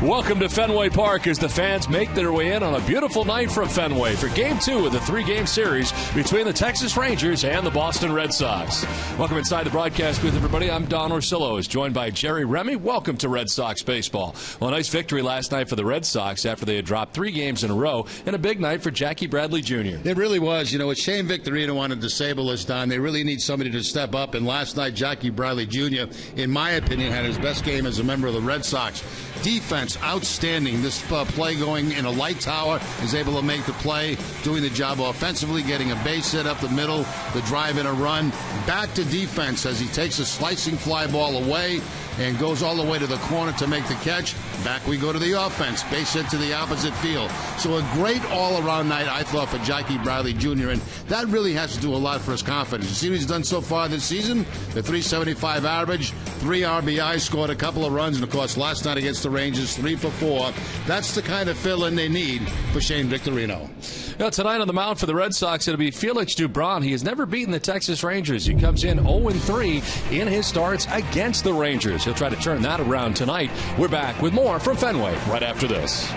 Welcome to Fenway Park as the fans make their way in on a beautiful night from Fenway for Game 2 of the three-game series between the Texas Rangers and the Boston Red Sox. Welcome inside the broadcast booth, everybody. I'm Don Orsillo, is joined by Jerry Remy. Welcome to Red Sox baseball. Well, a nice victory last night for the Red Sox after they had dropped 3 games in a row, and a big night for Jackie Bradley Jr. It really was. You know, with Shane Victorino on a disabled list, Don, they really need somebody to step up. And last night, Jackie Bradley Jr., in my opinion, had his best game as a member of the Red Sox. Defense, outstanding. This play going in a light tower, is able to make the play, doing the job offensively, getting a base hit up the middle, the drive in a run. Back to defense as he takes a slicing fly ball away and goes all the way to the corner to make the catch. Back we go to the offense, base hit to the opposite field. So a great all-around night, I thought, for Jackie Bradley Jr., and that really has to do a lot for his confidence. You see what he's done so far this season? The .375 average, 3 RBIs, scored a couple of runs, and, of course, last night against the Rangers, 3 for 4. That's the kind of fill-in they need for Shane Victorino. Now, tonight on the mound for the Red Sox, it'll be Felix Dubron. He has never beaten the Texas Rangers. He comes in 0-3 in his starts against the Rangers. He'll try to turn that around tonight. We're back with more from Fenway right after this.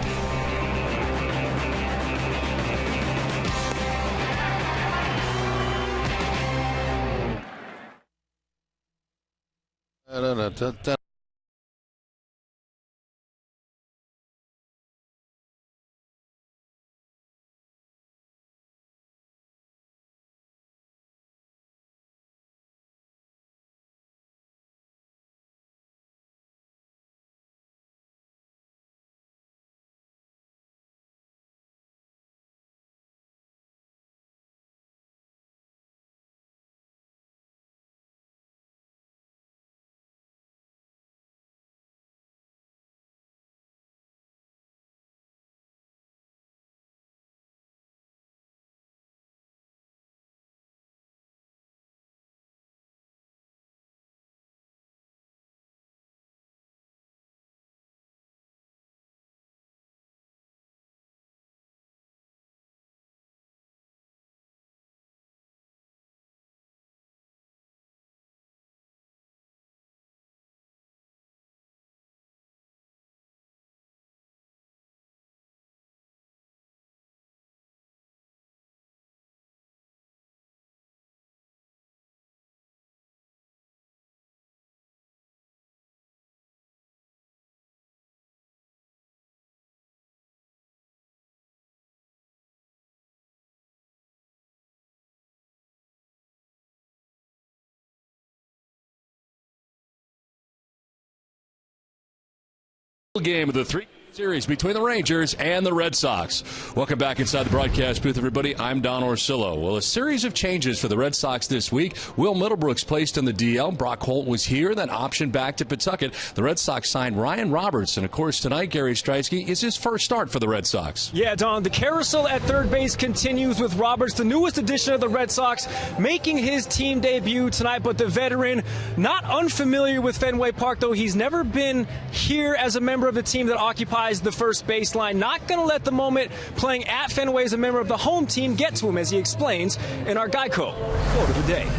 Game of the 3 series between the Rangers and the Red Sox. Welcome back inside the broadcast booth, everybody. I'm Don Orsillo. Well, a series of changes for the Red Sox this week. Will Middlebrooks placed in the DL. Brock Holt was here, then optioned back to Pawtucket. The Red Sox signed Ryan Roberts, and of course tonight, Gary Streisky, is his first start for the Red Sox. Yeah, Don, the carousel at third base continues with Roberts, the newest addition of the Red Sox, making his team debut tonight. But the veteran, not unfamiliar with Fenway Park, though he's never been here as a member of the team that occupies the first baseline. Not going to let the moment playing at Fenway as a member of the home team get to him, as he explains in our Geico quote of the day.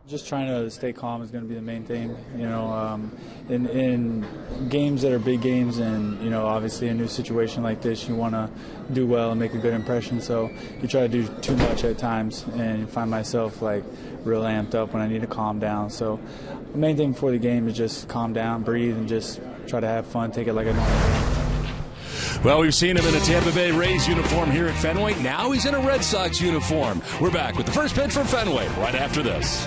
Just trying to stay calm is going to be the main thing. You know, in games that are big games, and you know, obviously a new situation like this, you want to do well and make a good impression. So you try to do too much at times, and find myself like real amped up when I need to calm down. So the main thing before the game is just calm down, breathe, and just try to have fun, take it like a normal game. Well, we've seen him in a Tampa Bay Rays uniform here at Fenway. Now he's in a Red Sox uniform. We're back with the first pitch from Fenway right after this.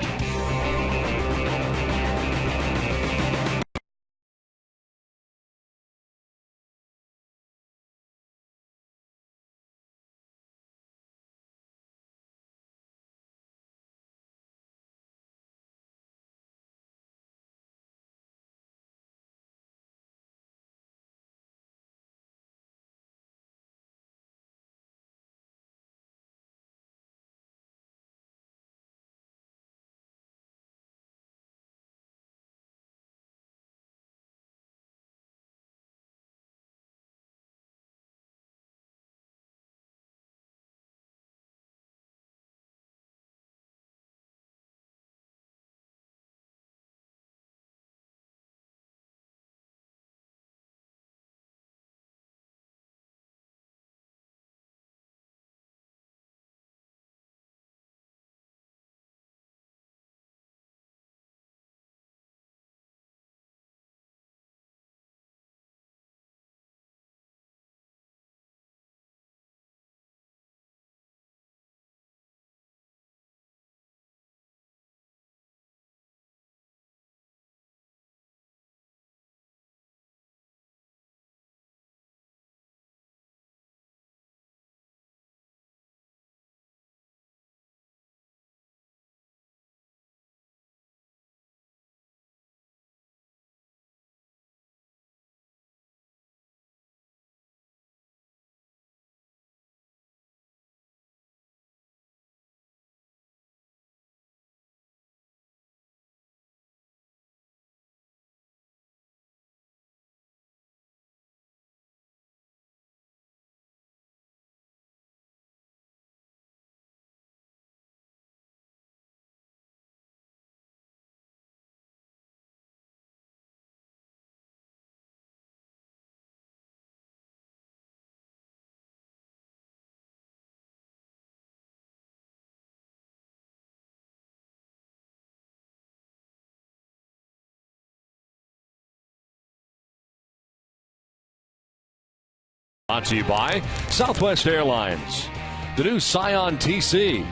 Brought to you by Southwest Airlines, the new Scion TC,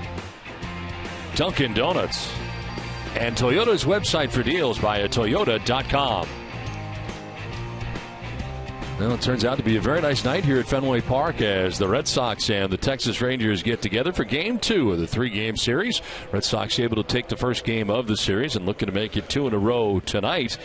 Dunkin' Donuts, and Toyota's website for deals via Toyota.com. Well, it turns out to be a very nice night here at Fenway Park as the Red Sox and the Texas Rangers get together for Game 2 of the 3-game series. Red Sox able to take the first game of the series and looking to make it 2 in a row tonight.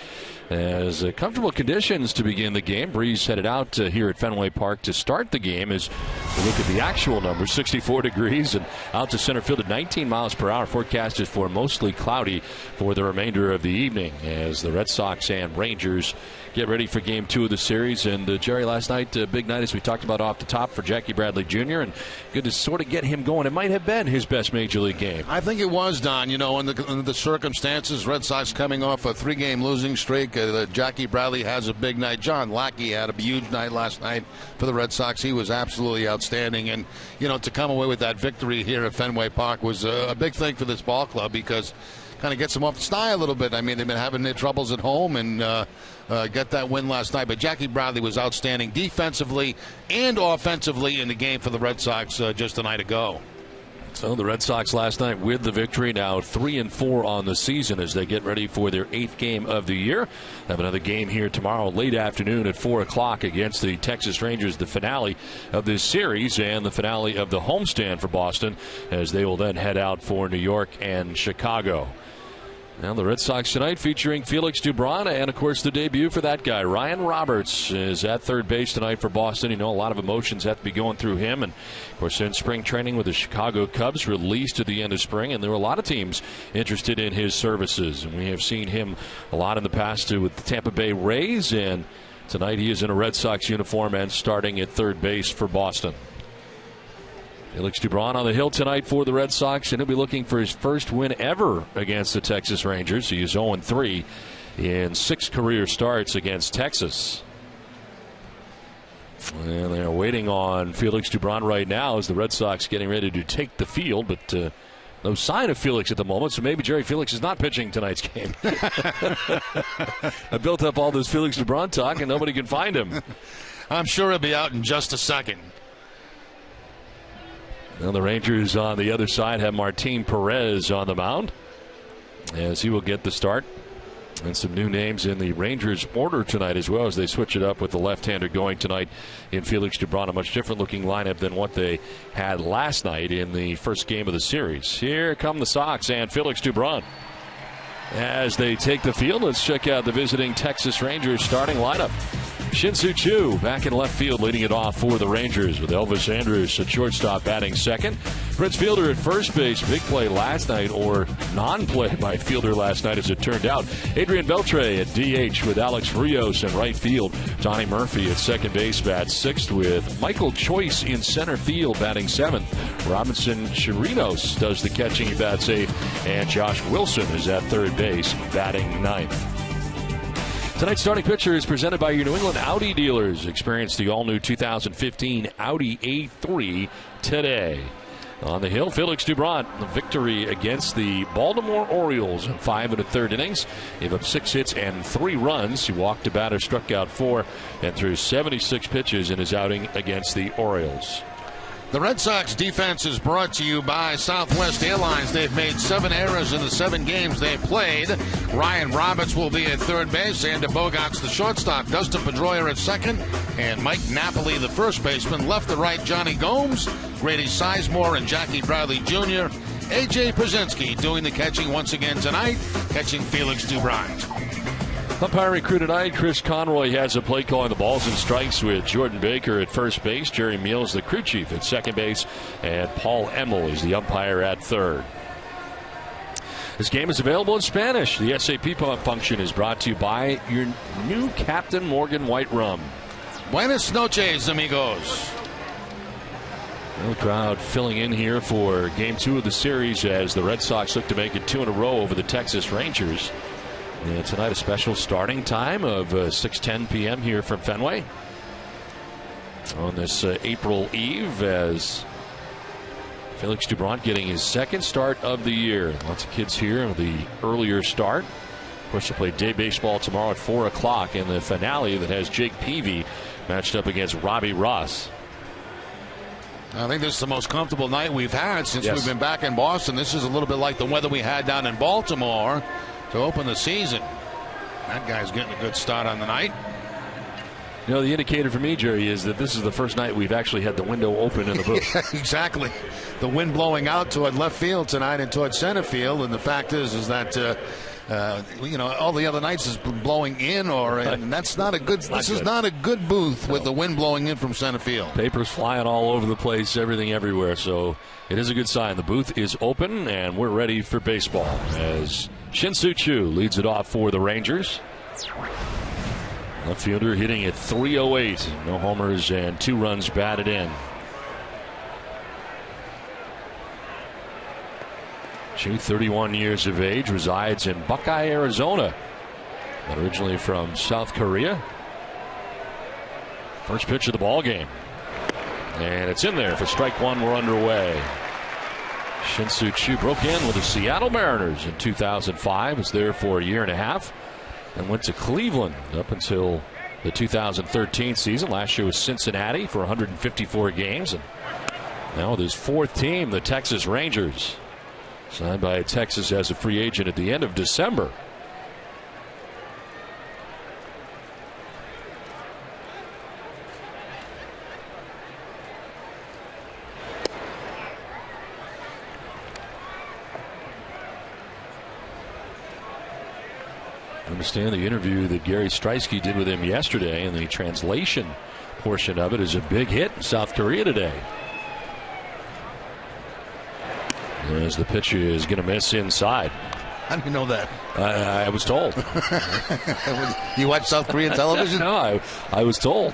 As comfortable conditions to begin the game. Breeze headed out here at Fenway Park to start the game as we look at the actual numbers. 64 degrees and out to center field at 19 miles per hour. Forecast is for mostly cloudy for the remainder of the evening as the Red Sox and Rangers get ready for Game 2 of the series. And Jerry, last night, big night as we talked about off the top for Jackie Bradley Jr. and good to sort of get him going. It might have been his best Major League game. I think it was, Don. You know, in the circumstances, Red Sox coming off a 3-game losing streak. Jackie Bradley has a big night. John Lackey had a huge night last night for the Red Sox. He was absolutely outstanding. And, you know, to come away with that victory here at Fenway Park was a big thing for this ball club because kind of gets them off the snide a little bit. I mean, they've been having their troubles at home and got that win last night. But Jackie Bradley was outstanding defensively and offensively in the game for the Red Sox just a night ago. So the Red Sox last night with the victory, now 3-4 on the season as they get ready for their 8th game of the year. Have another game here tomorrow late afternoon at 4 o'clock against the Texas Rangers, the finale of this series and the finale of the homestand for Boston as they will then head out for New York and Chicago. Now the Red Sox tonight featuring Felix Dubron and, of course, the debut for that guy. Ryan Roberts is at third base tonight for Boston. You know, a lot of emotions have to be going through him. And, of course, in spring training with the Chicago Cubs released at the end of spring. And there were a lot of teams interested in his services. And we have seen him a lot in the past with the Tampa Bay Rays. And tonight he is in a Red Sox uniform and starting at third base for Boston. Felix Dubron on the hill tonight for the Red Sox, and he'll be looking for his first win ever against the Texas Rangers. He is 0-3 in 6 career starts against Texas. And they're waiting on Felix Dubron right now as the Red Sox getting ready to take the field, but no sign of Felix at the moment, so maybe Jerry Felix is not pitching tonight's game. I built up all this Felix Dubron talk, and nobody can find him. I'm sure he'll be out in just a second. Now the Rangers on the other side have Martin Perez on the mound as he will get the start. And some new names in the Rangers order tonight as well as they switch it up with the left-hander going tonight in Felix Dubron. A much different looking lineup than what they had last night in the first game of the series. Here come the Sox and Felix Dubron. As they take the field, let's check out the visiting Texas Rangers starting lineup. Shin-Soo Choo back in left field leading it off for the Rangers with Elvis Andrus at shortstop batting second. Prince Fielder at first base. Big play last night, or non-play by Fielder last night as it turned out. Adrian Beltre at DH with Alex Rios in right field. Johnny Murphy at second base bats sixth with Michael Choice in center field batting seventh. Robinson Chirinos does the catching, he bats eighth. And Josh Wilson is at third base batting ninth. Tonight's starting pitcher is presented by your New England Audi dealers. Experience the all-new 2015 Audi A3 today. On the hill, Felix Dubron, the victory against the Baltimore Orioles in 5 1/3 innings. Gave up 6 hits and 3 runs. He walked a batter, struck out 4, and threw 76 pitches in his outing against the Orioles. The Red Sox defense is brought to you by Southwest Airlines. They've made 7 errors in the 7 games they've played. Ryan Roberts will be at third base. Xander Bogaerts, the shortstop. Dustin Pedroia at second. And Mike Napoli, the first baseman. Left to right, Johnny Gomes, Grady Sizemore, and Jackie Bradley Jr. A.J. Przinsky doing the catching once again tonight, catching Felix Dubron. Umpiring crew tonight, Chris Conroy has a play calling the balls and strikes with Jordan Baker at first base, Jerry Meals, the crew chief, at second base, and Paul Emmel is the umpire at third. This game is available in Spanish. The SAP function is brought to you by your new Captain Morgan White Rum. Buenas noches, amigos. The crowd filling in here for Game 2 of the series as the Red Sox look to make it 2 in a row over the Texas Rangers. And tonight a special starting time of 6:10 p.m. here from Fenway on this April Eve as Felix Dubron getting his second start of the year. Lots of kids here with the earlier start. Of course, they'll play day baseball tomorrow at 4 o'clock in the finale that has Jake Peavy matched up against Robbie Ross. I think this is the most comfortable night we've had since Yes. we've been back in Boston. This is a little bit like the weather we had down in Baltimore to open the season. That guy's getting a good start on the night. You know, the indicator for me, Jerry, is that this is the first night we've actually had the window open in the booth. Yeah, exactly. The wind blowing out toward left field tonight and toward center field, and the fact is that all the other nights has been blowing in, and that's not a good. This is not a good booth with the wind blowing in from center field. Papers flying all over the place, everything everywhere. So it is a good sign. The booth is open, and we're ready for baseball as Shin-Soo Choo leads it off for the Rangers. Left fielder hitting at .308. No homers and 2 runs batted in. Choo, 31 years of age, resides in Buckeye, Arizona. Originally from South Korea. First pitch of the ball game. And it's in there for strike 1. We're underway. Shin-Soo Choo broke in with the Seattle Mariners in 2005. Was there for a year and a half. And went to Cleveland up until the 2013 season. Last year was Cincinnati for 154 games. And now with his 4th team, the Texas Rangers. Signed by Texas as a free agent at the end of December. I understand the interview that Gary Streisky did with him yesterday, and the translation portion of it is a big hit in South Korea today. As the pitch is going to miss inside. How do you know that? I was told. You watch South Korean television? No, I was told.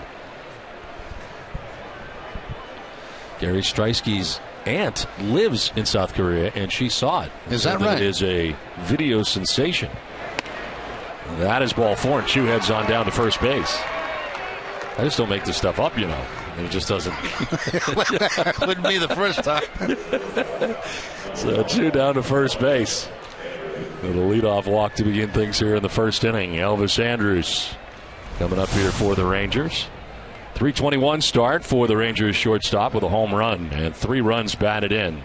Gary Streisky's aunt lives in South Korea, and she saw it. Is that right? It is a video sensation. That is ball 4, and Choo heads on down to first base. I just don't make this stuff up, you know. It just doesn't. Wouldn't be the first time. So Choo down to first base. With a leadoff walk to begin things here in the first inning. Elvis Andrus coming up here for the Rangers. 3:21 start for the Rangers shortstop with a home run and 3 runs batted in.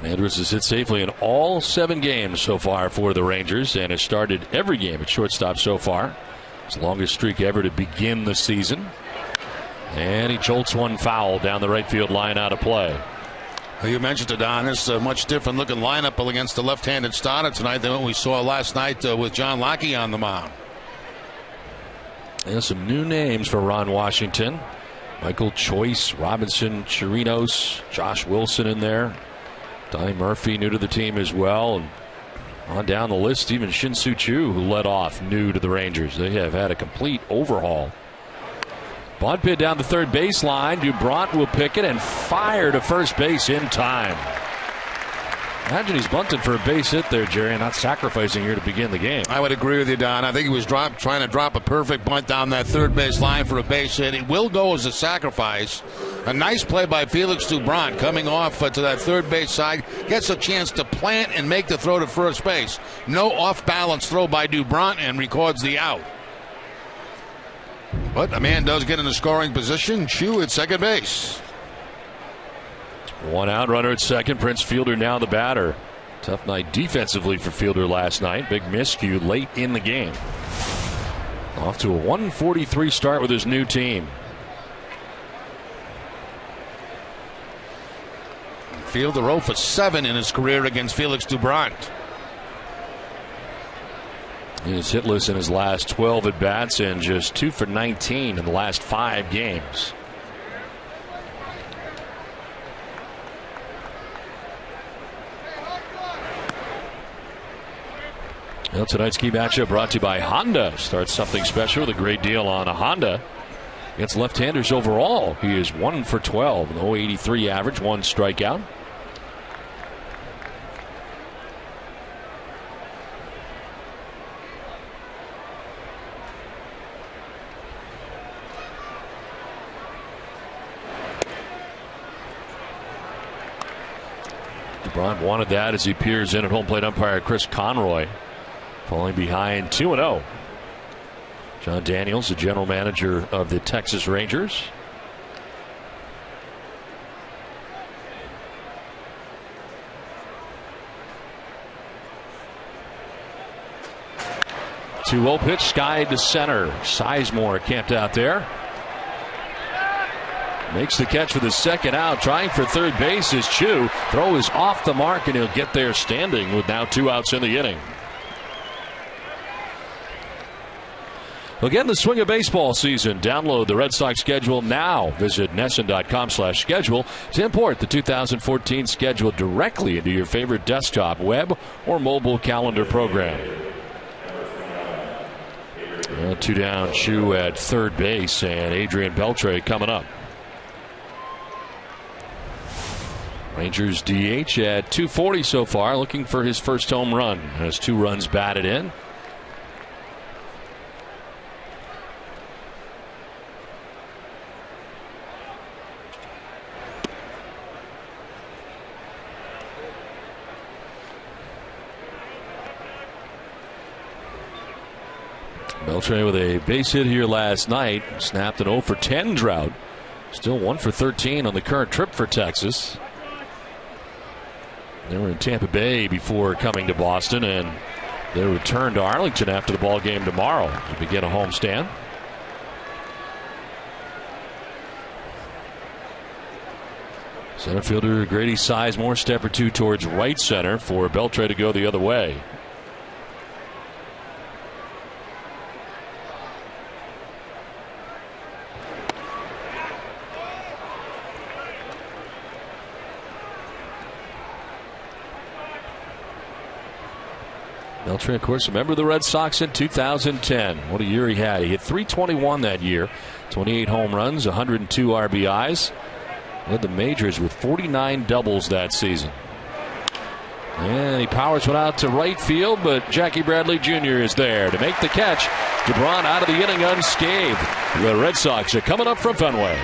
Andrus has hit safely in all 7 games so far for the Rangers and has started every game at shortstop so far. His longest streak ever to begin the season. And he jolts one foul down the right field line out of play. You mentioned Adonis, a much different looking lineup against the left-handed starter tonight than what we saw last night with John Locke on the mound. And some new names for Ron Washington. Michael Choice, Robinson Chirinos, Josh Wilson in there. Donnie Murphy new to the team as well. And on down the list, even Shin-Soo Choo, who led off new to the Rangers. They have had a complete overhaul. Bunt bid down the third baseline. Dubront will pick it and fire to first base in time. Imagine he's bunted for a base hit there, Jerry, and not sacrificing here to begin the game. I would agree with you, Don. I think he was trying to drop a perfect bunt down that third base line for a base hit. It will go as a sacrifice. A nice play by Felix Dubront coming off to that third base side. Gets a chance to plant and make the throw to first base. No off-balance throw by Dubront and records the out. But a man does get in a scoring position. Choo at second base. 1 out, runner at second. Prince Fielder now the batter. Tough night defensively for Fielder last night. Big miscue late in the game. Off to a 143 start with his new team. Fielder 0 for 7 in his career against Felix Dubront. He is hitless in his last 12 at-bats and just 2 for 19 in the last 5 games. Well, tonight's key matchup brought to you by Honda. Starts something special with a great deal on a Honda. Against left-handers overall, he is 1 for 12. An .083 average, 1 strikeout. DeBron wanted that as he peers in at home plate umpire Chris Conroy. Falling behind 2-0. John Daniels, the general manager of the Texas Rangers. Two-0 pitch, skied to center. Sizemore camped out there. Makes the catch for the second out. Trying for third base is Chu. Throw is off the mark, and he'll get there standing with now 2 outs in the inning. Again, the swing of baseball season. Download the Red Sox schedule now. Visit NESN.com/schedule to import the 2014 schedule directly into your favorite desktop, web, or mobile calendar program. 2 down, Chu at third base, and Adrian Beltre coming up. Rangers DH at 240 so far, looking for his first home run. Has 2 runs batted in. Beltre with a base hit here last night. Snapped an 0 for 10 drought. Still 1 for 13 on the current trip for Texas. They were in Tampa Bay before coming to Boston, and they return to Arlington after the ball game tomorrow to begin a homestand. Center fielder Grady Sizemore, step or 2 towards right center for Beltre to go the other way. Beltre, of course, a member of the Red Sox in 2010. What a year he had. He hit .321 that year, 28 home runs, 102 RBIs. Led the majors with 49 doubles that season. And he powers one out to right field, but Jackie Bradley Jr. is there to make the catch. DeBron out of the inning unscathed. The Red Sox are coming up from Fenway.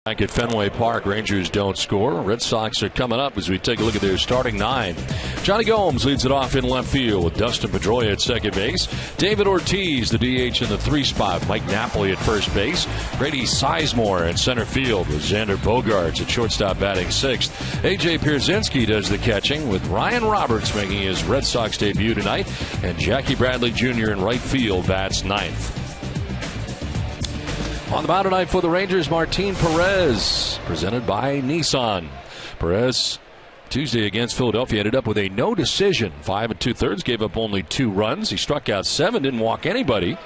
Back at Fenway Park, Rangers don't score. Red Sox are coming up as we take a look at their starting 9. Johnny Gomes leads it off in left field with Dustin Pedroia at second base. David Ortiz, the DH, in the 3 spot. Mike Napoli at first base. Grady Sizemore in center field with Xander Bogaerts at shortstop batting 6th. A.J. Pierzynski does the catching with Ryan Roberts making his Red Sox debut tonight. And Jackie Bradley Jr. in right field bats 9th. On the mound tonight for the Rangers, Martin Perez, presented by Nissan. Perez, Tuesday against Philadelphia, ended up with a no decision. 5 2/3, gave up only 2 runs. He struck out 7, didn't walk anybody.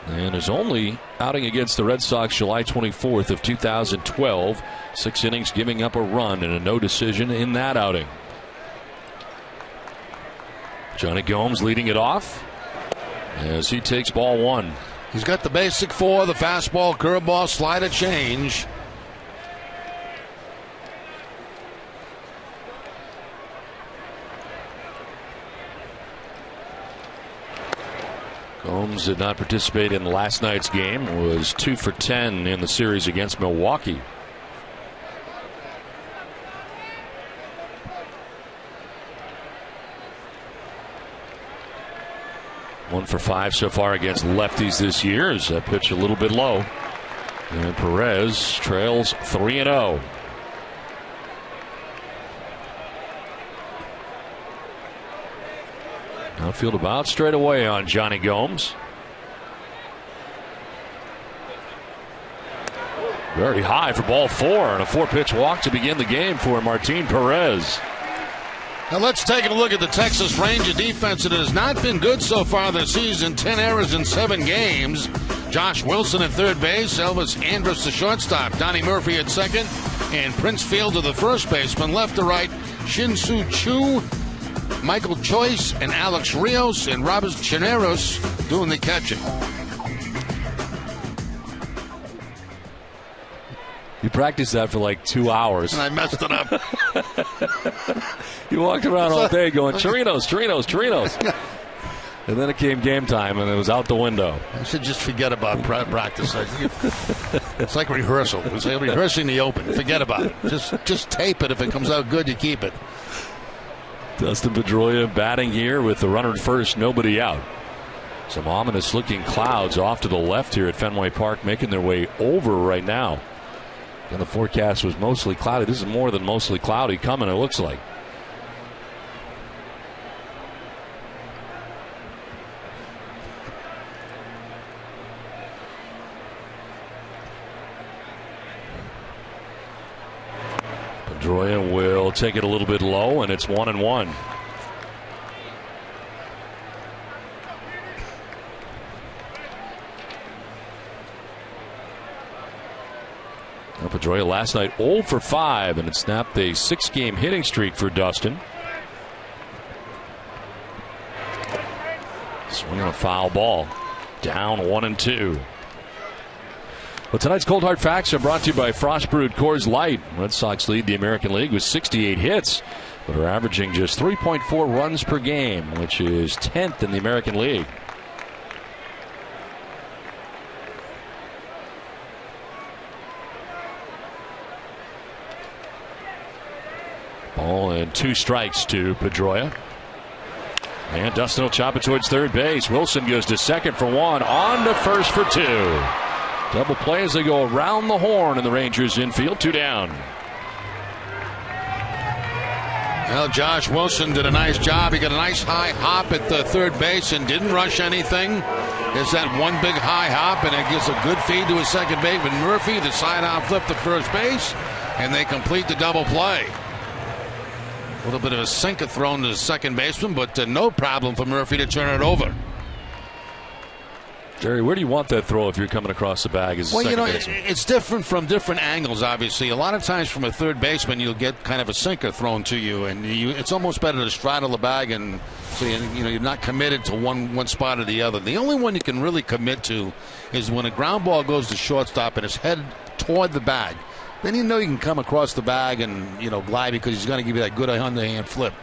And his only outing against the Red Sox, July 24th of 2012. 6 innings, giving up a run and a no decision in that outing. Johnny Gomes leading it off as he takes ball 1. He's got the basic 4, the fastball, curveball, slider, change. Gomes did not participate in last night's game, was 2 for 10 in the series against Milwaukee. One for 5 so far against lefties this year. Is that pitch a little bit low? And Perez trails 3-0. Outfield about straight away on Johnny Gomes. Very high for ball 4, and a 4-pitch walk to begin the game for Martin Perez. Now let's take a look at the Texas Ranger defense. It has not been good so far this season. 10 errors in 7 games. Josh Wilson at third base. Elvis Andrus the shortstop. Donnie Murphy at second. And Prince Fielder the first baseman. Left to right, Shin-Soo Choo, Michael Choice, and Alex Rios, and Robert Chineros doing the catching. You practiced that for like 2 hours. And I messed it up. You walked around all day going, Chirinos. And then it came game time, and it was out the window. I should just forget about practice. It's like rehearsal. It's like rehearsing the Open. Forget about it. Just tape it. If it comes out good, you keep it. Dustin Pedroia batting here with the runner at first, nobody out. Some ominous-looking clouds off to the left here at Fenway Park, making their way over right now. And the forecast was mostly cloudy. This is more than mostly cloudy coming, it looks like. Pedroia will take it a little bit low, and it's 1-1. Pedroia last night 0 for 5, and it snapped a 6-game hitting streak for Dustin. Swing on a foul ball. Down 1-2. Well, tonight's Cold Hard Facts are brought to you by Frost Brewed Coors Light. Red Sox lead the American League with 68 hits, but are averaging just 3.4 runs per game, which is 10th in the American League. Ball and 2 strikes to Pedroia. And Dustin will chop it towards third base. Wilson goes to second for 1. On to first for 2. Double play as they go around the horn in the Rangers infield. 2 down. Well, Josh Wilson did a nice job. He got a nice high hop at the third base and didn't rush anything. There's that one big high hop, and it gives a good feed to his second baseman Murphy. The side-out flip to first base, and they complete the double play. A little bit of a sinker thrown to the second baseman, but no problem for Murphy to turn it over. Jerry, where do you want that throw if you're coming across the bag as a second baseman? It's different from different angles, obviously. A lot of times from a third baseman, you'll get kind of a sinker thrown to you, and it's almost better to straddle the bag, and so you're not committed to one spot or the other. The only one you can really commit to is when a ground ball goes to shortstop and it's headed toward the bag. Then you can come across the bag and glide because he's going to give you that good underhand flip.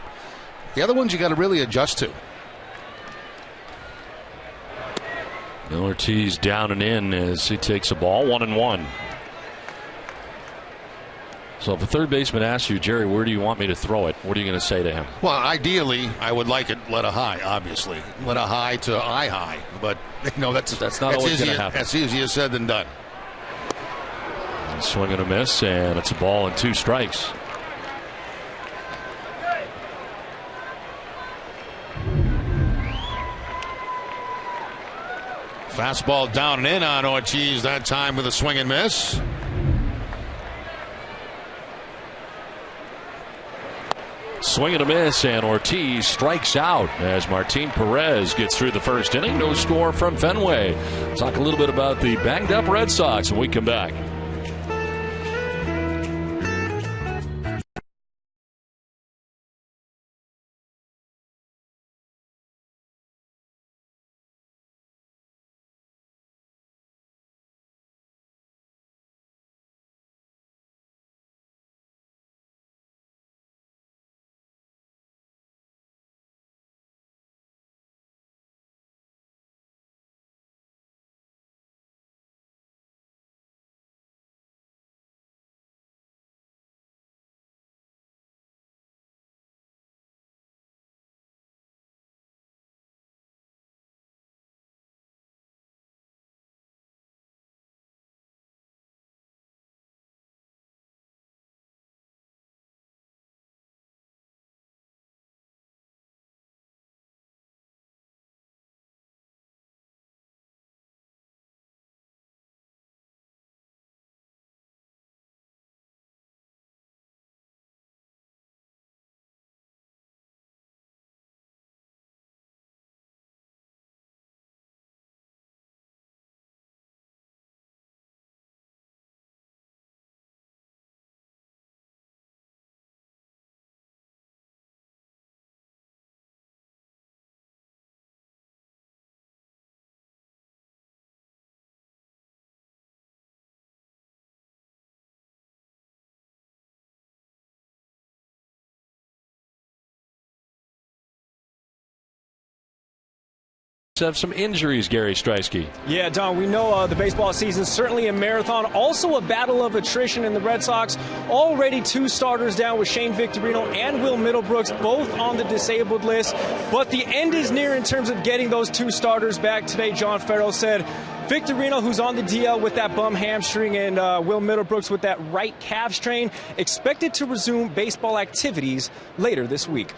The other ones you got to really adjust to. Ortiz down and in as he takes a ball. 1-1. So if a third baseman asks you, Jerry, where do you want me to throw it? What are you going to say to him? Well, ideally, I would like it letter high, obviously. Letter high to eye high. But that's not always going to happen. That's easier said than done. Swing and a miss, and it's a ball and 2 strikes. Fastball down and in on Ortiz that time with a swing and miss. Swing and a miss, and Ortiz strikes out as Martin Perez gets through the first inning. No score from Fenway. Talk a little bit about the banged up Red Sox when we come back. Have some injuries, Gary Streisky. Yeah, Don, we know the baseball season is certainly a marathon, also a battle of attrition in the Red Sox. Already 2 starters down with Shane Victorino and Will Middlebrooks, both on the disabled list. But the end is near in terms of getting those 2 starters back. Today, John Farrell said Victorino, who's on the DL with that bum hamstring, and Will Middlebrooks with that right calf strain, expected to resume baseball activities later this week.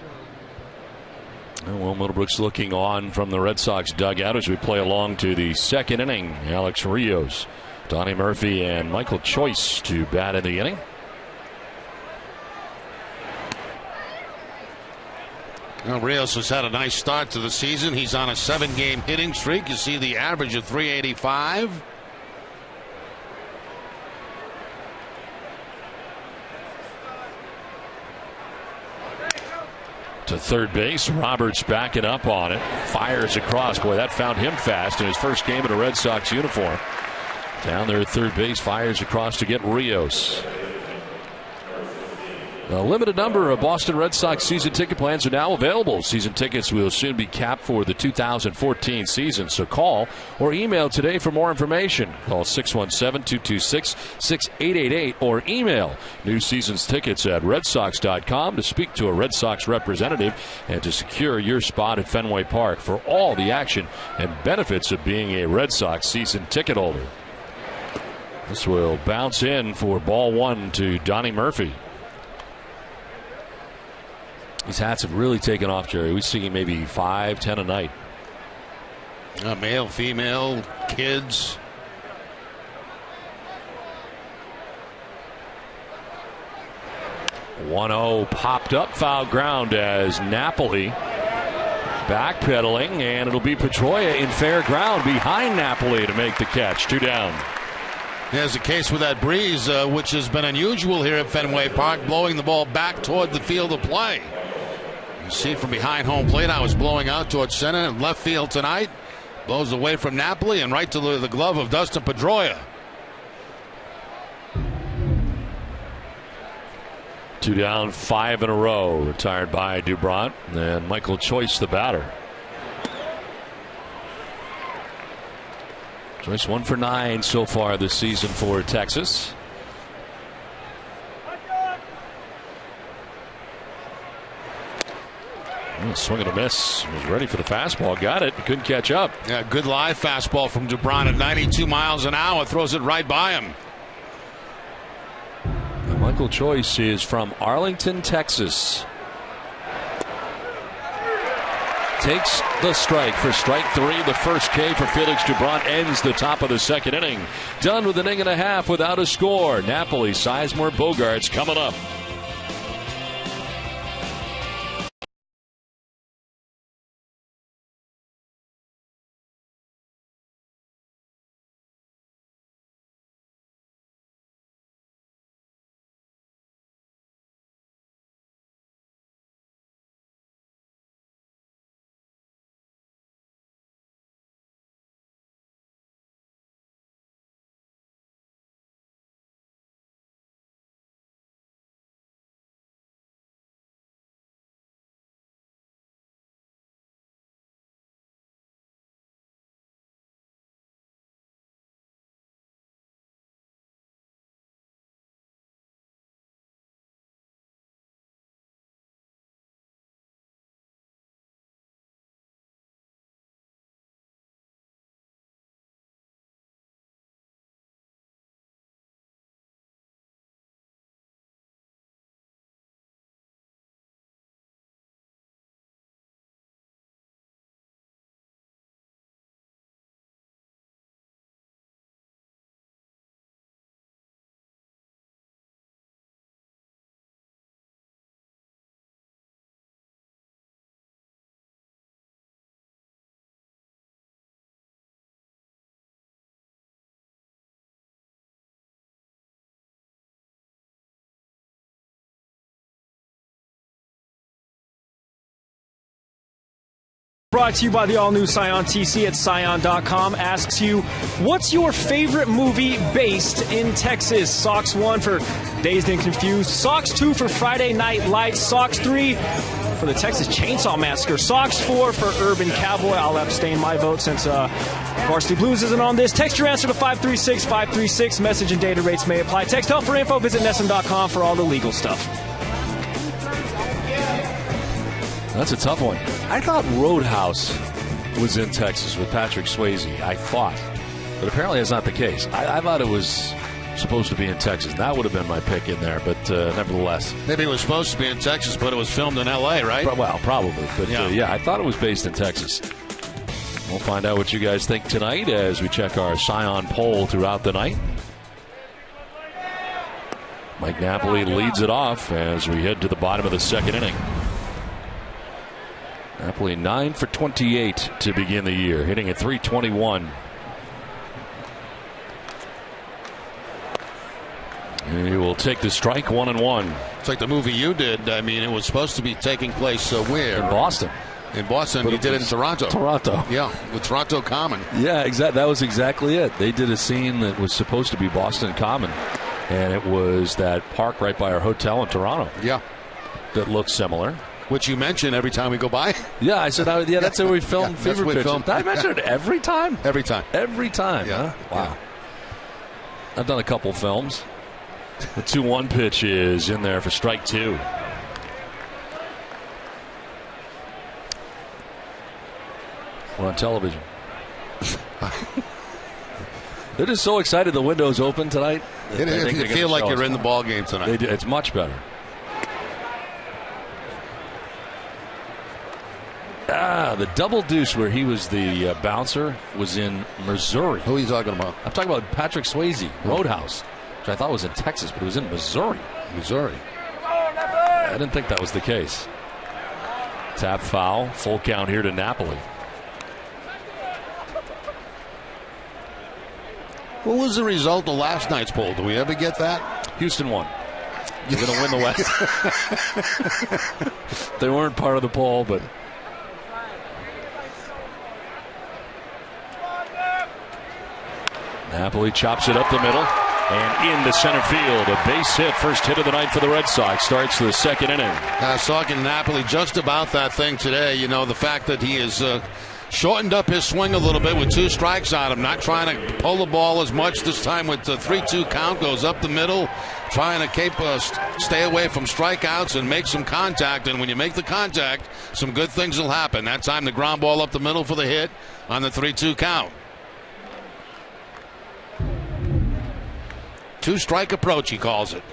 Will Middlebrooks looking on from the Red Sox dugout as we play along to the second inning. Alex Rios, Donnie Murphy, and Michael Choice to bat in the inning. Well, Rios has had a nice start to the season. He's on a 7-game hitting streak. You see the average of 385. To third base, Roberts backing up on it, fires across. Boy, that found him fast in his first game in a Red Sox uniform. Down there at third base, fires across to get Rios. A limited number of Boston Red Sox season ticket plans are now available. Season tickets will soon be capped for the 2014 season, so call or email today for more information. Call 617-226-6888 or email new season's tickets at redsox.com to speak to a Red Sox representative and to secure your spot at Fenway Park for all the action and benefits of being a Red Sox season ticket holder. This will bounce in for ball 1 to Donnie Murphy. These hats have really taken off, Jerry. We see maybe 5, 10 a night. Male, female, kids. (1-0) popped up, foul ground as Napoli backpedaling, and it'll be Pedroia in fair ground behind Napoli to make the catch. 2 down. There's a case with that breeze, which has been unusual here at Fenway Park, blowing the ball back toward the field of play. You see from behind home plate, I was blowing out towards center and left field tonight. Blows away from Napoli and right to the glove of Dustin Pedroia. 2 down, 5 in a row. Retired by Dubront and Michael Choice, the batter. Choice 1 for 9 so far this season for Texas. Swing and a miss. Was ready for the fastball. Got it. Couldn't catch up. Yeah, good live fastball from Dubront at 92 miles an hour. Throws it right by him. Michael Choice is from Arlington, Texas. takes the strike for strike 3. The first K for Felix Gibran ends the top of the second inning. Done with an inning and a half without a score. Napoli, Sizemore, Bogaerts coming up. Brought to you by the all-new Scion TC at Scion.com. Asks you, what's your favorite movie based in Texas? Sox 1 for Dazed and Confused. Sox 2 for Friday Night Lights. Sox 3 for the Texas Chainsaw Massacre. Sox 4 for Urban Cowboy. I'll abstain my vote since Varsity Blues isn't on this. Text your answer to 536-536. Message and data rates may apply. Text help for info. Visit NESN.com for all the legal stuff. That's a tough one. I thought Roadhouse was in Texas with Patrick Swayze. I thought. But apparently that's not the case. I thought it was supposed to be in Texas. That would have been my pick in there, but nevertheless. Maybe it was supposed to be in Texas, but it was filmed in L.A., right? Well, probably. But yeah, I thought it was based in Texas. We'll find out what you guys think tonight as we check our Scion poll throughout the night. Mike Napoli leads it off as we head to the bottom of the second inning. Napoli 9 for 28 to begin the year, hitting at .321. And he will take the strike 1-1. It's like the movie you did. I mean, it was supposed to be taking place where? In Boston. In Boston, but you did it in Toronto. Toronto. Yeah, with Toronto Common. Yeah, exactly. That was exactly it. They did a scene that was supposed to be Boston Common, and it was that park right by our hotel in Toronto. Yeah. That looks similar. Which you mention every time we go by. Yeah, I said, that's where we filmed Fever Pitch. Did I mention it every time? Every time. Every time, yeah. Huh? Wow. Yeah. I've done a couple films. The 2-1 pitch is in there for strike 2. We're on television. They're just so excited the window's open tonight. You feel like you're in the ball game tonight. It's much better. The double deuce where he was the bouncer was in Missouri. Who are you talking about? I'm talking about Patrick Swayze, Roadhouse, which I thought was in Texas, but it was in Missouri. I didn't think that was the case. Tap foul, full count here to Napoli. What was the result of last night's poll? Do we ever get that? Houston won. They're going to win the West. They weren't part of the poll, but... Napoli chops it up the middle and into center field. A base hit, first hit of the night for the Red Sox. Starts the second inning. I was talking to Napoli just about that thing today. You know, the fact that he has shortened up his swing a little bit with 2 strikes on him. Not trying to pull the ball as much this time with the 3-2 count. Goes up the middle, trying to stay away from strikeouts and make some contact. And when you make the contact, some good things will happen. That time the ground ball up the middle for the hit on the 3-2 count. 2-strike approach, he calls it.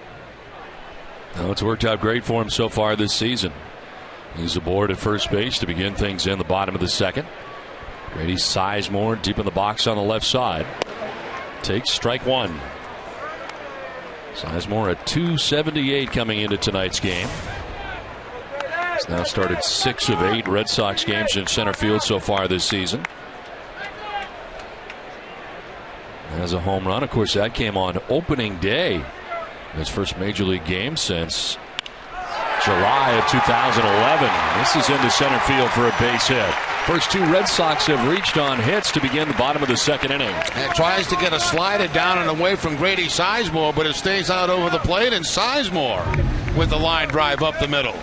Well, it's worked out great for him so far this season. He's aboard at first base to begin things in the bottom of the second. Grady Sizemore deep in the box on the left side. Takes strike one. Sizemore at 278 coming into tonight's game. He's now started 6 of 8 Red Sox games in center field so far this season. Has a home run. Of course, that came on opening day. His first major league game since July of 2011. This is into center field for a base hit. First 2 Red Sox have reached on hits to begin the bottom of the second inning. And tries to get a slider down and away from Grady Sizemore, but it stays out over the plate, and Sizemore with the line drive up the middle.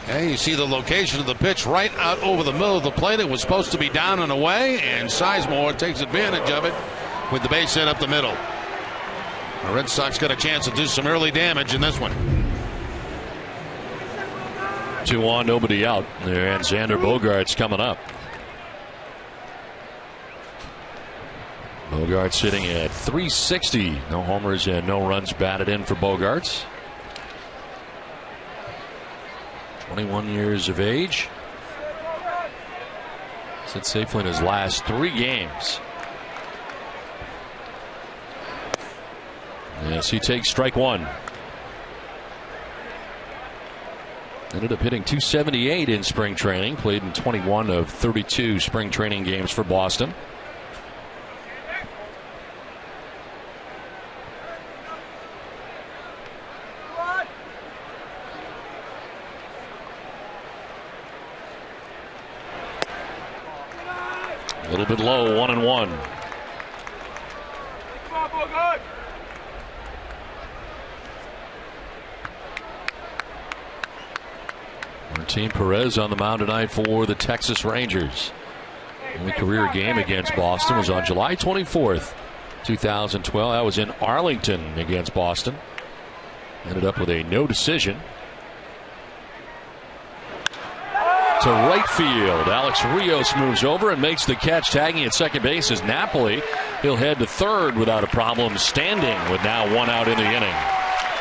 And you see the location of the pitch right out over the middle of the plate. It was supposed to be down and away, and Sizemore takes advantage of it with the base hit up the middle. The Red Sox got a chance to do some early damage in this one. 2 on, nobody out. And Xander Bogaerts coming up. Bogaerts sitting at 360. No homers and no runs batted in for Bogaerts. 21 years of age. Sits safely in his last 3 games. Yes, he takes strike one. Ended up hitting 278 in spring training. Played in 21 of 32 spring training games for Boston. A little bit low, 1-1. Martin Perez on the mound tonight for the Texas Rangers. Only career game against Boston was on July 24th, 2012. That was in Arlington against Boston. Ended up with a no decision. To right field. Alex Rios moves over and makes the catch. Tagging at second base is Napoli. He'll head to third without a problem, standing with now 1 out in the inning.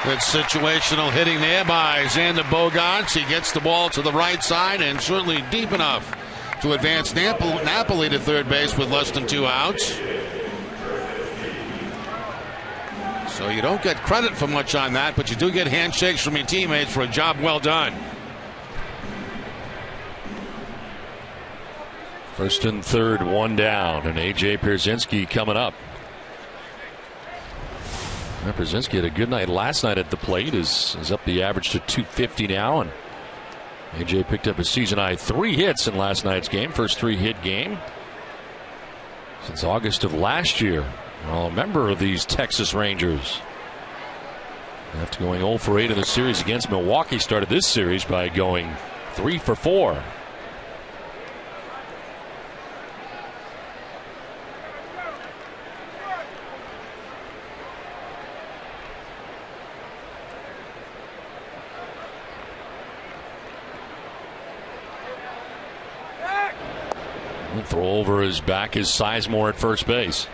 Good situational hitting there by Xander Bogaerts. He gets the ball to the right side and certainly deep enough to advance Napoli to third base with less than 2 outs. So you don't get credit for much on that, but you do get handshakes from your teammates for a job well done. First and third, 1 down, and A.J. Pierzynski coming up. Pierzynski had a good night last night at the plate. Is up the average to 250 now, and A.J. picked up a season-high 3 hits in last night's game. First 3-hit game since August of last year. Well, a member of these Texas Rangers. After going 0 for 8 in the series against Milwaukee, started this series by going 3 for 4. Throw over his back is Sizemore at first base.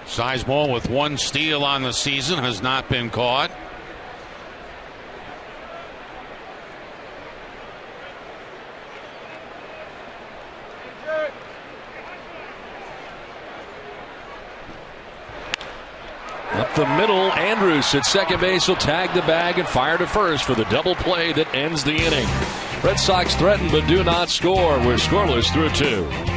Sizemore with 1 steal on the season, has not been caught. Up the middle, Andrus at second base will tag the bag and fire to first for the double play that ends the inning. Red Sox threaten but do not score. We're scoreless through 2.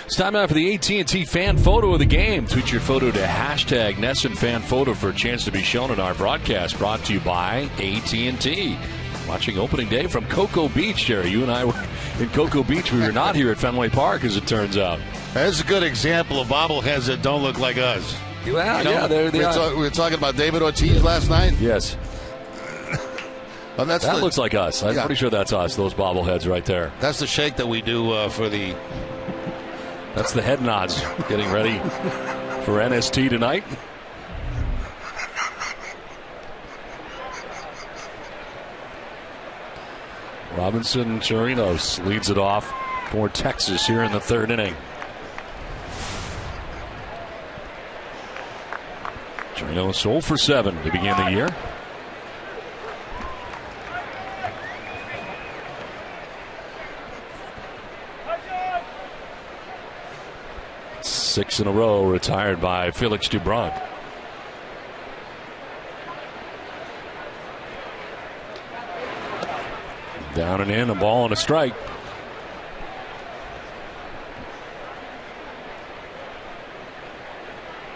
It's time now for the AT&T fan photo of the game. Tweet your photo to hashtag NESSonFanPhoto for a chance to be shown in our broadcast. Brought to you by AT&T. Watching opening day from Cocoa Beach, Jerry. You and I were in Cocoa Beach. We were not here at Fenway Park, as it turns out. That's a good example of bobbleheads that don't look like us. Well, yeah, they we were talking about David Ortiz last night. Yes. Well, that looks like us. I'm pretty sure that's us, those bobbleheads right there. That's the shake that we do for the... That's the head nods, getting ready for NST tonight. Robinson Chirinos leads it off for Texas here in the third inning. Chirinos 0 for 7 to begin the year. Six in a row retired by Felix Dubron. Down and in, a ball and a strike.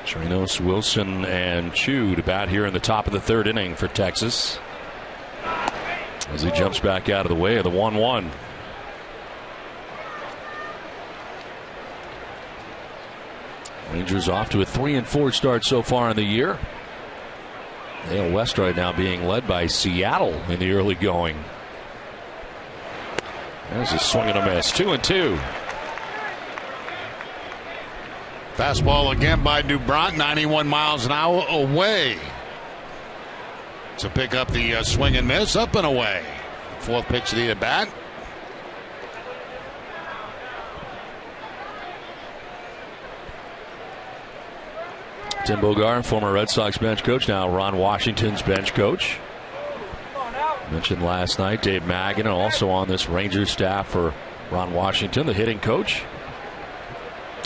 Chirinos, Wilson, and Chu to bat here in the top of the third inning for Texas, as he jumps back out of the way of the 1-1. Rangers off to a 3-4 start so far in the year. AL West right now being led by Seattle in the early going. There's a swing and a miss. 2-2. Fastball again by Dubron, 91 miles an hour away to pick up the swing and miss, up and away. Fourth pitch of the at bat. Tim Bogar, former Red Sox bench coach, now Ron Washington's bench coach. Mentioned last night Dave Magnan, also on this Rangers staff for Ron Washington, the hitting coach.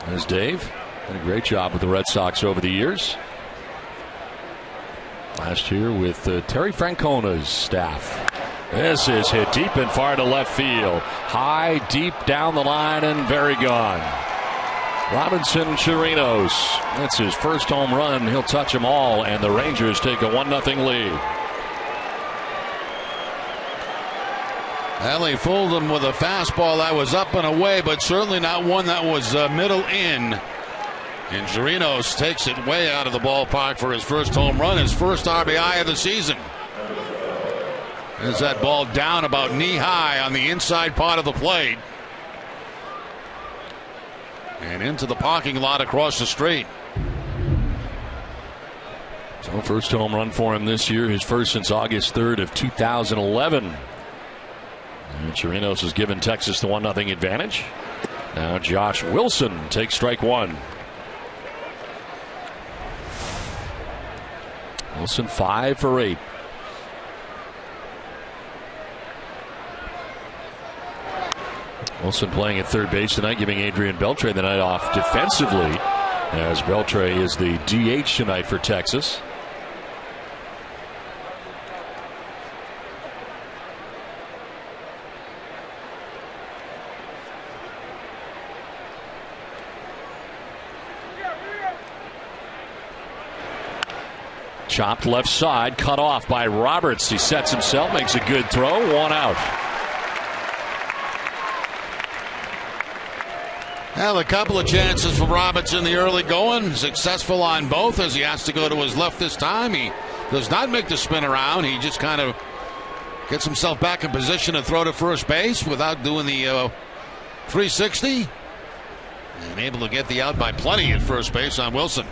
There's Dave. Did a great job with the Red Sox over the years. Last year with Terry Francona's staff. This is hit deep and far to left field. High, deep down the line, and very gone. Robinson Chirinos. That's his first home run. He'll touch them all, and the Rangers take a 1-0 lead. Well, he fooled him with a fastball that was up and away, but certainly not one that was middle in. And Chirinos takes it way out of the ballpark for his first home run, his first RBI of the season. There's that ball down about knee high on the inside part of the plate. And into the parking lot across the street. So first home run for him this year, his first since August 3rd of 2011. And Chirinos has given Texas the 1-0 advantage. Now Josh Wilson takes strike one. Wilson 5 for 8. Wilson playing at third base tonight, giving Adrian Beltre the night off defensively, as Beltre is the DH tonight for Texas. Chopped left side, cut off by Roberts. He sets himself, makes a good throw, 1 out. Well, a couple of chances for Roberts in the early going. Successful on both, as he has to go to his left this time. He does not make the spin around. He just kind of gets himself back in position to throw to first base without doing the 360. And able to get the out by plenty at first base on Wilson.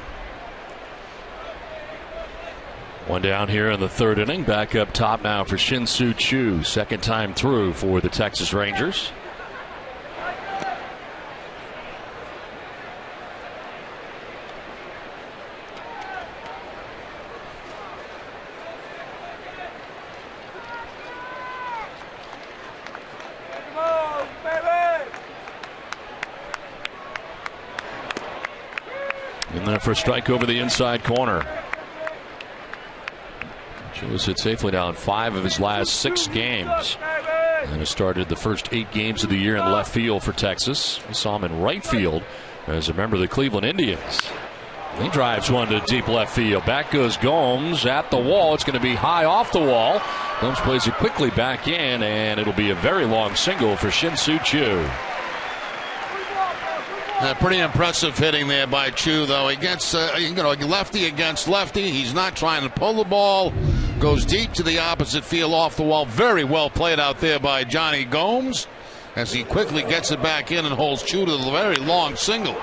One down here in the third inning. Back up top now for Shin-Soo Choo. Second time through for the Texas Rangers. In there for a strike over the inside corner. Choo has hit safely now in 5 of his last 6 games. And has started the first 8 games of the year in left field for Texas. We saw him in right field as a member of the Cleveland Indians. He drives one to deep left field. Back goes Gomes at the wall. It's going to be high off the wall. Gomes plays it quickly back in, and it'll be a very long single for Shin-Soo Choo. Pretty impressive hitting there by Choo, though. He gets, lefty against lefty. He's not trying to pull the ball. Goes deep to the opposite field off the wall. Very well played out there by Johnny Gomes as he quickly gets it back in and holds Choo to the very long single.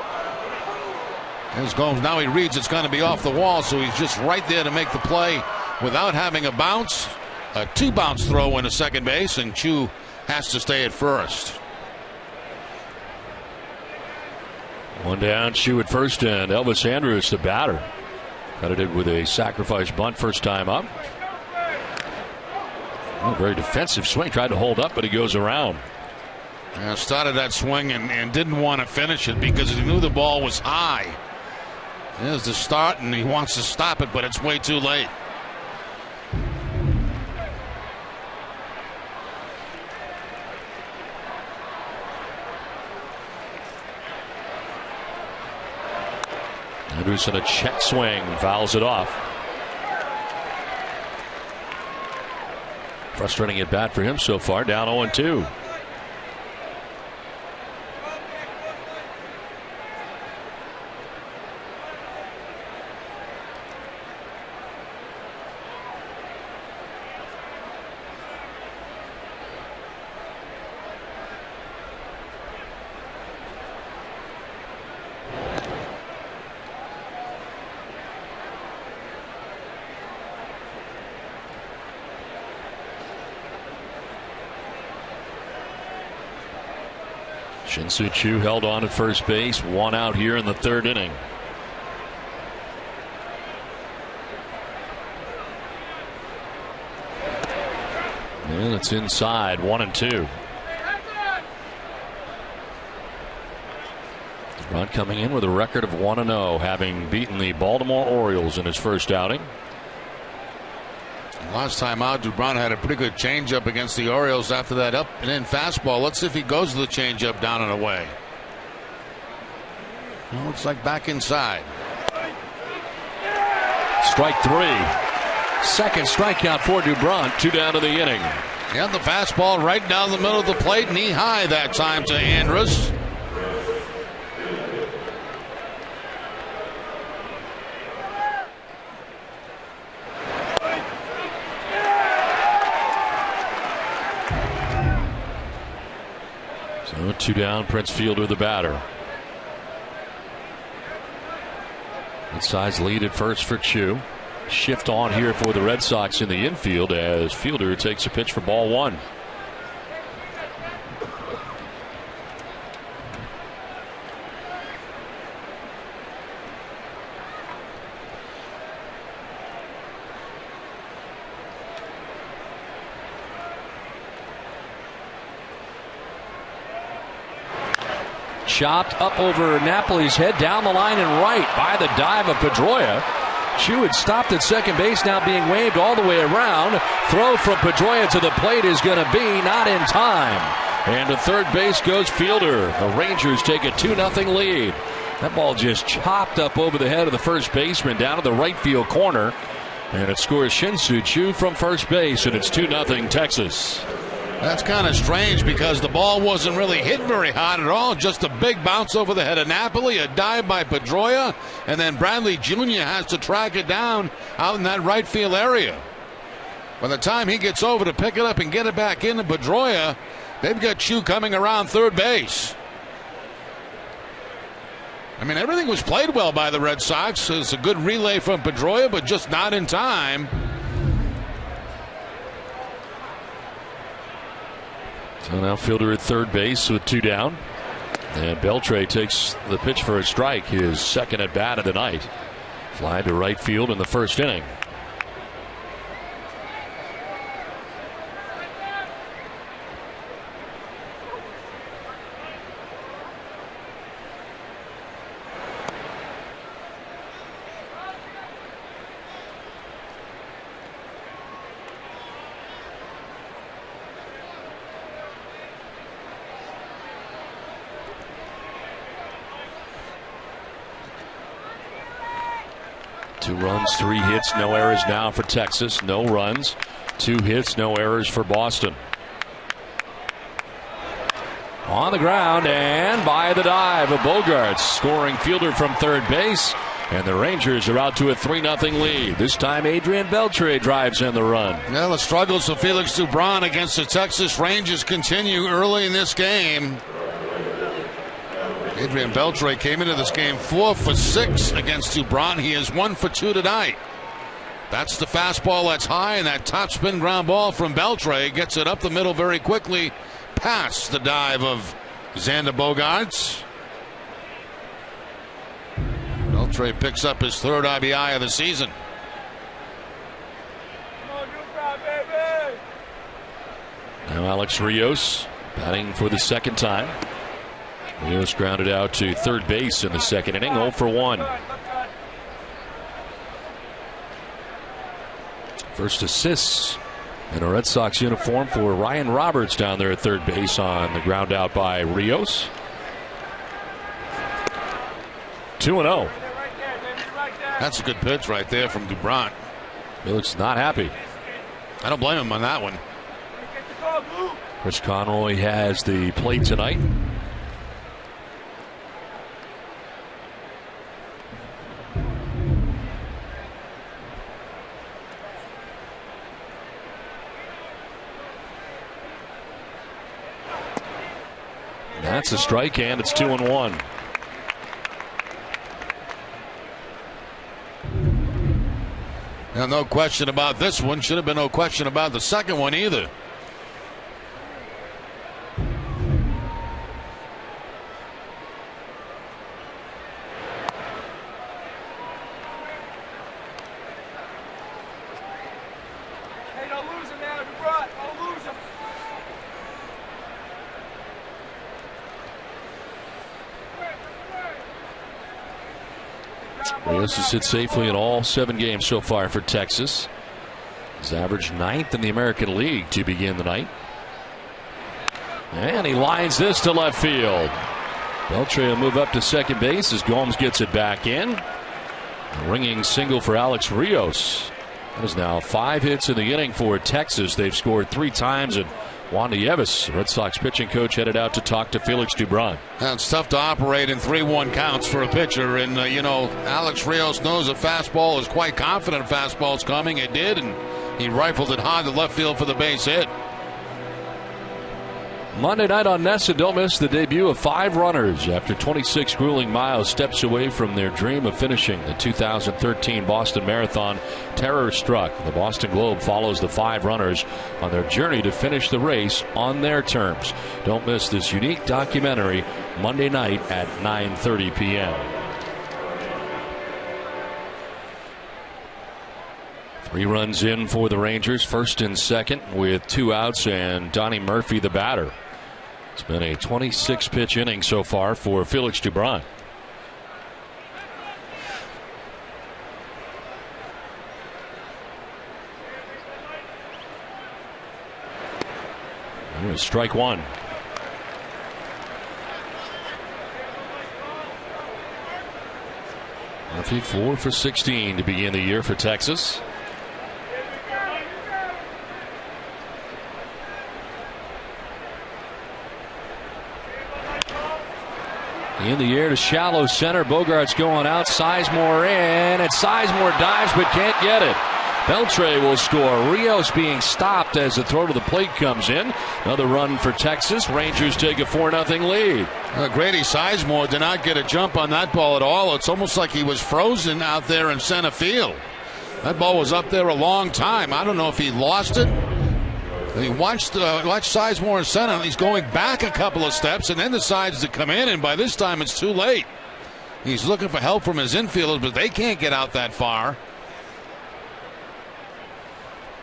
There's Gomes. Now he reads it's going to be off the wall, so he's just right there to make the play without having a bounce. A 2-bounce throw into second base, and Choo has to stay at first. One down, Choo at first, and Elvis Andrus, the batter, credited with a sacrifice bunt first time up. Oh, very defensive swing. Tried to hold up, but he goes around. Started that swing and didn't want to finish it because he knew the ball was high. There's the start, and he wants to stop it, but it's way too late. Andrus in a check swing, fouls it off. Frustrating at bat for him so far, down 0-2. Shin-Soo Choo held on at first base, 1 out here in the 3rd inning. And it's inside, 1-2. Rod coming in with a record of 1-0, having beaten the Baltimore Orioles in his first outing. Last time out, Dubron had a pretty good changeup against the Orioles after that up and in fastball. Let's see if he goes to the changeup down and away. Well, looks like back inside. Strike 3. Second strikeout for Dubron. 2 down to the inning. Yeah, the fastball right down the middle of the plate, knee high that time to Andrus. So 2 down, Prince Fielder the batter. Inside lead at first for Choo. Shift on here for the Red Sox in the infield as Fielder takes a pitch for ball 1. Chopped up over Napoli's head, down the line and right by the dive of Pedroia. Choo had stopped at second base, now being waved all the way around. Throw from Pedroia to the plate is going to be not in time. And to third base goes Fielder. The Rangers take a 2-0 lead. That ball just chopped up over the head of the first baseman down to the right field corner. And it scores Shin-Soo Choo from first base, and it's 2-0 Texas. That's kind of strange because the ball wasn't really hit very hard at all. Just a big bounce over the head of Napoli, a dive by Pedroia, and then Bradley Jr. has to track it down out in that right field area. By the time he gets over to pick it up and get it back into Pedroia, they've got Choo coming around third base. I mean, everything was played well by the Red Sox. It's a good relay from Pedroia, but just not in time. So now Fielder at third base with 2 down. And Beltre takes the pitch for a strike, his second at bat of the night. Fly to right field in the first inning. 2 runs, 3 hits, no errors now for Texas. No runs, 2 hits, no errors for Boston. On the ground and by the dive of Bogaerts, scoring fielder from third base. And the Rangers are out to a 3-0 lead. This time Adrian Beltre drives in the run. Well, the struggles of Felix Dubron against the Texas Rangers continue early in this game. Adrian Beltre came into this game 4 for 6 against Dubron. He is 1 for 2 tonight. That's the fastball that's high, and that top spin ground ball from Beltre gets it up the middle very quickly past the dive of Xander Bogaerts. Beltre picks up his 3rd RBI of the season. Now Alex Rios batting for the 2nd time. Rios grounded out to third base in the 2nd inning, 0 for 1. First assists in a Red Sox uniform for Ryan Roberts down there at third base on the ground out by Rios. 2-0. That's a good pitch right there from Dubron. He looks not happy. I don't blame him on that one. Chris Conroy has the plate tonight. That's a strike, and it's 2-1. Now, no question about this one. Should have been no question about the second one either. Hey, don't lose him now, Dubron. Don't lose him. Rios has hit safely in all 7 games so far for Texas. He's averaged 9th in the American League to begin the night. And he lines this to left field. Beltre will move up to second base as Gomes gets it back in. A ringing single for Alex Rios. That is now 5 hits in the inning for Texas. They've scored 3 times, and Wanda Yevis, Red Sox pitching coach, headed out to talk to Felix Dubron. Now, it's tough to operate in 3-1 counts for a pitcher, and Alex Rios knows a fastball is quite confident a fastball's coming. It did, and he rifled it hard to left field for the base hit. Monday night on NESN, don't miss the debut of 5 runners. After 26 grueling miles, steps away from their dream of finishing the 2013 Boston Marathon, terror struck. The Boston Globe follows the 5 runners on their journey to finish the race on their terms. Don't miss this unique documentary Monday night at 9:30 p.m. 3 runs in for the Rangers, first and second with 2 outs, and Donnie Murphy the batter. It's been a 26-pitch inning so far for Felix Dubron. Strike 1. Murphy 4 for 16 to begin the year for Texas. In the air to shallow center. Bogaerts going out. Sizemore in. And Sizemore dives but can't get it. Beltre will score. Rios being stopped as the throw to the plate comes in. Another run for Texas. Rangers take a 4-0 lead. Grady Sizemore did not get a jump on that ball at all. It's almost like he was frozen out there in center field. That ball was up there a long time. I don't know if he lost it. He watched Sizemore in center, and he's going back a couple of steps and then decides to come in, and by this time it's too late. He's looking for help from his infielders, but they can't get out that far.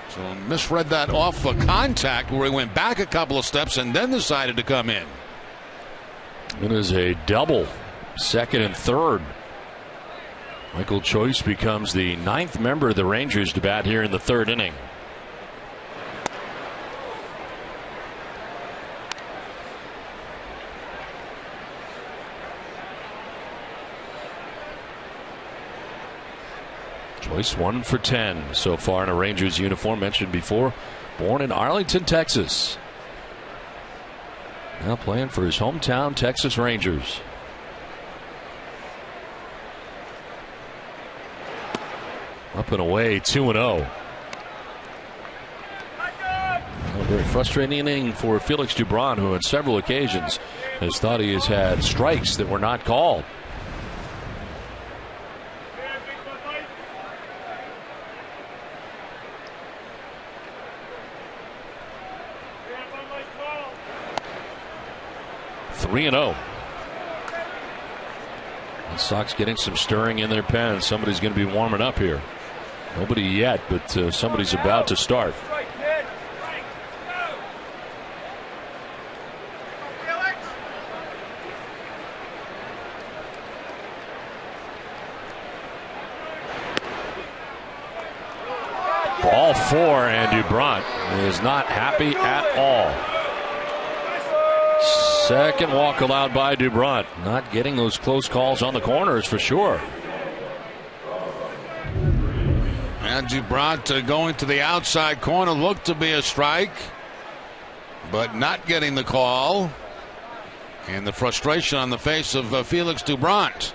So misread that off for contact where he went back a couple of steps and then decided to come in. It is a double, second and third. Michael Choice becomes the 9th member of the Rangers to bat here in the 3rd inning. Joyce 1 for 10 so far in a Rangers uniform. Mentioned before, born in Arlington, Texas. Now playing for his hometown Texas Rangers. Up and away, 2-0. A very frustrating inning for Felix Dubron, who on several occasions has thought he has had strikes that were not called. Three and 0. The Sox getting some stirring in their pen. Somebody's going to be warming up here. Nobody yet, but somebody's about to start. Ball 4, and Dubron is not happy at all. Second walk allowed by Dubron. Not getting those close calls on the corners for sure. And Dubron going to the outside corner, looked to be a strike, but not getting the call. And the frustration on the face of Felix Dubron.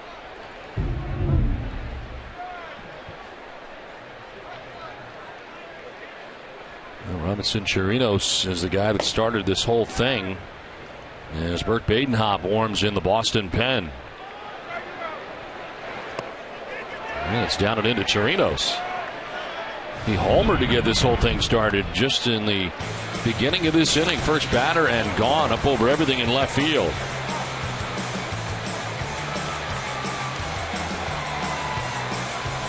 Robinson Chirinos is the guy that started this whole thing, as Burt Badenhop warms in the Boston pen. And it's down and into Chirinos. He homered to get this whole thing started just in the beginning of this inning. First batter and gone up over everything in left field.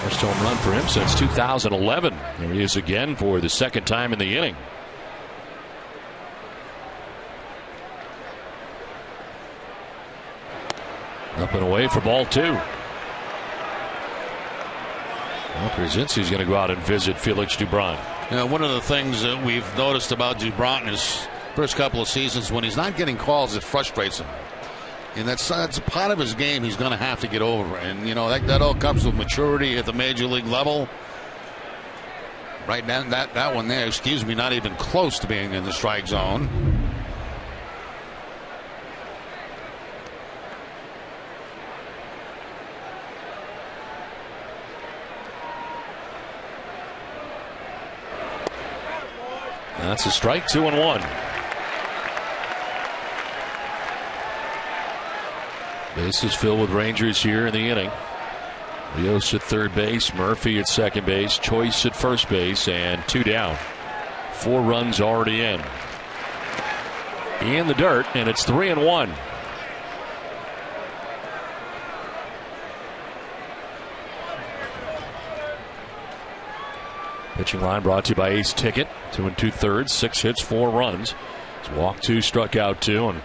First home run for him since 2011. There he is again for the second time in the inning. Up and away for ball 2. Well, Krasinski's going to go out and visit Felix Dubron. One of the things that we've noticed about Dubron his first couple of seasons, when he's not getting calls, it frustrates him. And that's a part of his game he's going to have to get over. And, that all comes with maturity at the major league level. Right now, that one there, not even close to being in the strike zone. That's a strike, 2-1. Bases filled with Rangers here in the inning. Rios at third base, Murphy at second base, Choice at first base, and 2 down. 4 runs already in. In the dirt, and it's 3-1. Pitching line brought to you by Ace Ticket. 2 2/3, 6 hits, 4 runs. He's walked 2, struck out 2, and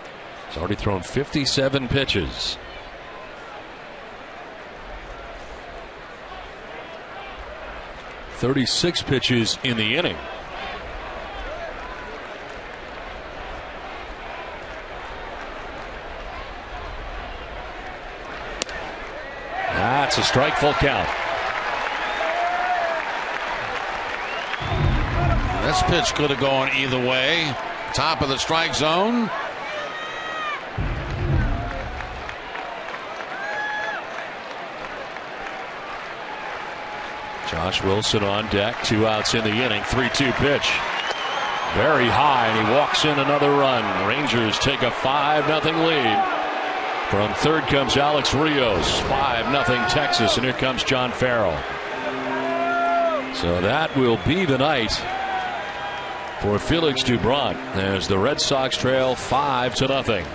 he's already thrown 57 pitches. "36 pitches in the inning. That's a strike, full count. This pitch could have gone either way. Top of the strike zone. Josh Wilson on deck, 2 outs in the inning, 3-2 pitch. Very high, and he walks in another run. Rangers take a 5-0 lead. From third comes Alex Rios. 5-0 Texas, and here comes John Farrell. So that will be the night for Felix Dubron as the Red Sox trail 5-0.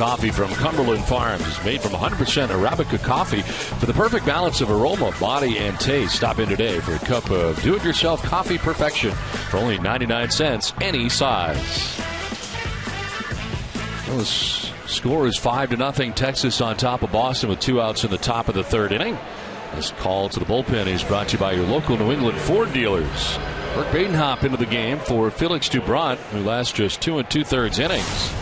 coffee from Cumberland Farms is made from 100% Arabica coffee for the perfect balance of aroma, body, and taste. Stop in today for a cup of do-it-yourself coffee perfection for only 99 cents, any size. Well, the score is 5-0. Texas on top of Boston with 2 outs in the top of the third inning. This call to the bullpen is brought to you by your local New England Ford dealers. Burke Badenhop into the game for Felix Doubront, who lasts just 2 2/3 innings.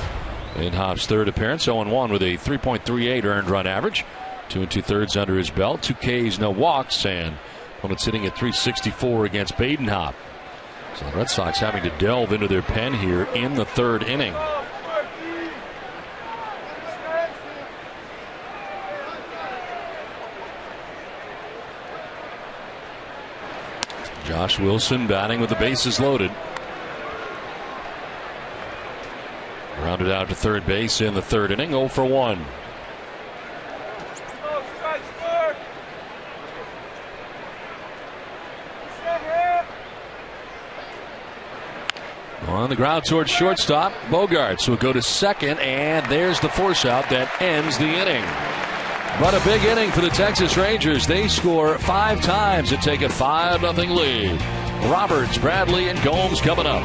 Badenhop's third appearance, 0-1 with a 3.38 earned run average. 2 2/3 under his belt, 2 Ks, no walks, and opponent's sitting at 364 against Badenhop. So the Red Sox having to delve into their pen here in the third inning. Josh Wilson batting with the bases loaded. Rounded out to third base in the third inning, 0 for 1. On the ground towards shortstop, Bogaerts will go to second, and there's the force out that ends the inning. But a big inning for the Texas Rangers. They score 5 times and take a 5-0 lead. Roberts, Bradley, and Gomes coming up.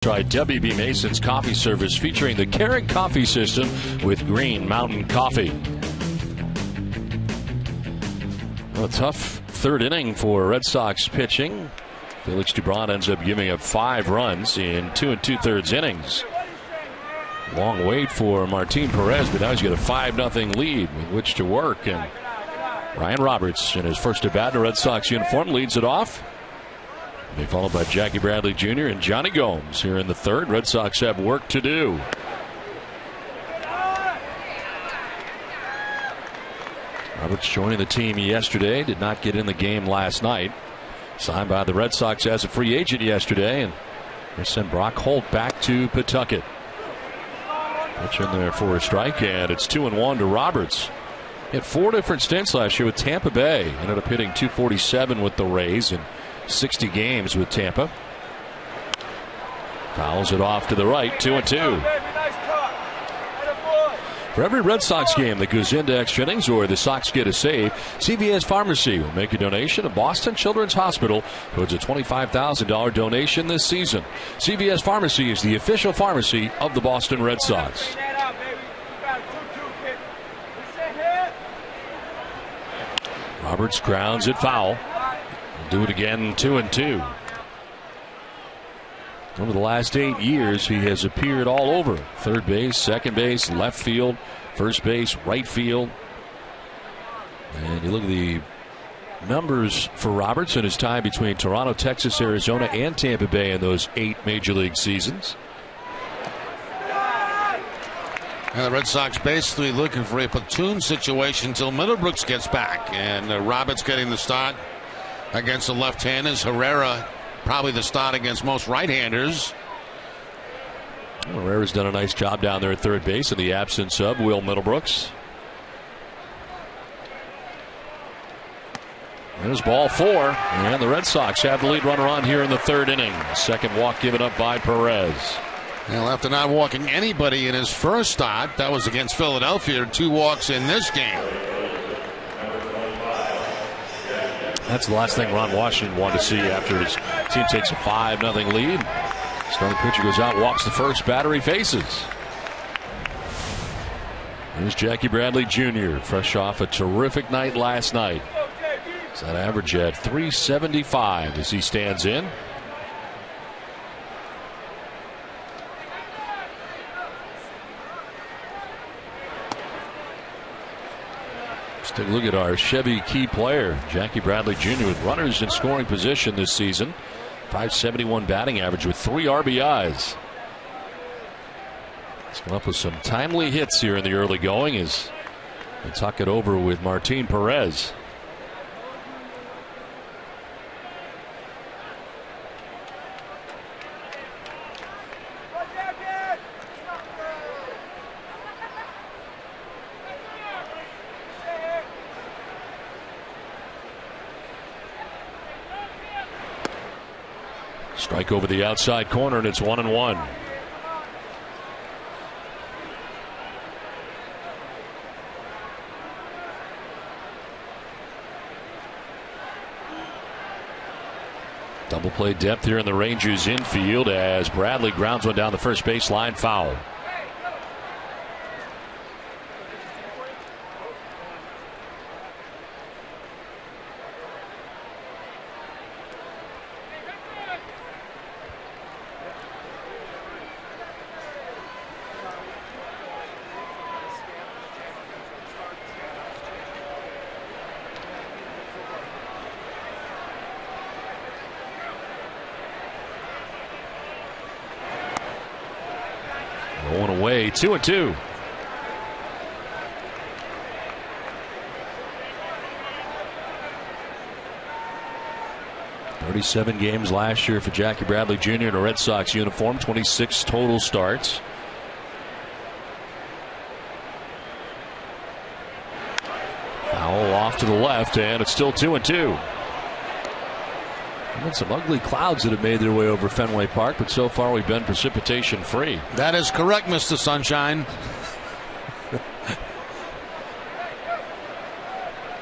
Try WB Mason's coffee service featuring the Keurig coffee system with Green Mountain Coffee. A tough third inning for Red Sox pitching. Felix Doubront ends up giving up 5 runs in 2 2/3 innings. Long wait for Martin Perez, but now he's got a 5-0 lead with which to work. And Ryan Roberts, in his first at bat in a Red Sox uniform, leads it off. They followed by Jackie Bradley Jr. and Johnny Gomes here in the third. Red Sox have work to do. Roberts joining the team yesterday. Did not get in the game last night. Signed by the Red Sox as a free agent yesterday. And they send Brock Holt back to Pawtucket. Pitch in there for a strike, and it's 2-1 to Roberts. He had 4 different stints last year with Tampa Bay. Ended up hitting .247 with the Rays and 60 games with Tampa. Fouls it off to the right, 2-2. For every Red Sox game that goes into extra innings or the Sox get a save, CVS Pharmacy will make a donation to Boston Children's Hospital towards a $25,000 donation this season. CVS Pharmacy is the official pharmacy of the Boston Red Sox. Roberts grounds it foul. Do it again, 2-2. Over the last 8 years, he has appeared all over. Third base, second base, left field, first base, right field. And you look at the numbers for Roberts in his time between Toronto, Texas, Arizona, and Tampa Bay in those 8 major league seasons. And the Red Sox basically looking for a platoon situation until Middlebrooks gets back. And Roberts getting the start against the left-handers. Herrera probably the start against most right-handers. Herrera's done a nice job down there at third base in the absence of Will Middlebrooks. There's ball 4, and the Red Sox have the lead runner on here in the 3rd inning. Second walk given up by Perez. Well, after not walking anybody in his first start, that was against Philadelphia, 2 walks in this game. That's the last thing Ron Washington wanted to see after his team takes a 5-0 lead. Starting pitcher goes out, walks the first batter he faces. Here's Jackie Bradley Jr., fresh off a terrific night last night. That average at .375 as he stands in. Let's take a look at our Chevy key player, Jackie Bradley Jr., with runners in scoring position this season. .571 batting average with 3 RBIs. He's come up with some timely hits here in the early going as they tuck it over with Martin Perez. Strike over the outside corner, and it's 1-1. Double play depth here in the Rangers infield as Bradley grounds one down the first baseline, foul. Rolling away, 2-2. "37 games last year for Jackie Bradley Jr. in a Red Sox uniform, 26 total starts. Foul off to the left, and it's still 2-2. Been some ugly clouds that have made their way over Fenway Park, but so far we've been precipitation free. That is correct, Mr. Sunshine.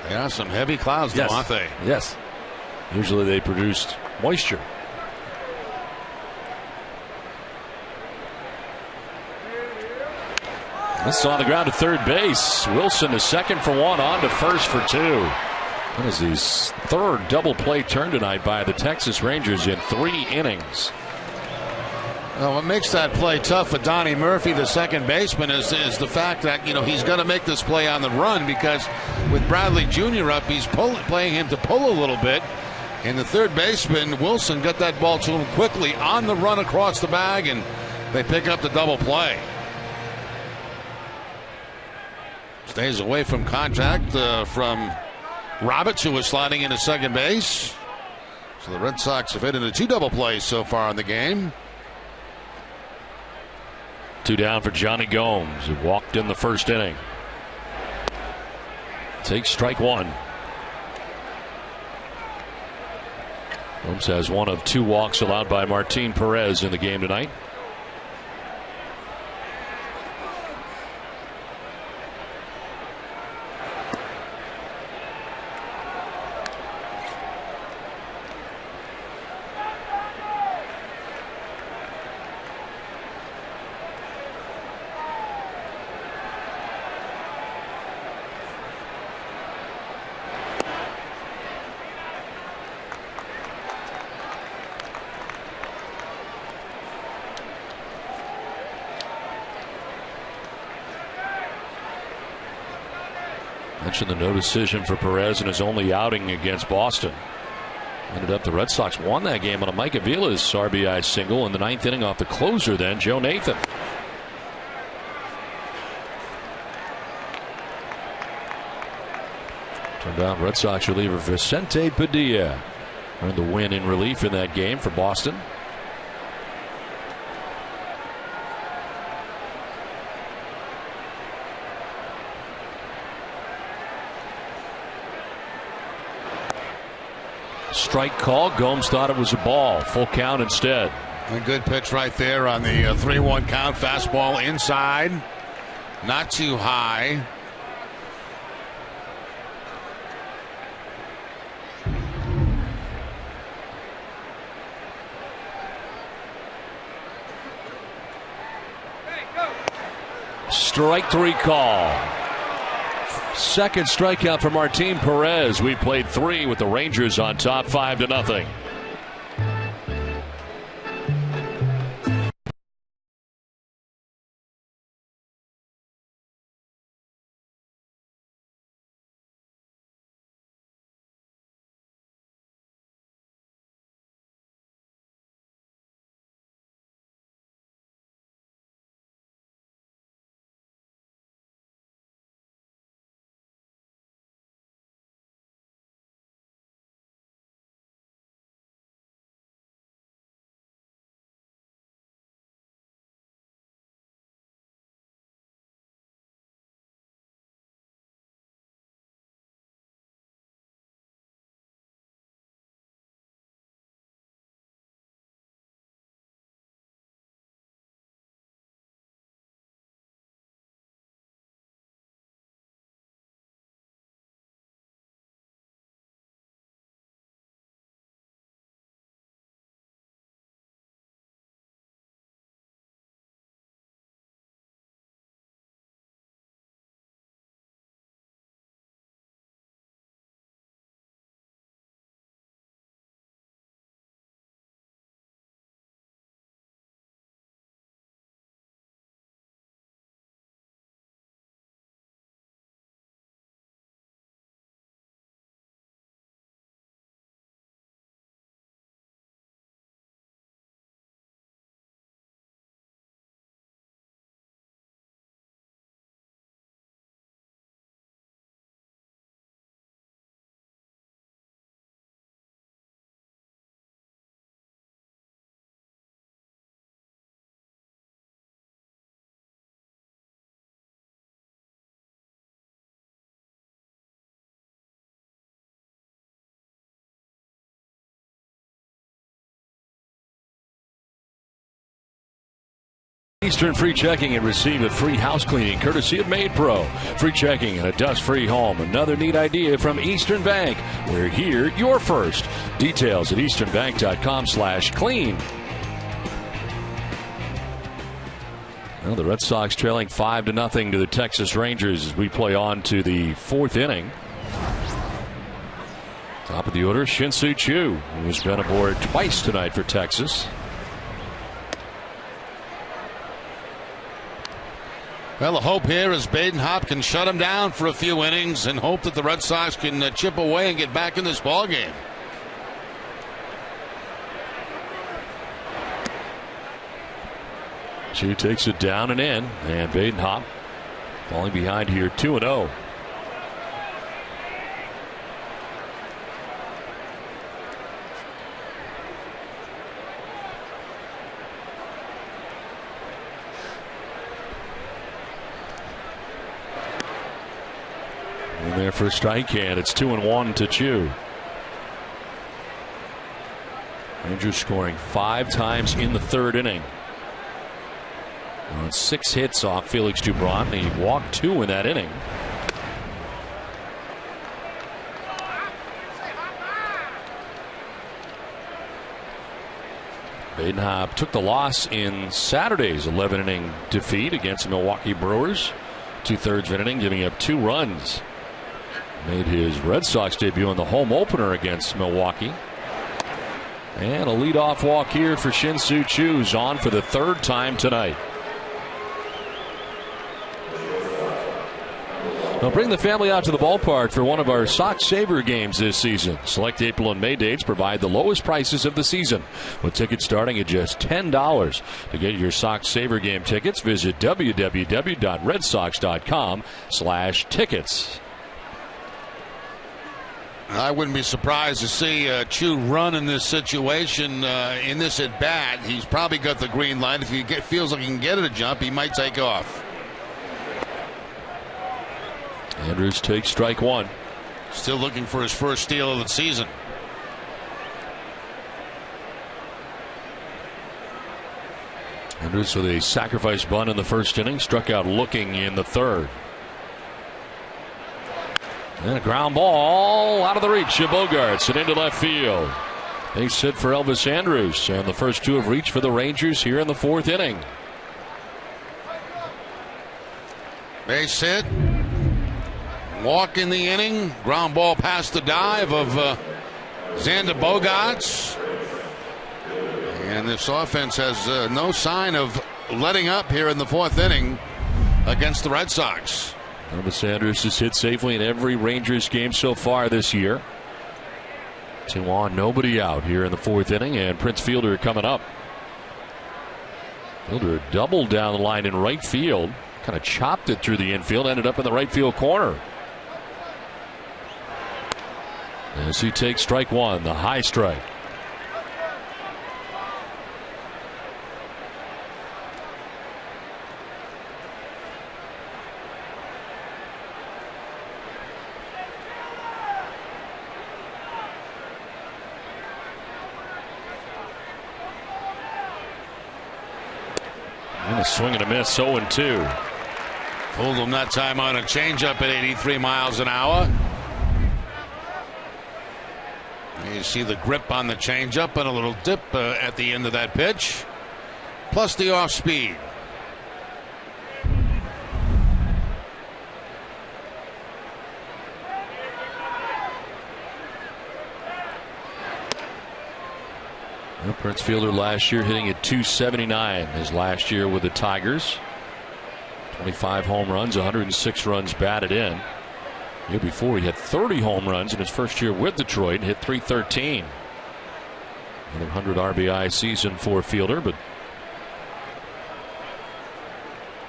Yeah, some heavy clouds, though, aren't they? Yes. Usually they produced moisture. This is on the ground to third base. Wilson is second for 1, on to first for 2. That is his 3rd double play turn tonight by the Texas Rangers in 3 innings. Well, what makes that play tough for Donnie Murphy, the second baseman, is the fact that, he's going to make this play on the run, because with Bradley Jr. up, he's playing him to pull a little bit. And the third baseman, Wilson, got that ball to him quickly on the run across the bag, and they pick up the double play. Stays away from contact from Roberts, who was sliding into second base. So the Red Sox have hit into 2 double plays so far in the game. 2 down for Johnny Gomes, who walked in the first inning. Takes strike 1. Gomes has 1 of 2 walks allowed by Martin Perez in the game tonight. Mentioned the no decision for Perez in his only outing against Boston. Ended up the Red Sox won that game on a Mike Avila's RBI single in the 9th inning off the closer then, Joe Nathan. Turned out Red Sox reliever Vicente Padilla earned the win in relief in that game for Boston. Strike call. Gomes thought it was a ball. Full count instead. A good pitch right there on the 3-1 count. Fastball inside. Not too high. Strike 3 call. Second strikeout for Martin Perez. We played 3 with the Rangers on top 5-0. Eastern free checking and receive a free house cleaning courtesy of Made Pro. Free checking and a dust-free home. Another neat idea from Eastern Bank. We're here, you're first. Details at easternbank.com/clean. Well, the Red Sox trailing 5-0 to the Texas Rangers as we play on to the 4th inning. Top of the order, Shin-Soo Choo, who's been aboard twice tonight for Texas. Well, the hope here is Baden-Hop can shut him down for a few innings and hope that the Red Sox can chip away and get back in this ballgame. Choo takes it down and in, and Baden-Hop falling behind here 2-0. There for a strike, and it's 2-1 to Choo. Rangers scoring 5 times in the 3rd inning. On 6 hits off Felix Dubron. He walked 2 in that inning. Baden-Hop took the loss in Saturday's 11-inning defeat against the Milwaukee Brewers. 2/3 of an inning, giving up 2 runs. Made his Red Sox debut in the home opener against Milwaukee. And a leadoff walk here for Shin-Soo Choo, who's on for the 3rd time tonight. Now bring the family out to the ballpark for one of our Sox Saver games this season. Select April and May dates provide the lowest prices of the season, with tickets starting at just $10. To get your Sox Saver game tickets, visit www.redsox.com/tickets. I wouldn't be surprised to see Chu run in this situation, in this at bat. He's probably got the green light. If he feels like he can get it a jump, he might take off. Andrews takes strike one. Still looking for his first steal of the season. Andrews with a sacrifice bunt in the first inning, struck out looking in the third. And a ground ball out of the reach of Bogaerts and into left field. Base hit for Elvis Andrews, and the first two have reached for the Rangers here in the fourth inning. Base hit. Walk in the inning. Ground ball past the dive of Xander Bogaerts. And this offense has no sign of letting up here in the fourth inning against the Red Sox. Elvis Andrews has hit safely in every Rangers game so far this year. 2 on, nobody out here in the fourth inning, and Prince Fielder coming up. Fielder doubled down the line in right field, kind of chopped it through the infield, ended up in the right field corner. As he takes strike one, the high strike. And a swing and a miss, 0-2. Pulled him that time on a changeup at 83 miles an hour. You see the grip on the changeup and a little dip at the end of that pitch, plus the off speed. Well, Prince Fielder last year hitting at .279 his last year with the Tigers. 25 home runs, 106 runs batted in. The year before he had 30 home runs in his first year with Detroit and hit .313. Another 100 RBI season for Fielder, but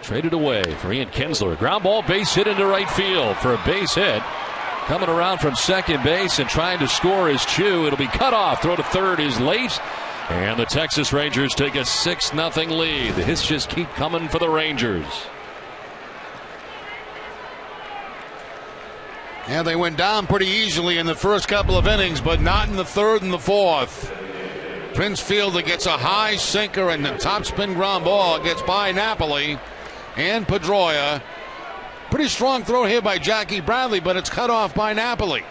traded away for Ian Kinsler. Ground ball base hit into right field for a base hit. Coming around from second base and trying to score is Chu. It'll be cut off. Throw to third is late. And the Texas Rangers take a 6-0 lead. The hits just keep coming for the Rangers. Yeah, they went down pretty easily in the first couple of innings, but not in the third and the fourth. Prince Fielder gets a high sinker, and the topspin ground ball gets by Napoli and Pedroia. Pretty strong throw here by Jackie Bradley, but it's cut off by Napoli.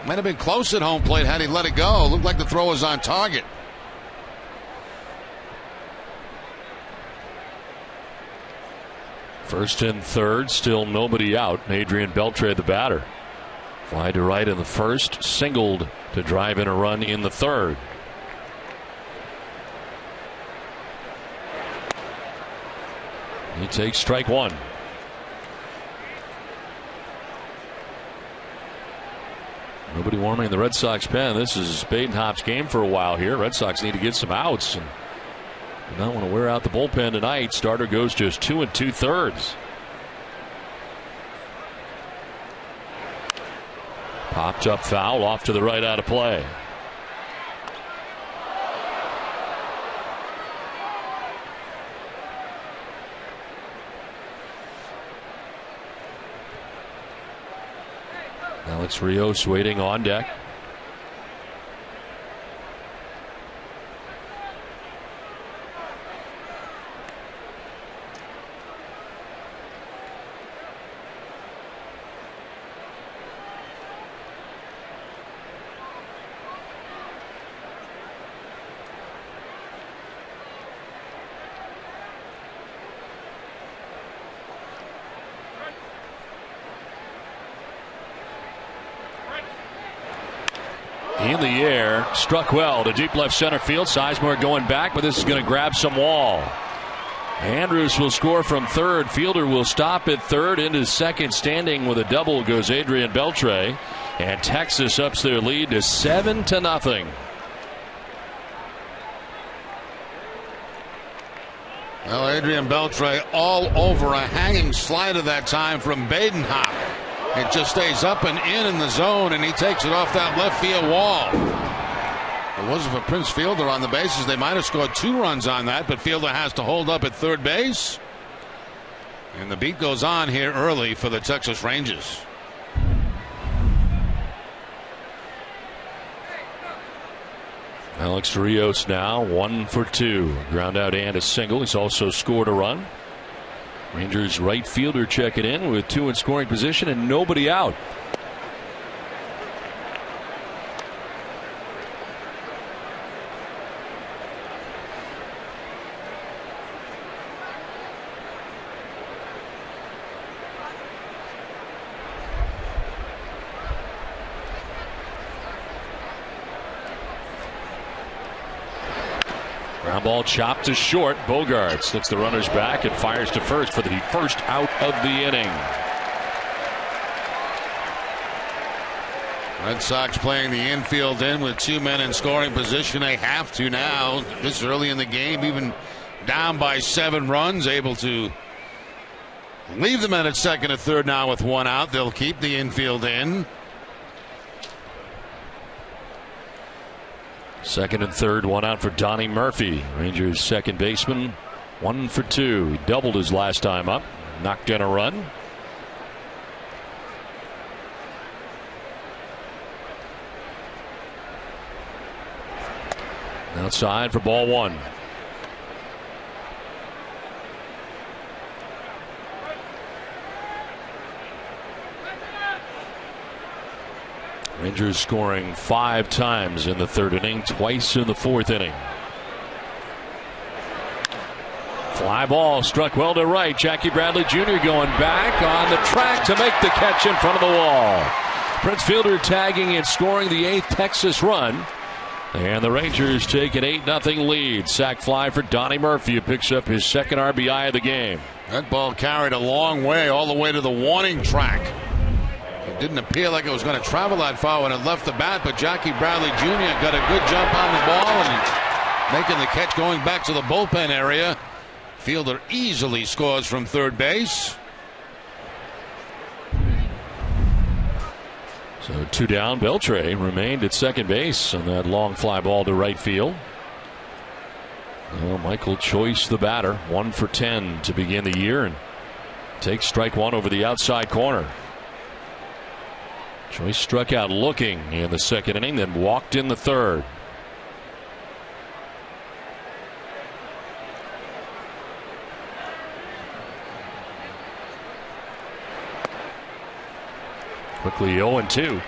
Might have been close at home plate had he let it go. Looked like the throw was on target. First and third, still nobody out. Adrian Beltre, the batter. Fly to right in the first, singled to drive in a run in the third. He takes strike one. Nobody warming in the Red Sox pen. This is Badenhop's game for a while here. Red Sox need to get some outs and do not want to wear out the bullpen tonight. Starter goes just 2 2/3. Popped up foul off to the right out of play. Alex Rios waiting on deck. In the air, struck well to deep left center field. Sizemore going back, but this is going to grab some wall. Andrus will score from third. Fielder will stop at third. Into second, standing with a double, goes Adrian Beltre. And Texas ups their lead to 7-0. Well, Adrian Beltre all over a hanging slider that time from Badenhop. It just stays up and in the zone, and he takes it off that left field wall. If it wasn't for Prince Fielder on the bases, they might have scored 2 runs on that, but Fielder has to hold up at third base. And the beat goes on here early for the Texas Rangers. Alex Rios now 1 for 2. Ground out and a single. He's also scored a run. Rangers right fielder checking in with 2 in scoring position and nobody out. Ground ball chopped to short. Bogaerts lets the runners back and fires to first for the first out of the inning. Red Sox playing the infield in with 2 men in scoring position. They have to now, this early in the game, even down by 7 runs, able to leave the men at second and third now with 1 out. They'll keep the infield in. Second and third, 1 out for Donnie Murphy. Rangers second baseman, 1 for 2. He doubled his last time up, knocked in a run. Outside for ball 1. Rangers scoring 5 times in the 3rd inning, twice in the 4th inning. Fly ball struck well to right. Jackie Bradley Jr. going back on the track to make the catch in front of the wall. Prince Fielder tagging and scoring the 8th Texas run. And the Rangers take an 8-0 lead. Sac fly for Donnie Murphy, who picks up his 2nd RBI of the game. That ball carried a long way, all the way to the warning track. It didn't appear like it was going to travel that far when it left the bat, but Jackie Bradley Jr. got a good jump on the ball and making the catch going back to the bullpen area. Fielder easily scores from third base. So 2 down. Beltre remained at second base on that long fly ball to right field. Well, Michael Choice, the batter, 1 for 10 to begin the year, and takes strike 1 over the outside corner. Choice struck out looking in the 2nd inning, then walked in the 3rd. Quickly 0-2.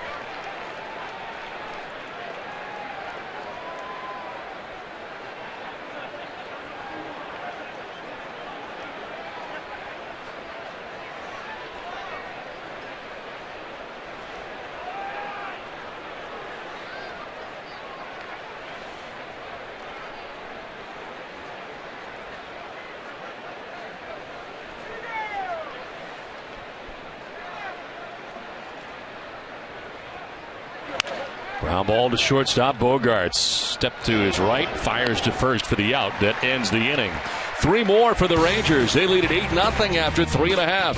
Ground ball to shortstop. Bogaerts step to his right, fires to first for the out. That ends the inning. 3 more for the Rangers. They lead at 8-0 after 3.5.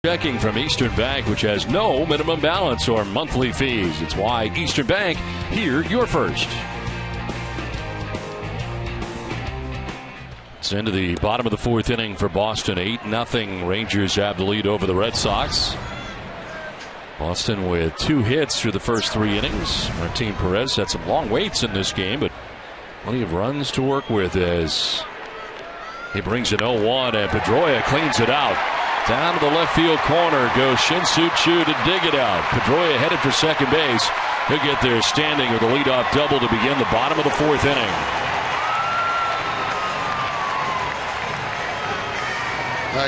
Checking from Eastern Bank, which has no minimum balance or monthly fees. It's why Eastern Bank, here you're first. It's into the bottom of the fourth inning for Boston. 8-0. Rangers have the lead over the Red Sox. Boston with 2 hits through the first 3 innings. Martin Perez had some long waits in this game, but plenty of runs to work with as he brings an 0-1, and Pedroia cleans it out. Down to the left field corner goes Shin-Soo Choo to dig it out. Pedroia headed for second base. He'll get there standing with a leadoff double to begin the bottom of the fourth inning.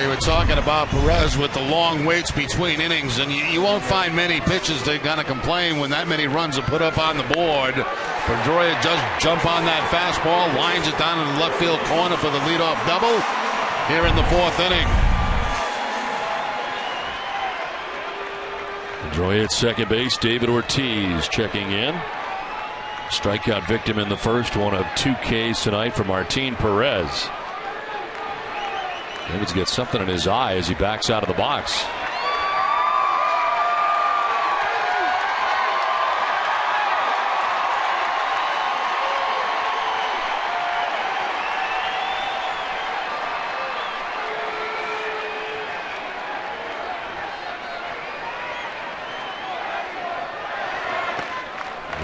You were talking about Perez with the long waits between innings, and you won't find many pitches that are going to complain when that many runs are put up on the board. Pedroia does jump on that fastball, lines it down in the left field corner for the leadoff double here in the fourth inning. Pedroia at second base. David Ortiz checking in. Strikeout victim in the first. One of 2 Ks tonight for Martin Perez. David's got something in his eye as he backs out of the box.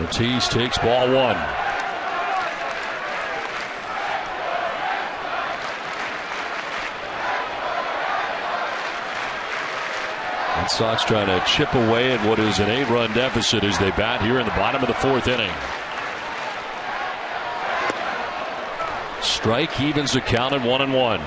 Ortiz takes ball 1. Red Sox trying to chip away at what is an 8-run deficit as they bat here in the bottom of the fourth inning. Strike evens the count at 1-1.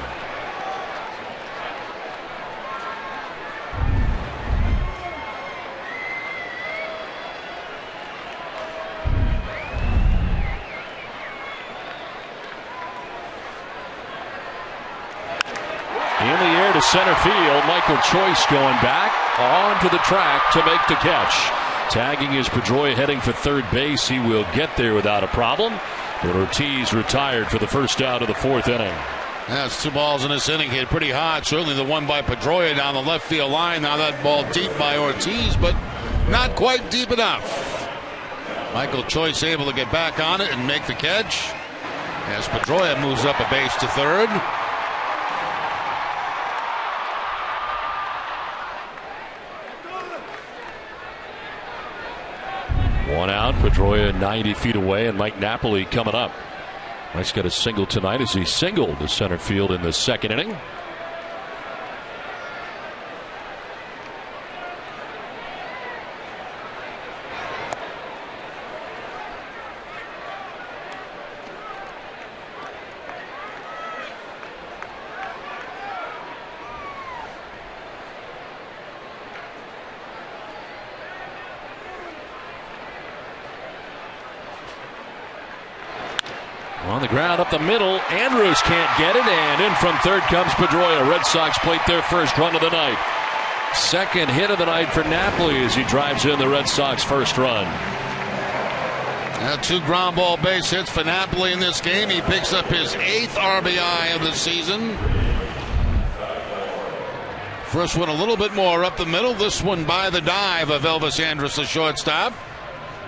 Center field, Michael Choice going back onto the track to make the catch. Tagging is Pedroia heading for third base. He will get there without a problem. But Ortiz retired for the first out of the fourth inning. That's 2 balls in this inning. Hit pretty hard. Certainly the one by Pedroia down the left field line. Now that ball deep by Ortiz, but not quite deep enough. Michael Choice able to get back on it and make the catch as Pedroia moves up a base to third. One out. Pedroia 90 feet away, and Mike Napoli coming up. Mike's got a single tonight as he singled to center field in the second inning. On the ground up the middle, Andrews can't get it, and in from third comes Pedroia. Red Sox plate their first run of the night. Second hit of the night for Napoli as he drives in the Red Sox first run. 2 ground ball base hits for Napoli in this game. He picks up his 8th RBI of the season. First one a little bit more up the middle. This one by the dive of Elvis Andrus, the shortstop.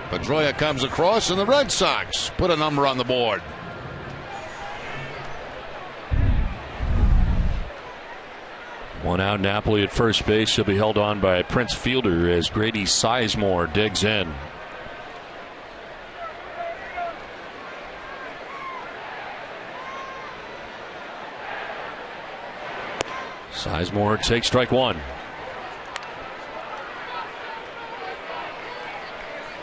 Pedroia comes across, and the Red Sox put a number on the board. One out. Napoli at first base. He'll be held on by Prince Fielder as Grady Sizemore digs in. Sizemore takes strike 1.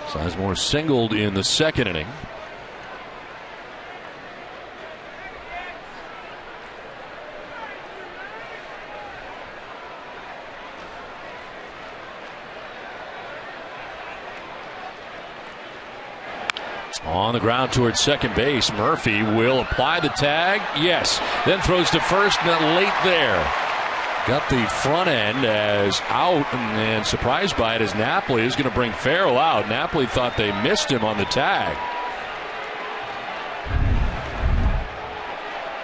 Sizemore singled in the second inning. On the ground towards second base. Murphy will apply the tag. Yes. Then throws to first, not late there. Got the front end as out, and surprised by it as Napoli is going to bring Farrell out. Napoli thought they missed him on the tag.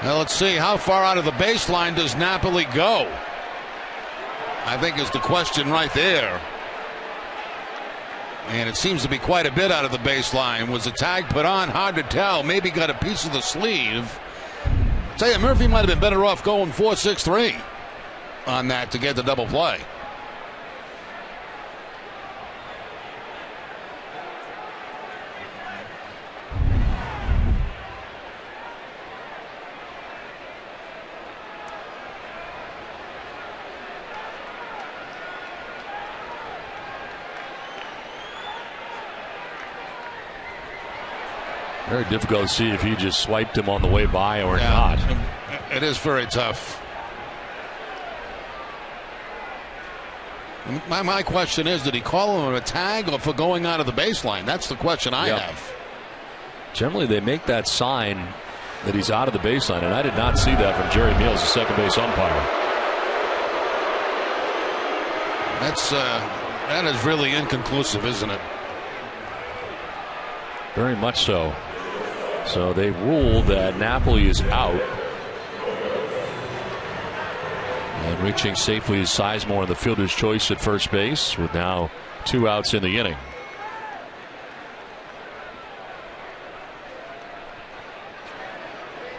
Now let's see, how far out of the baseline does Napoli go? I think is the question right there. And it seems to be quite a bit out of the baseline. Was the tag put on? Hard to tell. Maybe got a piece of the sleeve. Tell you, Murphy might have been better off going 4-6-3 on that to get the double play. Very difficult to see if he just swiped him on the way by or not. It is very tough. My question is, did he call him a tag or for going out of the baseline? That's the question I have. Generally, they make that sign that he's out of the baseline, and I did not see that from Jerry Meals, the second base umpire. That is really inconclusive, isn't it? Very much so. So they ruled that Napoli is out. And reaching safely is Sizemore, the fielder's choice at first base, with now 2 outs in the inning.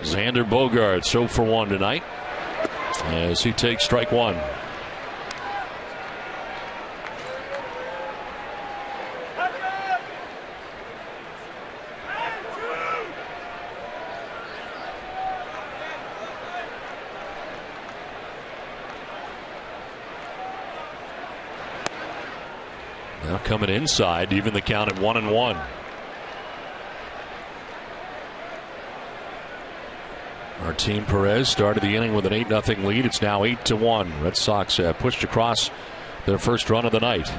Xander Bogaerts 0 for 1 tonight as he takes strike 1. Now coming inside, even the count at 1-1. Martin Perez started the inning with an 8-0 lead. It's now 8-1. Red Sox pushed across their first run of the night.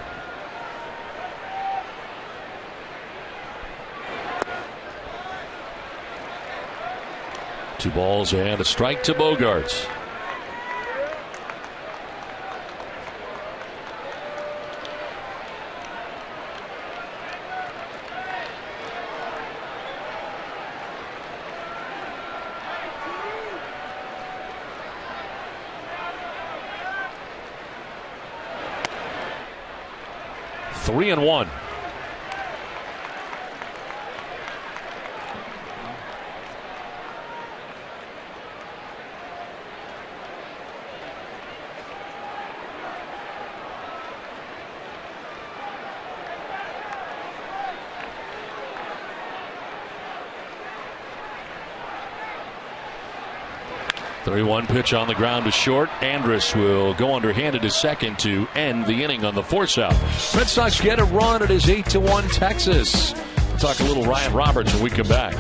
Two balls and a strike to Bogaerts. Three and one. Three-one pitch on the ground to short. Andrus will go underhanded to second to end the inning on the force out. Red Sox get a run. It is 8-1 Texas. We'll talk a little Ryan Roberts when we come back.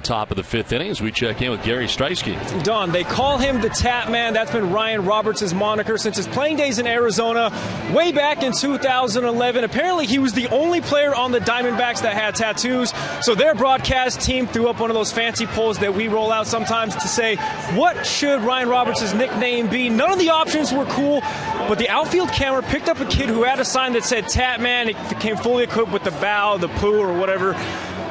top of the 5th inning as we check in with Gary Streisky. Don, they call him the Tat Man. That's been Ryan Roberts' moniker since his playing days in Arizona way back in 2011. Apparently, he was the only player on the Diamondbacks that had tattoos. So their broadcast team threw up one of those fancy polls that we roll out sometimes to say, what should Ryan Roberts' nickname be? None of the options were cool, but the outfield camera picked up a kid who had a sign that said Tat Man. It came fully equipped with the bow, the poo, or whatever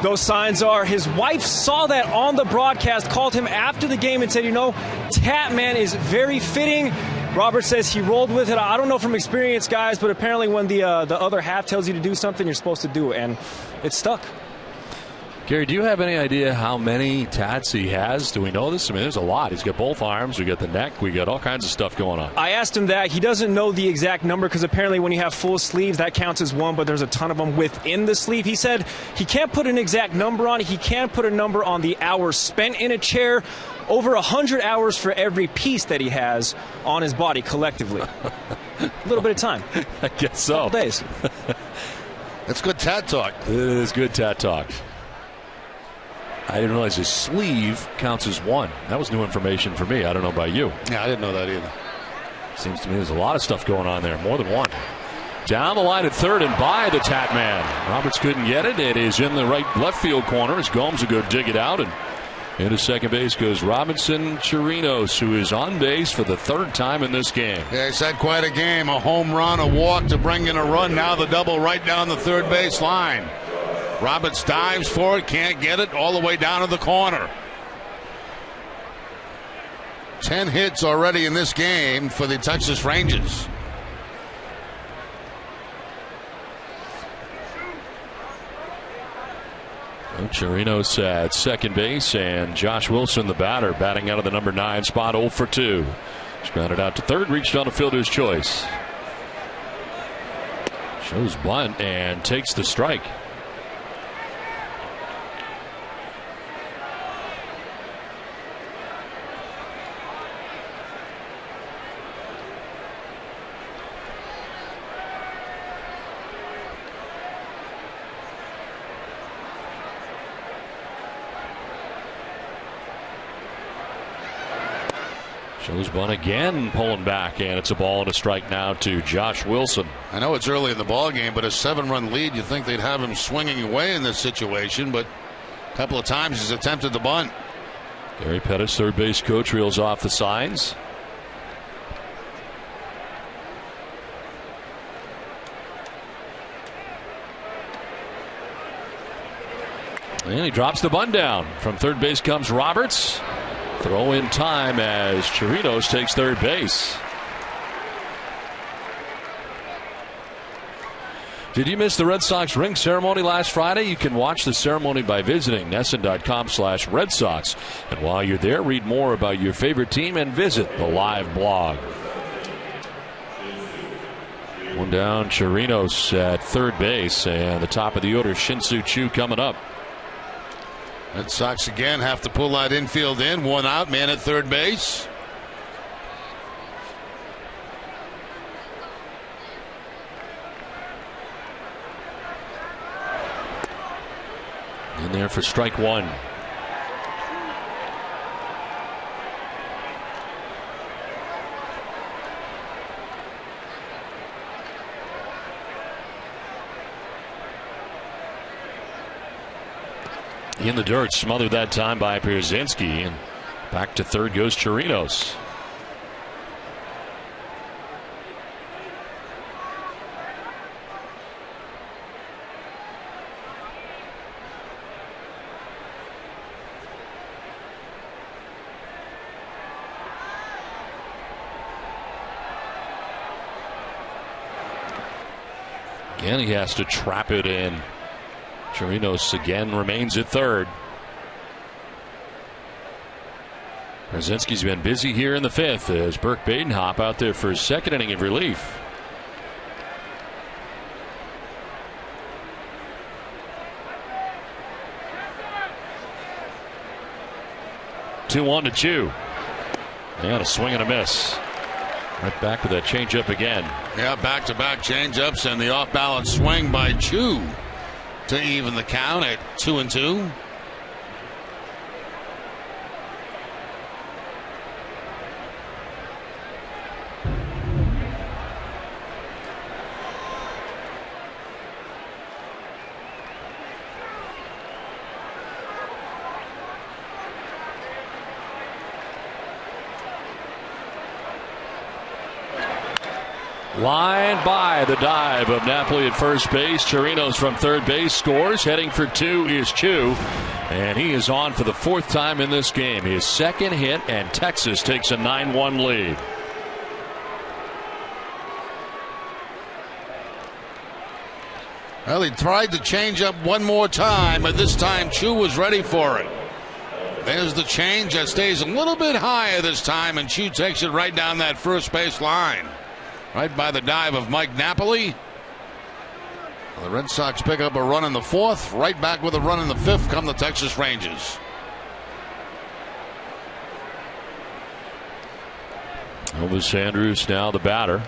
those signs are. His wife saw that on the broadcast, called him after the game and said, Tat Man is very fitting. Robert says he rolled with it. I don't know from experience, guys, but apparently when the other half tells you to do something, you're supposed to do it, and it stuck. Gary, do you have any idea how many tats he has? Do we know this? I mean, there's a lot. He's got both arms. We got the neck. We got all kinds of stuff going on. I asked him that. He doesn't know the exact number because apparently when you have full sleeves, that counts as one, but there's a ton of them within the sleeve. He said he can't put an exact number on it. He can put a number on the hours spent in a chair. Over 100 hours for every piece that he has on his body collectively. A little bit of time. I guess so. Couple days. That's good tat talk. It is good tat talk. I didn't realize his sleeve counts as one. That was new information for me. I don't know about you. Yeah, I didn't know that either. Seems to me there's a lot of stuff going on there, more than one. Down the line at third and by the Tat Man. Roberts couldn't get it. It is in the left field corner as Gomes will go dig it out. And into second base goes Robinson Chirinos, who is on base for the 3rd time in this game. Yeah, he's had quite a game. A home run, a walk to bring in a run. Now the double right down the third base line. Roberts dives for it, can't get it, all the way down to the corner. 10 hits already in this game for the Texas Rangers. Chirinos at second base, and Josh Wilson, the batter, batting out of the number 9 spot, 0 for 2. He's grounded out to third, reached on a fielder's choice. Shows bunt and takes the strike. Shows bunt again, pulling back, and it's a ball and a strike now to Josh Wilson. I know it's early in the ball game, but a 7-run lead, you think they'd have him swinging away in this situation, but a couple of times he's attempted the bunt. Gary Pettis, third base coach, reels off the signs. And he drops the bunt down. From third base comes Roberts. Throw in time as Chirinos takes third base. Did you miss the Red Sox ring ceremony last Friday? You can watch the ceremony by visiting NESN.com/Red Sox. And while you're there, read more about your favorite team and visit the live blog. One down, Chirinos at third base, and the top of the order, Shin-Soo Choo coming up. Red Sox again have to pull that infield in. One out, man at third base. In there for strike one. In the dirt, smothered that time by Pierzynski, and back to third goes Chirinos. Again, he has to trap it in. Chirinos again remains at third. Pierzynski's been busy here in the 5th as Burke Badenhop out there for his 2nd inning of relief. Two 1 to Choo. And a swing and a miss. Right back with that changeup again. Yeah, back-to-back changeups and the off-balance swing by Choo to even the count at 2-2. Line by the dive of Napoli at first base. Chirinos from third base scores. Heading for two is Chu, and he is on for the fourth time in this game. His second hit, and Texas takes a 9-1 lead. Well, he tried to change up one more time, but this time Chu was ready for it. There's the change that stays a little bit higher this time, and Chu takes it right down that first base line. Right by the dive of Mike Napoli. The Red Sox pick up a run in the fourth. Right back with a run in the fifth come the Texas Rangers. Elvis Andrus now the batter.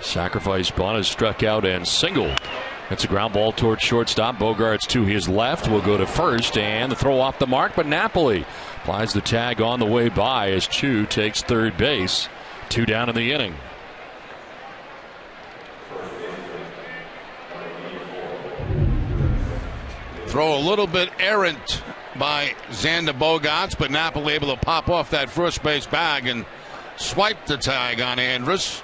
Sacrifice bunt is struck out and singled. That's a ground ball towards shortstop. Bogarts to his left will go to first, and the throw off the mark, but Napoli applies the tag on the way by as Chu takes third base. 2 down in the inning. Throw a little bit errant by Xander Bogaerts, but Napoli able to pop off that first base bag and swipe the tag on Andrus.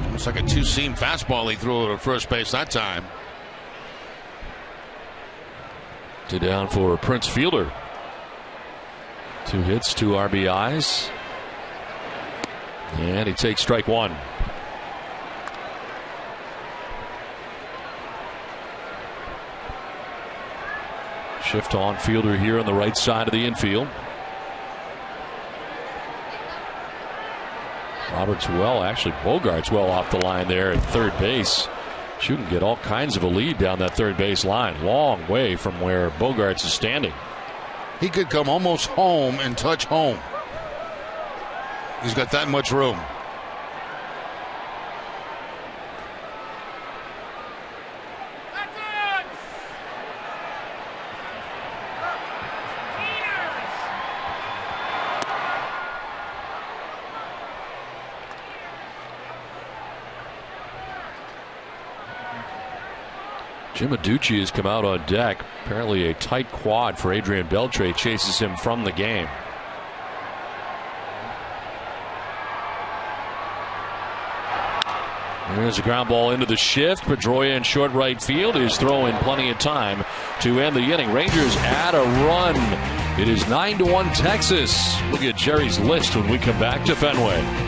Almost like a two-seam fastball he threw at first base that time. 2 down for Prince Fielder. 2 hits, 2 RBIs. And he takes strike one. Shift on Fielder here on the right side of the infield. Bogarts well off the line there at third base. Chu can get all kinds of a lead down that third base line. Long way from where Bogarts is standing. He could come almost home and touch home. He's got that much room. Jim Adducci has come out on deck. Apparently a tight quad for Adrian Beltre chases him from the game. There's a ground ball into the shift. Pedroia in short right field is throwing plenty of time to end the inning. Rangers add a run. It is 9-1 Texas. Look at Jerry's list when we come back to Fenway.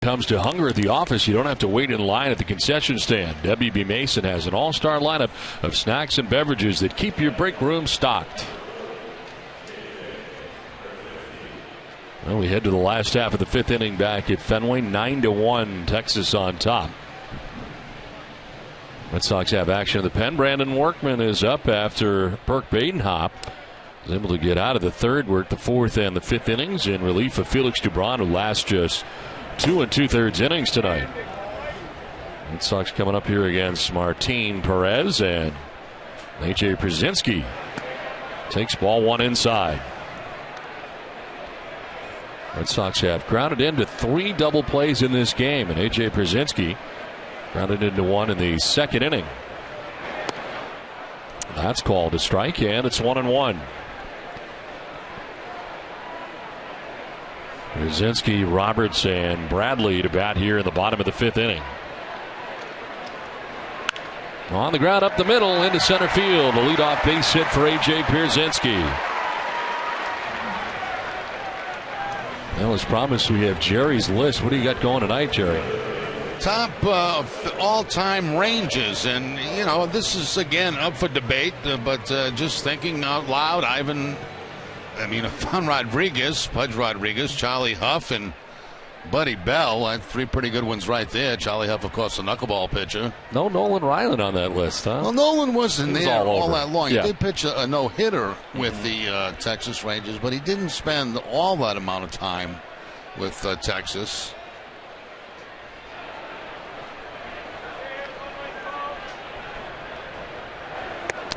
Comes to hunger at the office, you don't have to wait in line at the concession stand. WB Mason has an all-star lineup of snacks and beverages that keep your break room stocked. Well, we head to the last half of the fifth inning back at Fenway. 9-1 Texas on top. Red Sox have action in the pen. Brandon Workman is up after Burke Badenhop was able to get out of the third. Worked the fourth and the fifth innings in relief of Felix Dubron, who lasts just 2 2/3 innings tonight. Red Sox coming up here against Martin Perez, and A.J. Pierzynski takes ball one inside. Red Sox have grounded into 3 double plays in this game, and A.J. Pierzynski grounded into one in the second inning. That's called a strike, and it's 1-1. Pierzynski, Roberts, and Bradley to bat here in the bottom of the 5th inning. On the ground up the middle into center field. A leadoff base hit for A.J. Pierzynski. Well, as promised, we have Jerry's list. What do you got going tonight, Jerry? Top all-time ranges, and you know this is again up for debate. But just thinking out loud, Juan Rodriguez, Pudge Rodriguez, Charlie Huff, and Buddy Bell. 3 pretty good ones right there. Charlie Huff, of course, a knuckleball pitcher. No Nolan Ryan on that list, huh? Well, Nolan wasn't there all that long. Yeah. He did pitch a no-hitter with the Texas Rangers, but he didn't spend all that amount of time with Texas.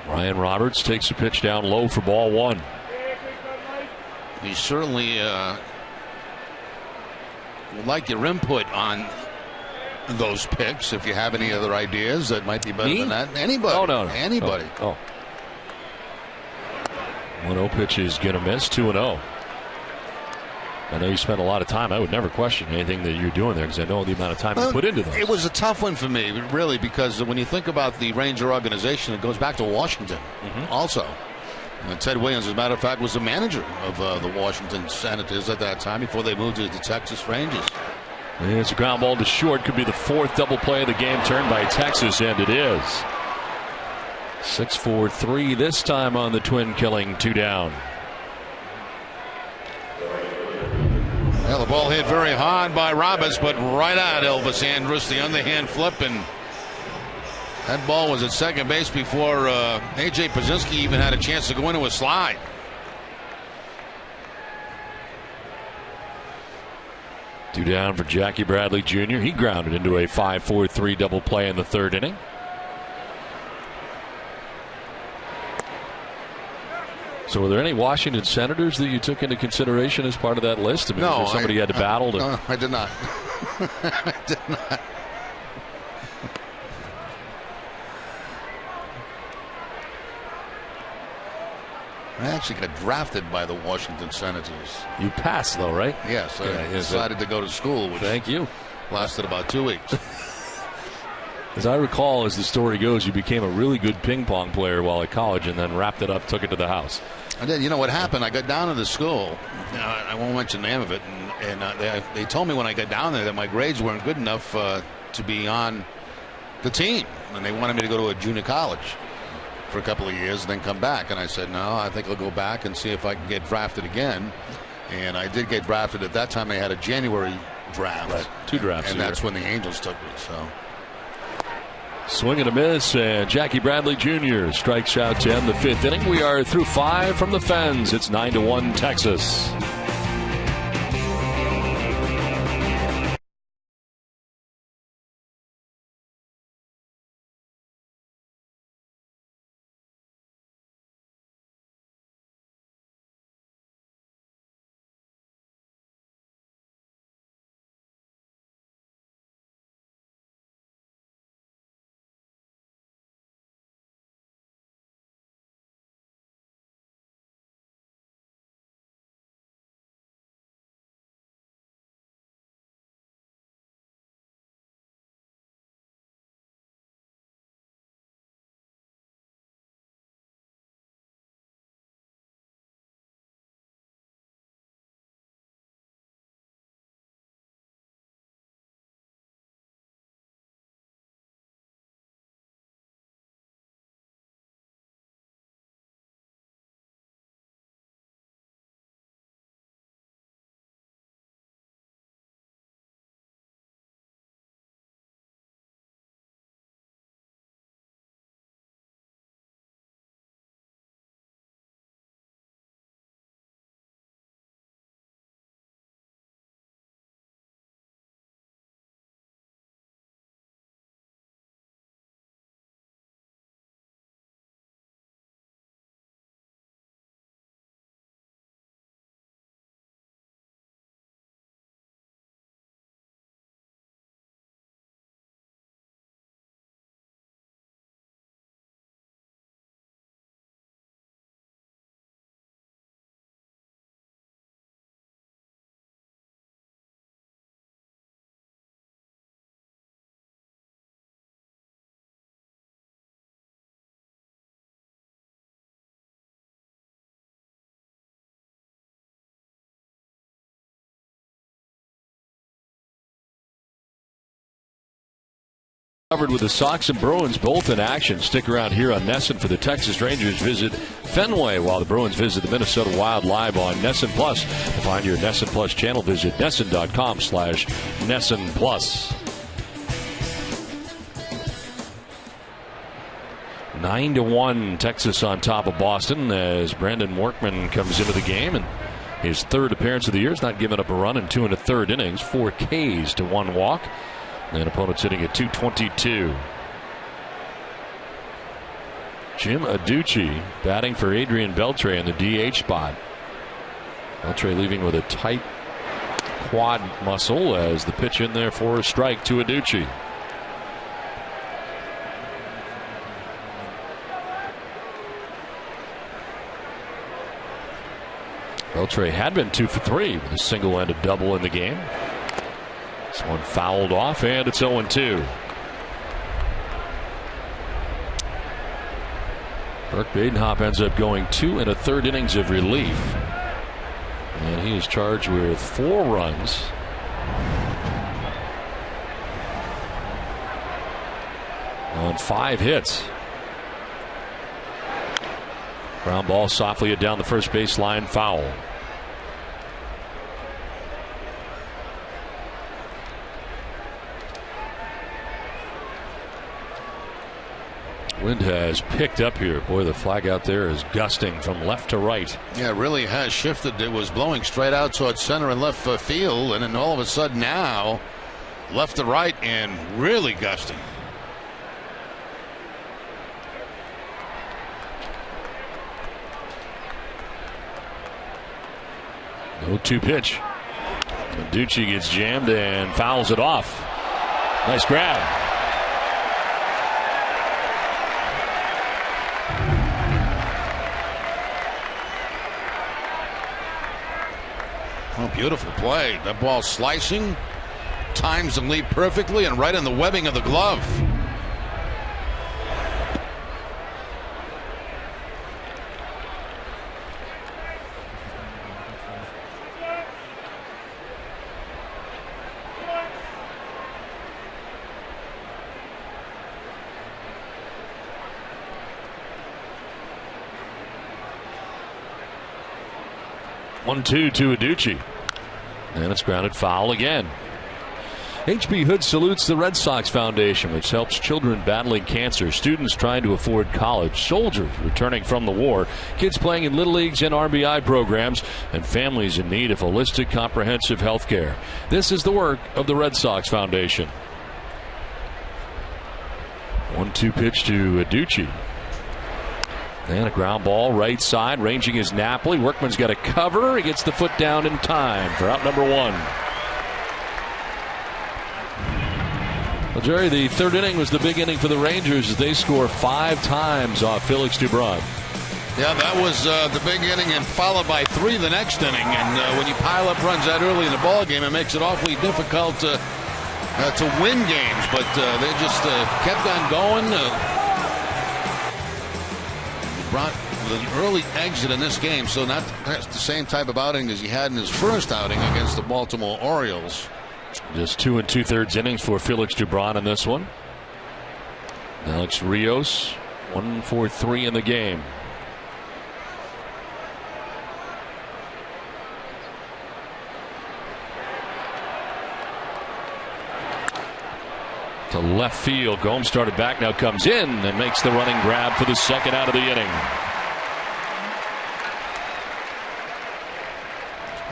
Ryan Roberts takes a pitch down low for ball 1. He certainly would like your input on those picks. If you have any other ideas that might be better than that. Anybody. Oh, no. Anybody. Oh. 1-0 pitch is going to miss. 2-0. I know you spent a lot of time. I would never question anything that you're doing there because I know the amount of time you put into those. It was a tough one for me, really, because when you think about the Ranger organization, it goes back to Washington also. And Ted Williams, as a matter of fact, was the manager of the Washington Senators at that time before they moved to the Texas Rangers. It's a ground ball to short. Could be the 4th double play of the game turned by Texas, and it is. 6-4-3 this time on the Twin, killing 2 down. Well, the ball hit very hard by Roberts, but right at Elvis Andrus, the underhand flip, and that ball was at second base before A.J. Pierzynski even had a chance to go into a slide. Two down for Jackie Bradley Jr. He grounded into a 5-4-3 double play in the 3rd inning. So were there any Washington Senators that you took into consideration as part of that list? I mean, No. was there somebody you had to battle to? No, I did not. I did not. I actually got drafted by the Washington Senators. You passed, though, right? Yes, I decided to go to school, which thank you. Lasted about 2 weeks. As I recall, as the story goes, you became a really good ping pong player while at college and then wrapped it up, took it to the house. I did. You know what happened? I got down to the school. I won't mention the name of it. And they told me when I got down there that my grades weren't good enough to be on the team. And they wanted me to go to a junior college for a couple of years and then come back. And I said, no, I think I'll go back and see if I can get drafted again. And I did get drafted. At that time, they had a January draft. Right. 2 drafts. And that's when the Angels took me. So. Swing and a miss, and Jackie Bradley Jr. strikes out to end the 5th inning. We are through 5 from the Fens. It's 9-1 Texas. Covered with the Sox and Bruins both in action. Stick around here on NESN for the Texas Rangers visit Fenway while the Bruins visit the Minnesota Wild live on NESN Plus. To find your NESN Plus channel, visit NESN.com/NESN Plus. 9-1 Texas on top of Boston as Brandon Workman comes into the game, and his third appearance of the year. Has not given up a run in 2 1/3 innings, 4 Ks to 1 walk. And opponents hitting at .222. Jim Adducci batting for Adrian Beltre in the DH spot. Beltre leaving with a tight quad muscle as the pitch in there for a strike to Adducci. Beltre had been 2 for 3 with a single and a double in the game. This one fouled off, and it's 0-2. Burke Badenhop ends up going 2 1/3 innings of relief. And he is charged with 4 runs. On 5 hits. Ground ball softly down the first baseline, foul. Wind has picked up here. Boy, the flag out there is gusting from left to right. Yeah, it really has shifted. It was blowing straight out towards center and left field, and then all of a sudden now left to right and really gusting. No 2 pitch. Adducci gets jammed and fouls it off. Nice grab. Oh, beautiful play. That ball slicing, times the leap perfectly, and right in the webbing of the glove. One-two to Adducci. And it's grounded foul again. H.B. Hood salutes the Red Sox Foundation, which helps children battling cancer, students trying to afford college, soldiers returning from the war, kids playing in Little Leagues and RBI programs, and families in need of holistic, comprehensive health care. This is the work of the Red Sox Foundation. 1-2 pitch to Adducci. And a ground ball right side, ranging is Napoli. Workman's got a cover. He gets the foot down in time for out number 1. Well, Jerry, the 3rd inning was the big inning for the Rangers as they score 5 times off Felix Dubron. Yeah, that was the big inning, and followed by 3 the next inning. And when you pile up runs that early in the ball game, it makes it awfully difficult to win games. But they just kept on going. Brought an early exit in this game, so not the same type of outing as he had in his first outing against the Baltimore Orioles. Just 2 2/3 innings for Felix Dubron in this one. Alex Rios 1 for 3 in the game. To left field. Gomes started back, now comes in and makes the running grab for the 2nd out of the inning.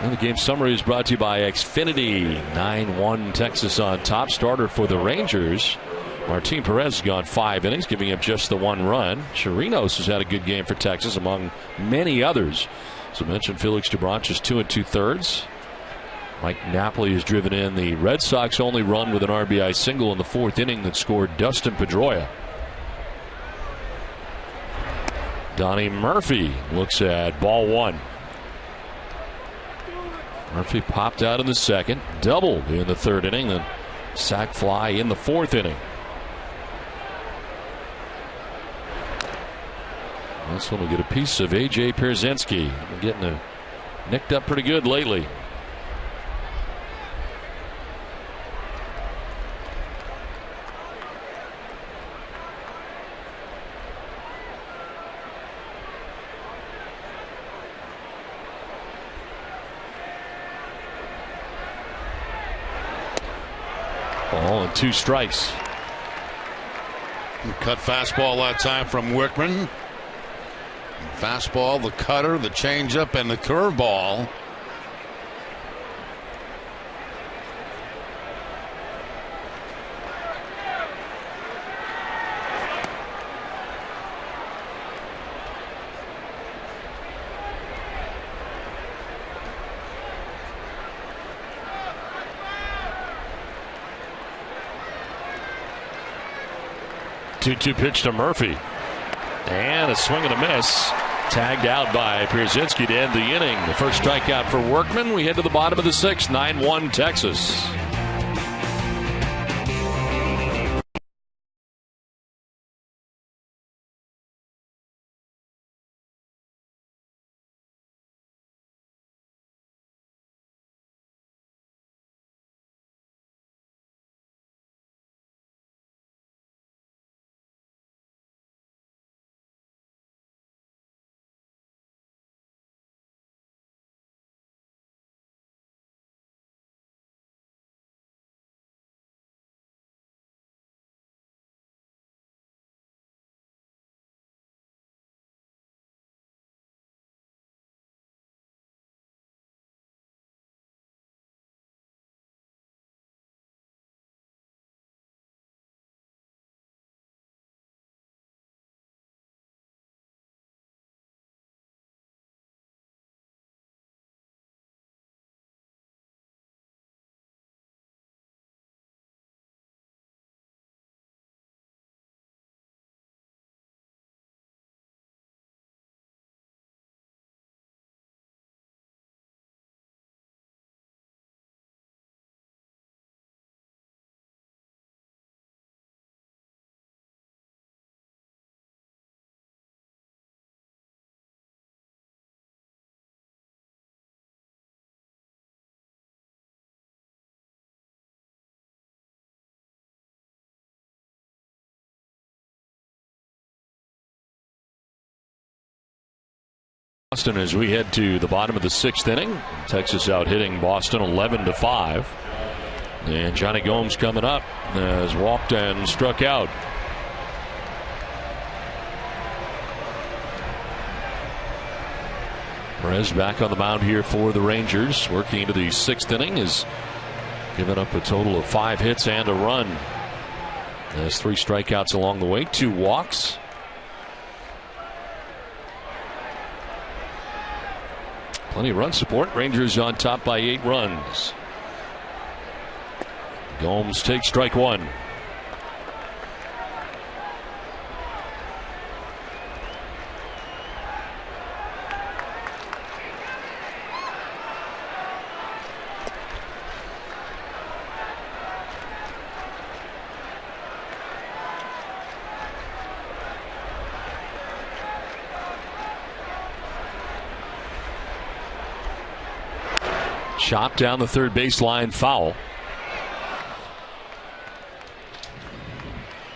And the game summary is brought to you by Xfinity. 9-1 Texas on top. Starter for the Rangers, Martin Perez, has gone 5 innings, giving up just the 1 run. Chirinos has had a good game for Texas among many others. As I mentioned, Felix Dubron just 2 2/3. Mike Napoli has driven in the Red Sox only run with an RBI single in the 4th inning that scored Dustin Pedroia. Donnie Murphy looks at ball 1. Murphy popped out in the 2nd, doubled in the 3rd inning, then sac fly in the 4th inning. This one will get a piece of A.J. Pierzynski. Getting nicked up pretty good lately. Ball and 2 strikes. Cut fastball that time from Wickman. Fastball, the cutter, the changeup, and the curveball. Two pitch to Murphy. And a swing and a miss. Tagged out by Pierzynski to end the inning. The first strikeout for Workman. We head to the bottom of the 6th, 9-1 Texas. Boston as we head to the bottom of the 6th inning. Texas out hitting Boston 11-5. And Johnny Gomes coming up has walked and struck out. Perez back on the mound here for the Rangers. Working into the 6th inning, has given up a total of 5 hits and a run. Has 3 strikeouts along the way, 2 walks. Plenty of run support. Rangers on top by 8 runs. Gomes takes strike 1. Chopped down the third baseline, foul.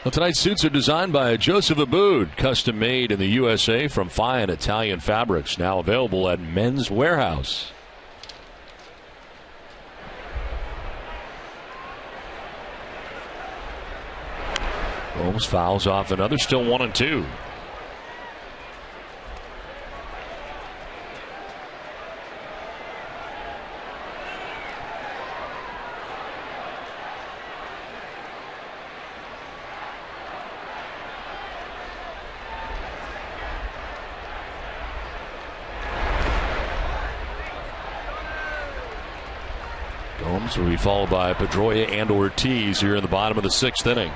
Well, tonight's suits are designed by Joseph Abood, custom made in the USA from fine Italian fabrics. Now available at Men's Warehouse. Holmes fouls off another, still 1-2. Gomes will be followed by Pedroia and Ortiz here in the bottom of the 6th inning.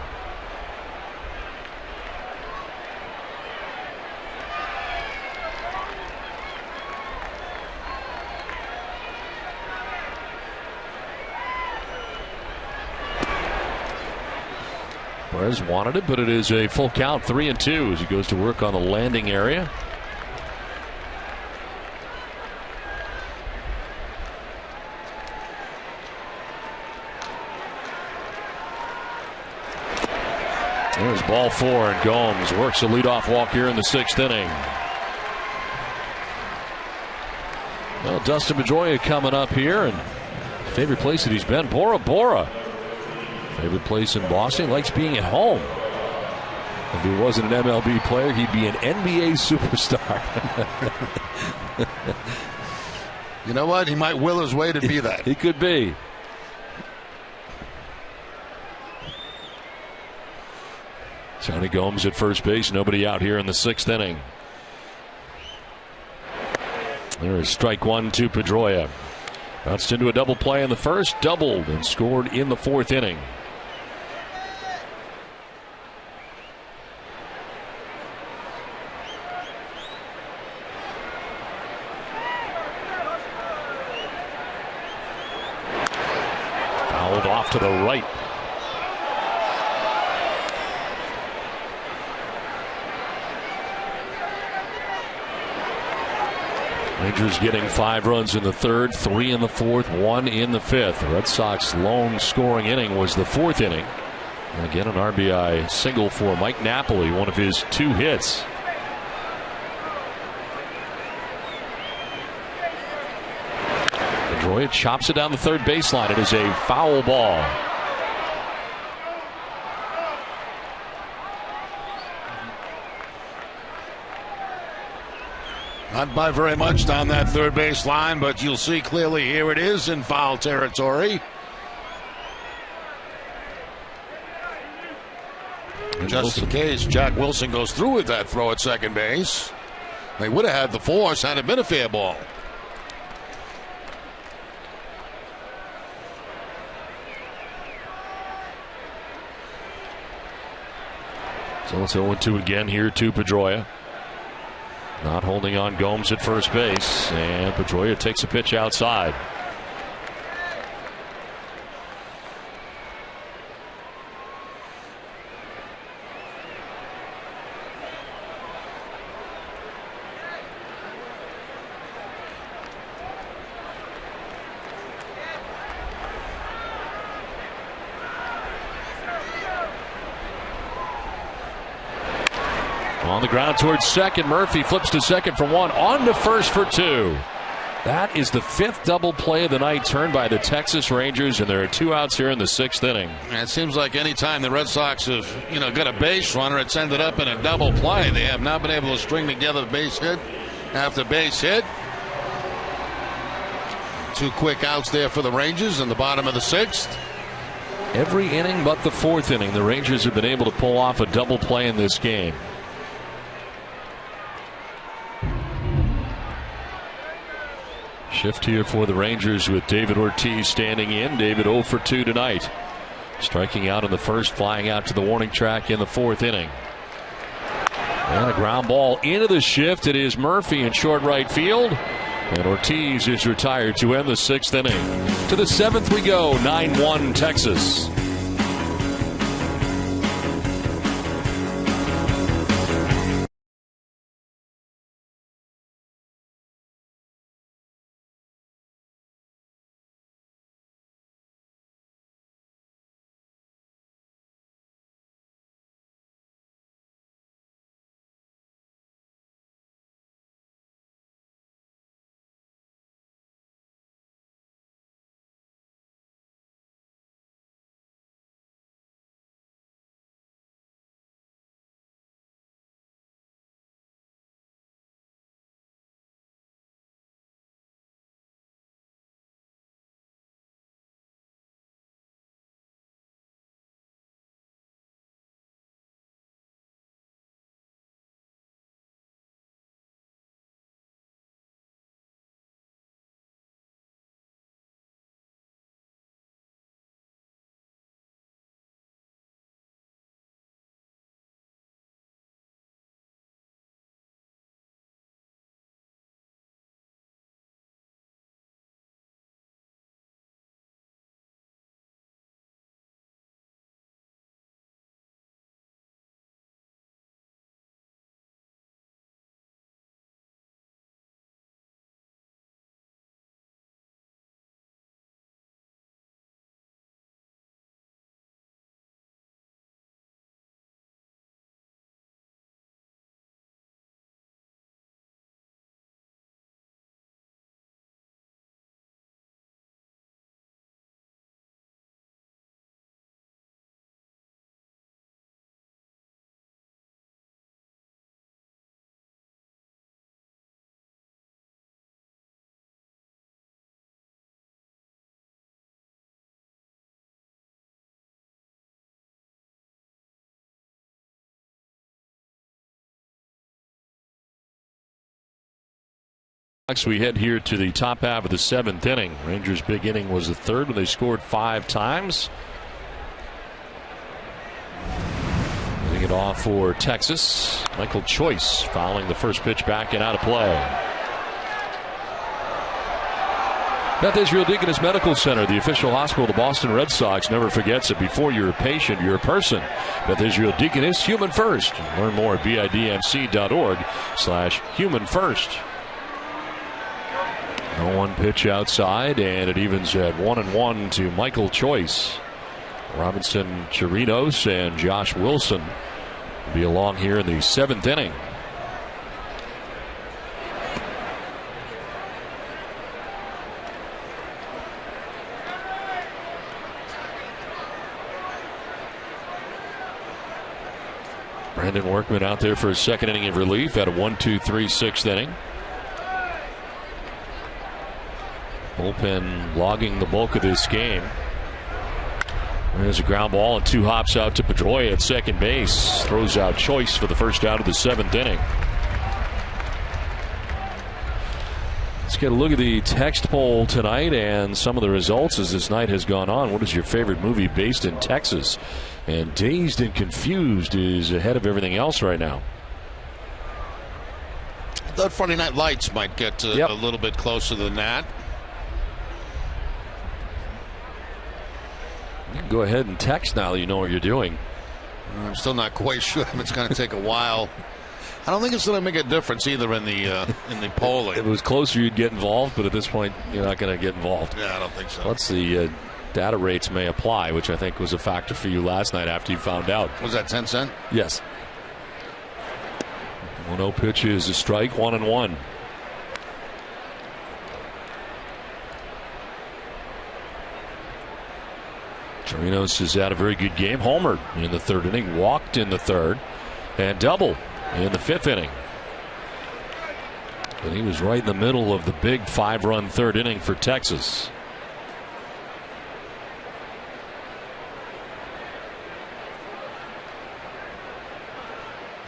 Perez wanted it, but it is a full count, 3-2 as he goes to work on the landing area. There's ball 4, and Gomes works a leadoff walk here in the 6th inning. Well, Dustin Pedroia coming up here, and favorite place that he's been, Bora Bora. Favorite place in Boston. He likes being at home. If he wasn't an MLB player, he'd be an NBA superstar. You know what? He might will his way to be that. He could be. Johnny Gomes at first base. Nobody out here in the 6th inning. There's strike 1 to Pedroia. Bounced into a double play in the first, doubled and scored in the 4th inning. Fouled off to the right. Rangers getting 5 runs in the 3rd, 3 in the 4th, 1 in the 5th. The Red Sox lone scoring inning was the 4th inning. And again, an RBI single for Mike Napoli, one of his 2 hits. Pedroia chops it down the 3rd baseline. It is a foul ball. Not by very much down that 3rd base line, but you'll see clearly here it is in foul territory. Just in case Jack Wilson goes through with that throw at second base, they would have had the force had it been a fair ball. So it's 0-2 again here to Pedroia. Not holding on Gomes at first base, and Pedroia takes a pitch outside. On the ground towards second. Murphy flips to second for 1. On to first for 2. That is the 5th double play of the night turned by the Texas Rangers, and there are 2 outs here in the 6th inning. And it seems like any time the Red Sox have, got a base runner, it's ended up in a double play. They have not been able to string together base hit after base hit. 2 quick outs there for the Rangers in the bottom of the 6th. Every inning but the 4th inning, the Rangers have been able to pull off a double play in this game. Shift here for the Rangers with David Ortiz standing in. David 0 for 2 tonight. Striking out in the first, flying out to the warning track in the 4th inning. And a ground ball into the shift. It is Murphy in short right field. And Ortiz is retired to end the 6th inning. To the 7th we go. 9-1 Texas. We head here to the top half of the 7th inning. Rangers' big inning was the 3rd when they scored 5 times. Leading it off for Texas, Michael Choice fouling the first pitch back and out of play. Beth Israel Deaconess Medical Center, the official hospital of the Boston Red Sox, never forgets that before you're a patient, you're a person. Beth Israel Deaconess, human first. Learn more at bidmc.org/human first. No one pitch outside, and it evens at 1-1 to Michael Choice. Robinson Chirinos and Josh Wilson will be along here in the 7th inning. Brandon Workman out there for his 2nd inning of relief at a 1-2-3 6th inning. Bullpen logging the bulk of this game. There's a ground ball and 2 hops out to Pedroia at second base. Throws out Choice for the first out of the 7th inning. Let's get a look at the text poll tonight and some of the results as this night has gone on. What is your favorite movie based in Texas? And Dazed and Confused is ahead of everything else right now. I thought Friday Night Lights might get a little bit closer than that. You can go ahead and text now that you know what you're doing. I'm still not quite sure if it's going to take a while. I don't think it's going to make a difference either in the polling. If it was closer, you'd get involved, but at this point, you're not going to get involved. Yeah, I don't think so. Let's see. Data rates may apply, which I think was a factor for you last night after you found out. Was that 10 cent? Yes. 1-0 pitch is a strike, 1-1. Chirinos has had a very good game. Homered in the 3rd inning, walked in the 3rd, and doubled in the 5th inning. But he was right in the middle of the big 5-run 3rd inning for Texas.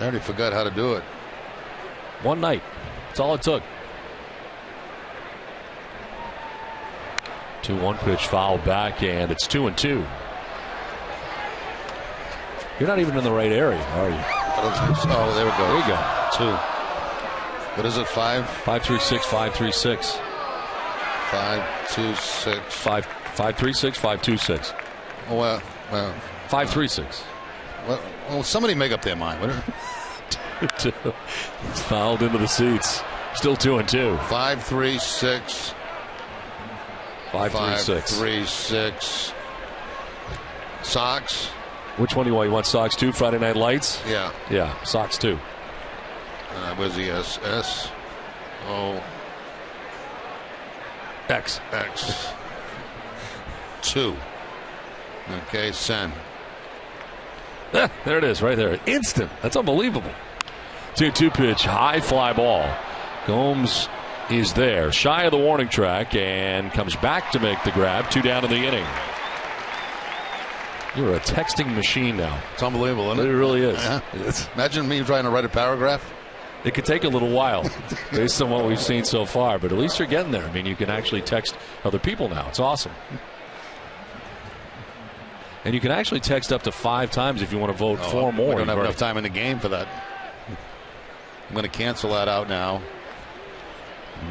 I already forgot how to do it. One night. That's all it took. 2-1 pitch fouled back, and it's 2-2. You're not even in the right area, are you? I don't think so. Oh, there we go. There you go. 2. What is it? 5? 5-3-6, 5-3-6. 5-2-6. 5-3-6, 5-2-6. Oh, well. 5-3-6. Well, somebody make up their mind. 2-2. It's fouled into the seats. Still 2-2. 5-3-6. 5-3-6. 5-3-6. Sox. Which one do you want? You want Sox 2, Friday Night Lights? Yeah. Yeah, Sox 2. Where's the S? S. O. X. X. 2. Okay, send. There it is, right there. Instant. That's unbelievable. 2-2 pitch, high fly ball. Gomes is there, shy of the warning track, and comes back to make the grab. 2 down in the inning. You're a texting machine now. It's unbelievable, isn't it? It really is. Yeah. Imagine me trying to write a paragraph. It could take a little while based on what we've seen so far, but at least you're getting there. I mean, you can actually text other people now. It's awesome. And you can actually text up to 5 times if you want to vote 4 more. I don't have enough time in the game for that. I'm going to cancel that out now.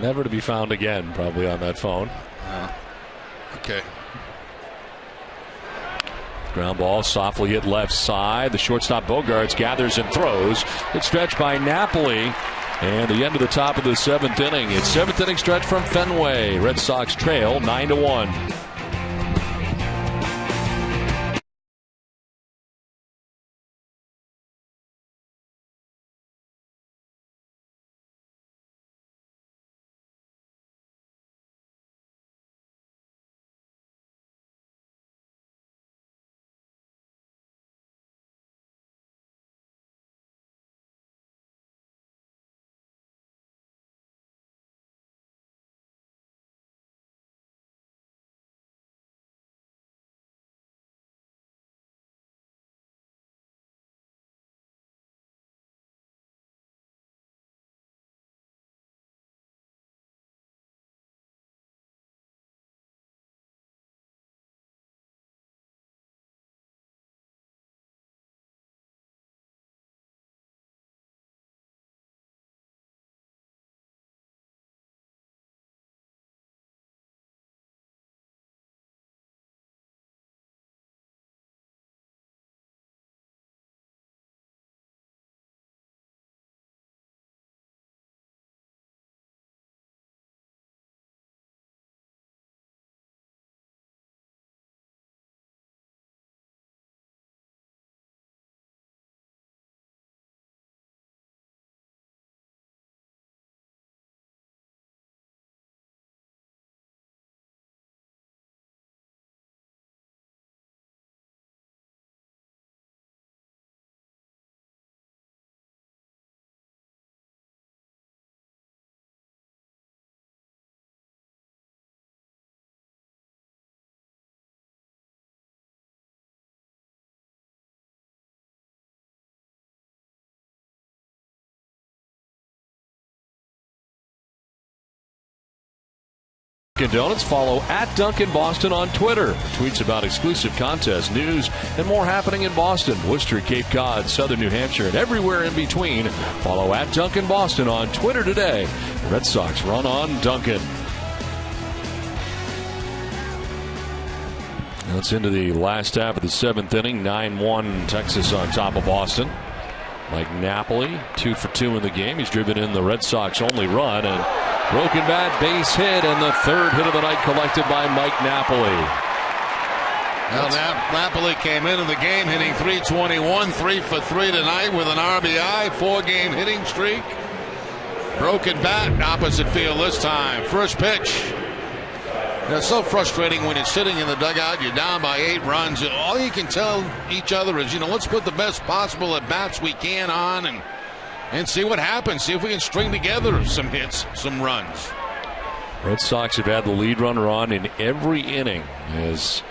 Never to be found again, probably, on that phone. Okay. Ground ball softly hit left side. The shortstop Bogarts gathers and throws. It's stretched by Napoli. And the end of the top of the 7th inning. It's 7th inning stretch from Fenway. Red Sox trail 9-1. Donuts. Follow at Dunkin' Boston on Twitter. Tweets about exclusive contests, news, and more happening in Boston, Worcester, Cape Cod, Southern New Hampshire, and everywhere in between. Follow at Dunkin' Boston on Twitter today. The Red Sox run on Dunkin'. That's into the last half of the 7th inning. 9-1 Texas on top of Boston. Mike Napoli, 2 for 2 in the game. He's driven in the Red Sox only run, and broken bat, base hit, and the third hit of the night collected by Mike Napoli. Well, Napoli came into the game hitting .321, 3 for 3 tonight with an RBI, 4-game hitting streak. Broken bat, opposite field this time. First pitch. It's so frustrating when you're sitting in the dugout, you're down by 8 runs. All you can tell each other is, let's put the best possible at bats we can on and see what happens. See if we can string together some hits, some runs. Red Sox have had the lead runner on in every inning as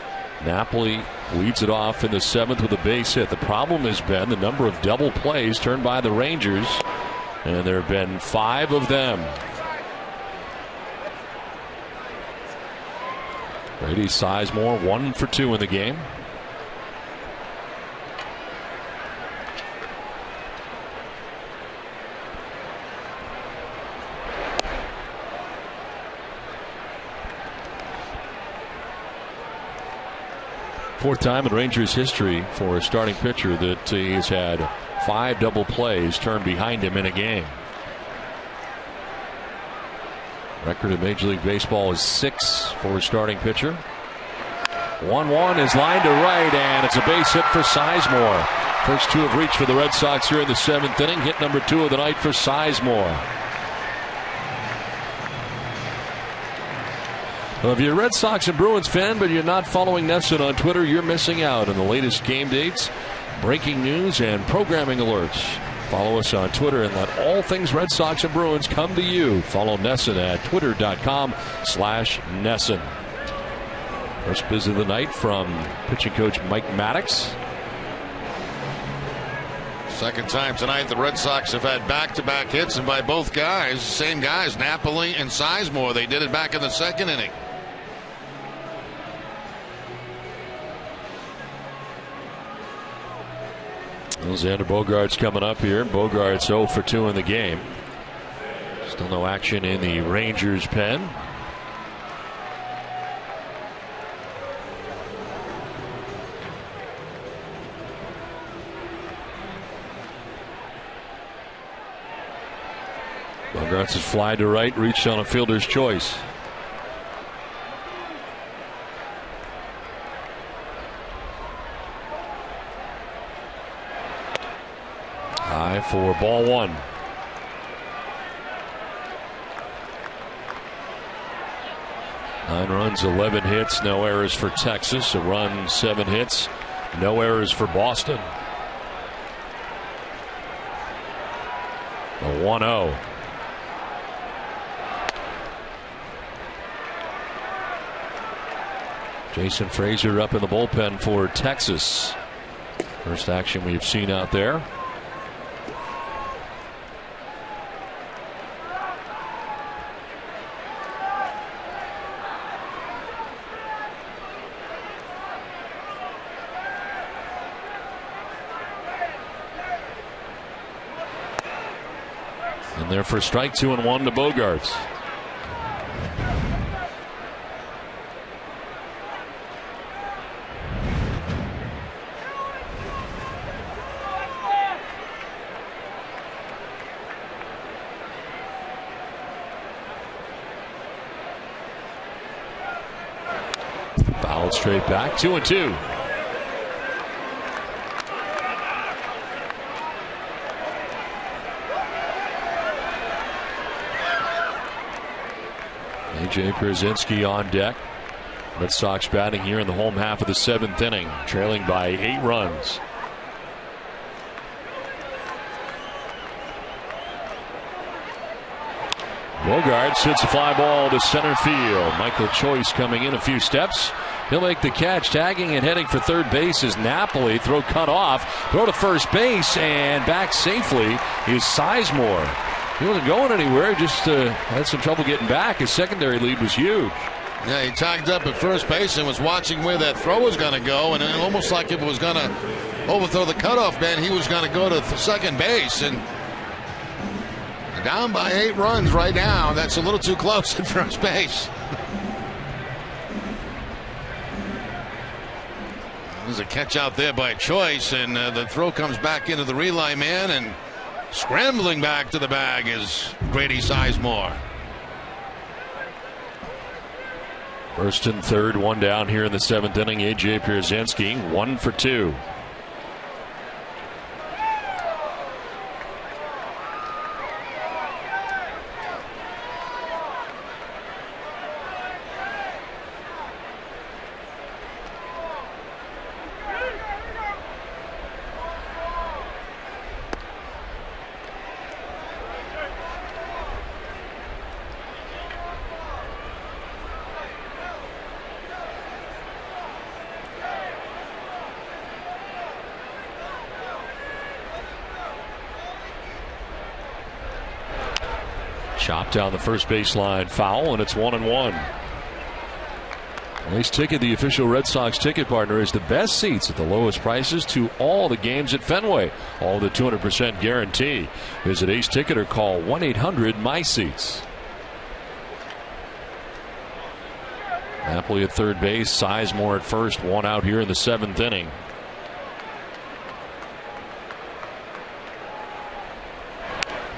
Napoli leads it off in the 7th with a base hit. The problem has been the number of double plays turned by the Rangers, and there have been 5 of them. Brady Sizemore 1 for 2 in the game. Fourth time in Rangers history for a starting pitcher that he has had 5 double plays turned behind him in a game. Record in Major League Baseball is 6 for a starting pitcher. 1-1 is lined to right, and it's a base hit for Sizemore. First 2 have reached for the Red Sox here in the 7th inning. Hit number 2 of the night for Sizemore. Well, if you're a Red Sox and Bruins fan, but you're not following NESN on Twitter, you're missing out on the latest game dates, breaking news, and programming alerts. Follow us on Twitter and let all things Red Sox and Bruins come to you. Follow NESN at twitter.com/NESN. First visit of the night from pitching coach Mike Maddox. Second time tonight the Red Sox have had back-to-back hits, and by both guys, same guys, Napoli and Sizemore. They did it back in the 2nd inning. Xander Bogaerts coming up here. Bogaerts 0 for 2 in the game. Still no action in the Rangers pen. Bogaerts is fly to right, reached on a fielder's choice. High for ball 1. Nine runs, 11 hits, no errors for Texas. A run, 7 hits, no errors for Boston. A 1-0. Jason Frazier up in the bullpen for Texas. First action we've seen out there. And there for strike 2 and 1 to Bogaerts. Fouled straight back, 2-2. A.J. Pierzynski on deck. Red Sox batting here in the home half of the 7th inning, trailing by 8 runs. Bogaerts hits a fly ball to center field. Michael Choice coming in a few steps. He'll make the catch, tagging and heading for third base is Napoli. Throw cut off. Throw to first base and back safely is Sizemore. He wasn't going anywhere, just had some trouble getting back. His secondary lead was huge. Yeah, he tagged up at first base and was watching where that throw was going to go, and almost like if it was going to overthrow the cutoff man, he was going to go to second base. And down by 8 runs right now. That's a little too close at first base. There's a catch out there by choice, and the throw comes back into the relay man, and scrambling back to the bag is Grady Sizemore. First and third, one down here in the 7th inning. A.J. Pierzynski, 1 for 2. Chopped down the first baseline, foul, and it's 1-1. Ace Ticket, the official Red Sox ticket partner, is the best seats at the lowest prices to all the games at Fenway. All the 200% guarantee. Visit Ace Ticket or call 1-800-MY-SEATS. Napoli at third base, Sizemore at first, 1 out here in the 7th inning.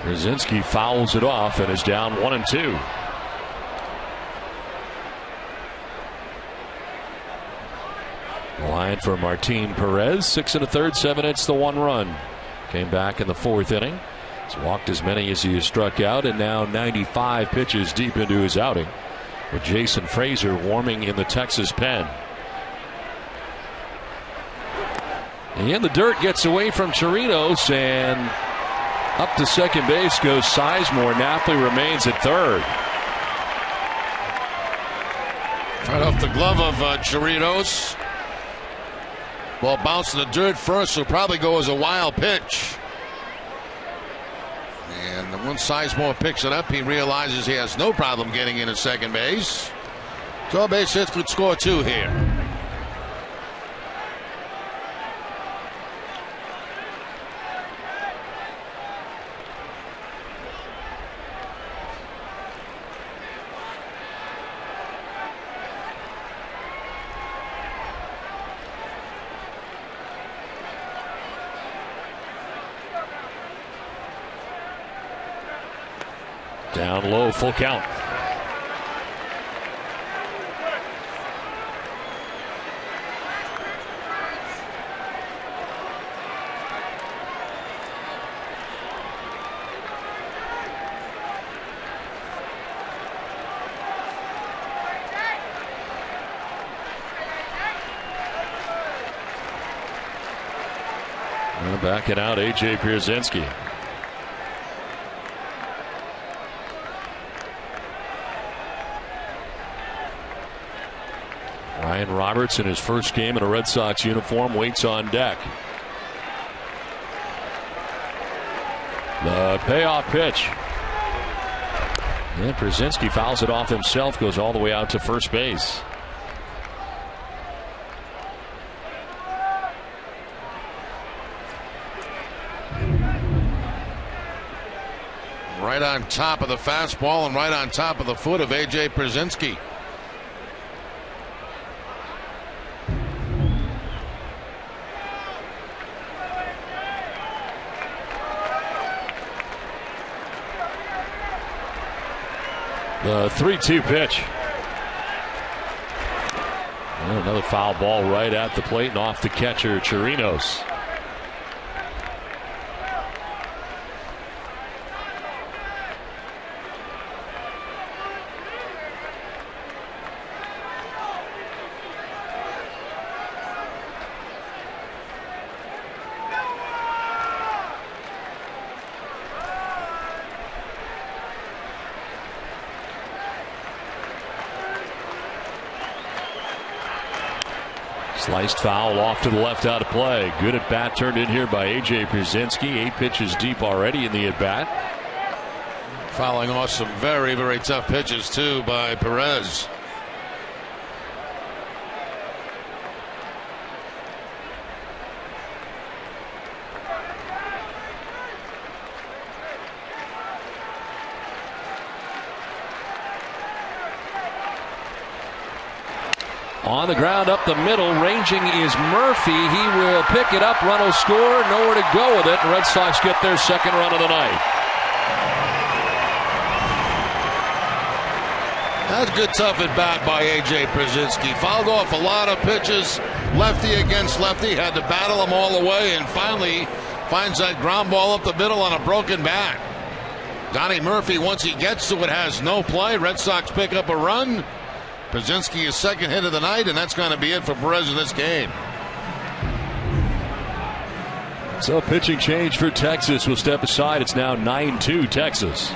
Pierzynski fouls it off and is down 1-2. Line for Martin Perez, 6 1/3, 7 hits, the 1 run. Came back in the 4th inning. He's walked as many as he has struck out, and now 95 pitches deep into his outing, with Jason Frazier warming in the Texas pen. And the dirt gets away from Chirinos, and up to second base goes Sizemore. Napoli remains at third. Right off the glove of Chirinos. Ball bounced in the dirt first, will probably go as a wild pitch. And once Sizemore picks it up, he realizes he has no problem getting in at second base. So base hits could score 2 here. Down low, full count. Backing out A.J. Pierzynski. Ryan Roberts, in his first game in a Red Sox uniform, waits on deck. The payoff pitch. And Pierzynski fouls it off himself, goes all the way out to first base. Right on top of the fastball and right on top of the foot of A.J. Pierzynski. The 3-2 pitch. And another foul ball right at the plate and off the catcher, Chirinos. Sliced foul off to the left out of play. Good at bat turned in here by A.J. Pierzynski. 8 pitches deep already in the at bat. Fouling off some very, very tough pitches too by Perez. On the ground up the middle, ranging is Murphy. He will pick it up, run will score, nowhere to go with it. The Red Sox get their second run of the night. That's a good tough at bat by A.J. Brzezinski. Fouled off a lot of pitches, lefty against lefty, had to battle them all the way, and finally finds that ground ball up the middle on a broken bat. Donnie Murphy, once he gets to it, has no play. Red Sox pick up a run. Brzezinski is second hit of the night, and that's going to be it for Perez in this game. So pitching change for Texas will step aside. It's now 9-2 Texas.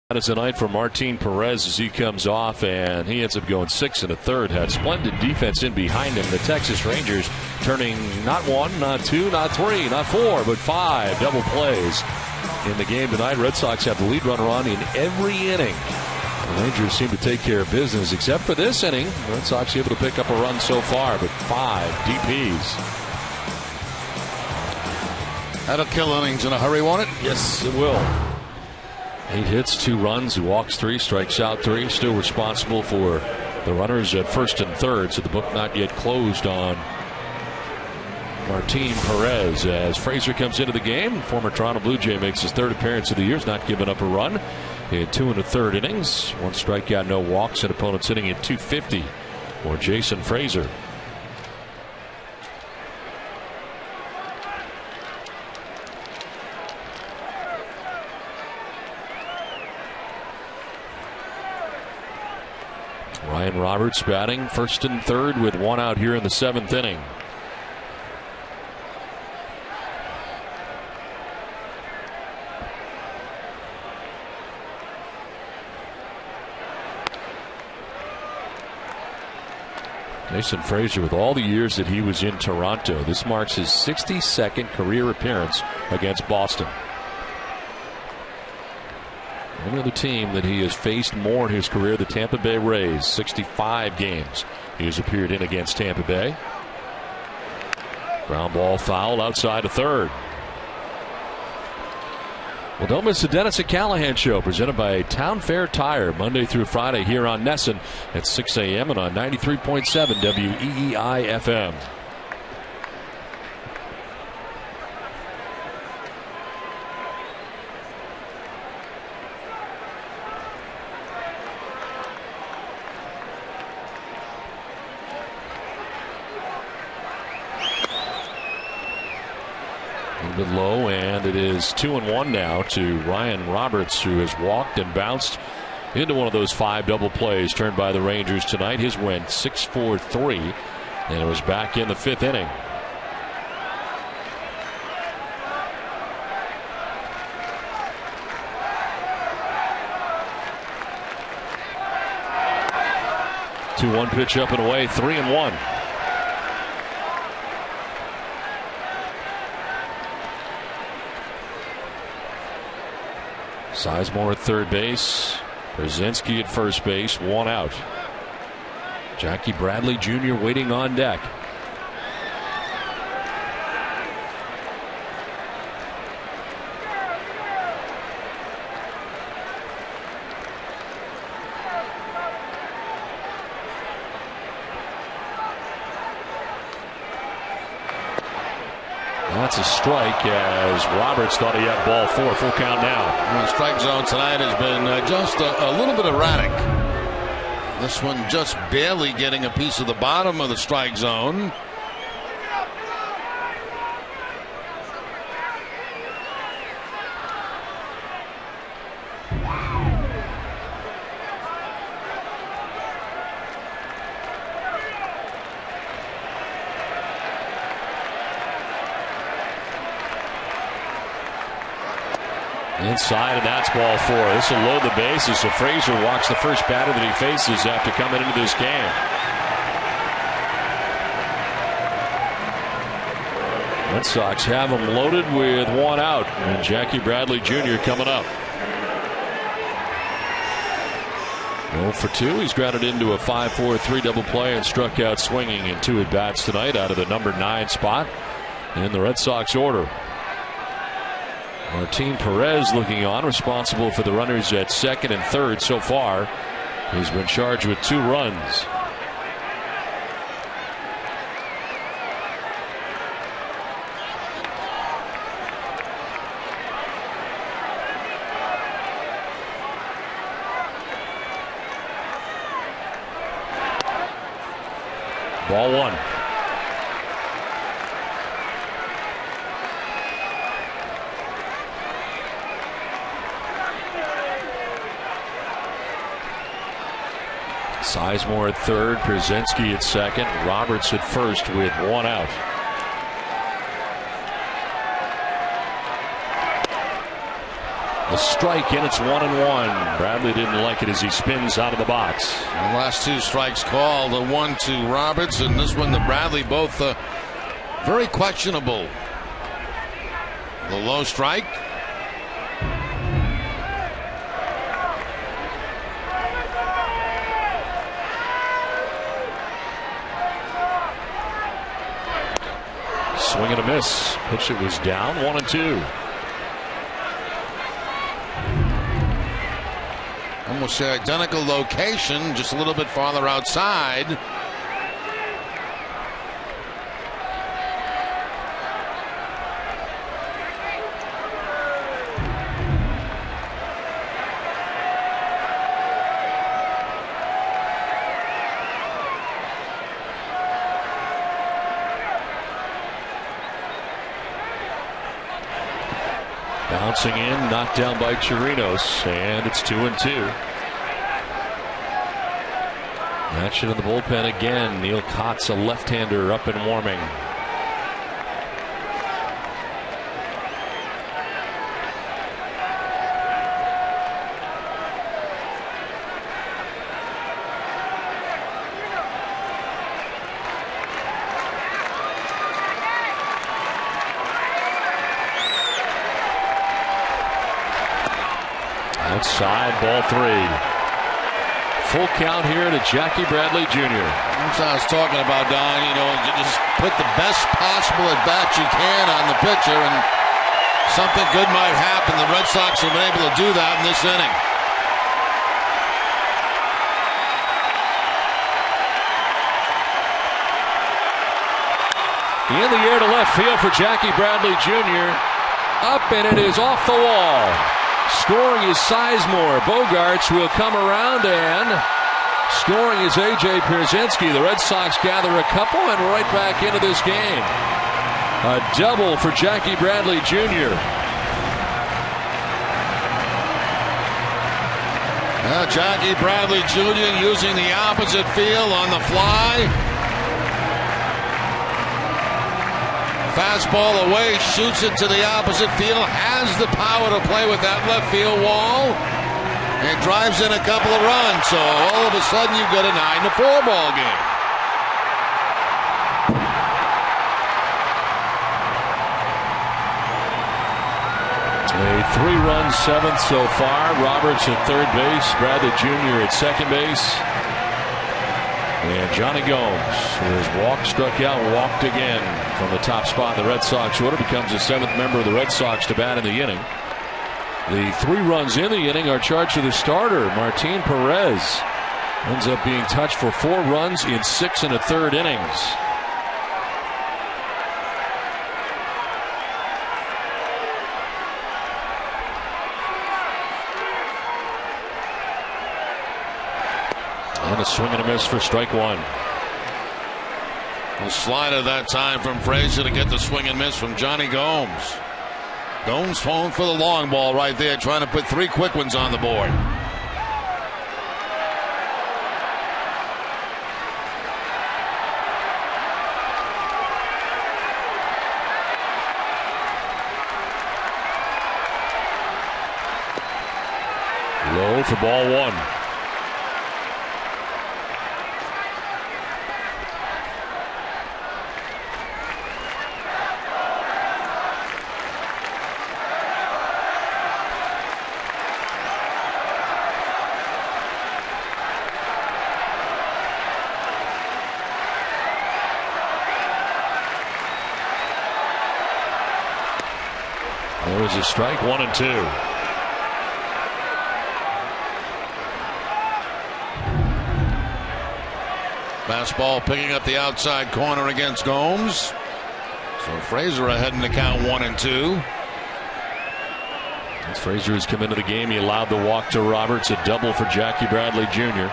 That is the night for Martin Perez as he comes off, and he ends up going 6 1/3. Had splendid defense in behind him. The Texas Rangers turning not 1, not 2, not 3, not 4, but 5 double plays in the game tonight. Red Sox have the lead runner on in every inning. The Rangers seem to take care of business, except for this inning. The Red Sox able to pick up a run so far, but 5 DPs. That'll kill innings in a hurry, won't it? Yes, it will. 8 hits, 2 runs, he walks 3, strikes out 3. Still responsible for the runners at first and third, so the book not yet closed on Martin Perez as Frazier comes into the game. Former Toronto Blue Jay makes his 3rd appearance of the year. He's not giving up a run. He had 2 1/3 innings, 1 strikeout, no walks, and opponent sitting at .250 for Jason Frazier. Ryan Roberts batting 1st and 3rd with 1 out here in the 7th inning. Jason Frazier, with all the years that he was in Toronto, this marks his 62nd career appearance against Boston. Only other team that he has faced more in his career, the Tampa Bay Rays. 65 games he has appeared in against Tampa Bay. Ground ball foul outside of third. Well, don't miss the Dennis and Callahan Show, presented by Town Fair Tire, Monday through Friday here on Nesson at 6 a.m. and on 93.7 WEEI FM. Low, and it is 2-1 now to Ryan Roberts, who has walked and bounced into one of those 5 double plays turned by the Rangers tonight. His went 6-4-3, and it was back in the 5th inning. Two-one pitch up and away, 3-1. Sizemore at third base. Brzezinski at first base. 1 out. Jackie Bradley Jr. waiting on deck. That's a strike as Roberts thought he had ball 4. Full count now. The strike zone tonight has been just a little bit erratic. This one just barely getting a piece of the bottom of the strike zone. Inside, and that's ball 4. This will load the bases, so Frazier walks the first batter that he faces after coming into this game. Red Sox have him loaded with 1 out, and Jackie Bradley Jr. coming up. 0 for 2. He's grounded into a 5-4-3 double play and struck out swinging in 2 at-bats tonight out of the number 9 spot in the Red Sox order. Martin Perez looking on, responsible for the runners at second and third so far. He's been charged with 2 runs. Ball 1. Sizemore at third, Brzezinski at second, Roberts at first with 1 out. The strike, and it's 1-1. Bradley didn't like it as he spins out of the box. The last 2 strikes called, the 1 to Roberts, and this one to Bradley, both very questionable. The low strike. Swing and a miss. Pitch, it was down. 1-2. Almost identical location, just a little bit farther outside. Bouncing in, knocked down by Chirinos, and it's 2-2. Action in the bullpen again. Neil Kotz, a left-hander, up and warming. Outside, ball 3. Full count here to Jackie Bradley Jr. That's what I was talking about, Don. You know, just put the best possible at bat you can on the pitcher, and something good might happen. The Red Sox have been able to do that in this inning. In the air to left field for Jackie Bradley Jr. Up, and it is off the wall. Scoring is Sizemore. Bogarts will come around, and scoring is A.J. Brzezinski. The Red Sox gather a couple and right back into this game. A double for Jackie Bradley Jr. Jackie Bradley Jr. using the opposite field on the fly. Fastball away, shoots it to the opposite field, has the power to play with that left field wall, and drives in a couple of runs. So all of a sudden you've got a 9-4 ball game. A 3-run seventh so far. Roberts at third base. Bradley Jr. at second base. And Johnny Gomes, who has walked, struck out, walked again from the top spot in the Red Sox order, becomes the 7th member of the Red Sox to bat in the inning. The 3 runs in the inning are charged to the starter, Martin Perez. Ends up being touched for 4 runs in 6 1/3 innings. And a swing and a miss for strike 1. A slider that time from Frazier to get the swing and miss from Johnny Gomes. Gomes falling for the long ball right there, trying to put 3 quick ones on the board. Low for ball 1. There was a strike, 1 and 2. Fastball picking up the outside corner against Gomes. So Frazier ahead in the count 1 and 2. As Frazier has come into the game, he allowed the walk to Roberts, a double for Jackie Bradley Jr.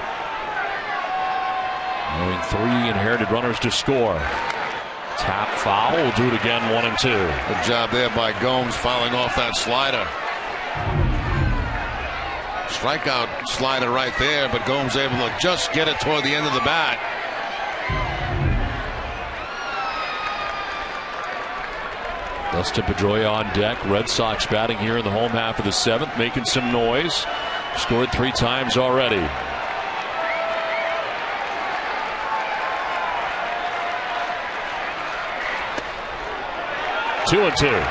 Knowing 3 inherited runners to score. Tap foul, will do it again, 1 and 2. Good job there by Gomes fouling off that slider. Strikeout slider right there, but Gomes able to just get it toward the end of the bat. Dustin Pedroia on deck. Red Sox batting here in the home half of the 7th, making some noise. Scored 3 times already. Two and 2.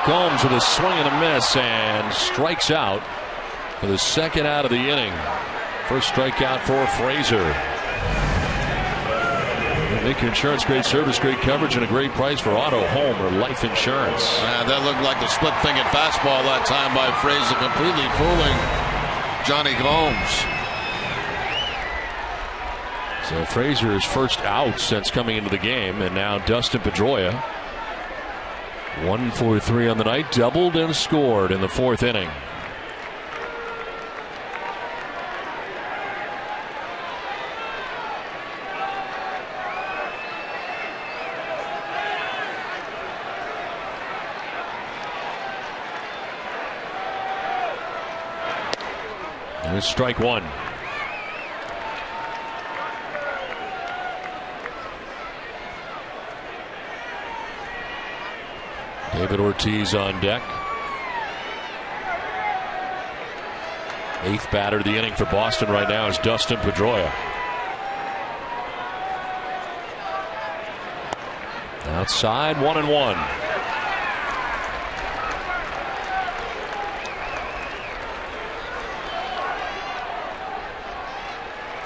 Gomes with a swing and a miss and strikes out for the 2nd out of the inning. First strikeout for Frazier. Make your insurance great service, great coverage, and a great price for auto, home, or life insurance. That looked like the split-fingered fastball that time by Frazier, completely fooling Johnny Gomes. So Frazier is first out since coming into the game, and now Dustin Pedroia. 1 for 3 on the night, doubled and scored in the 4th inning. There's strike 1. David Ortiz on deck. 8th batter of the inning for Boston right now is Dustin Pedroia. Outside, 1 and 1.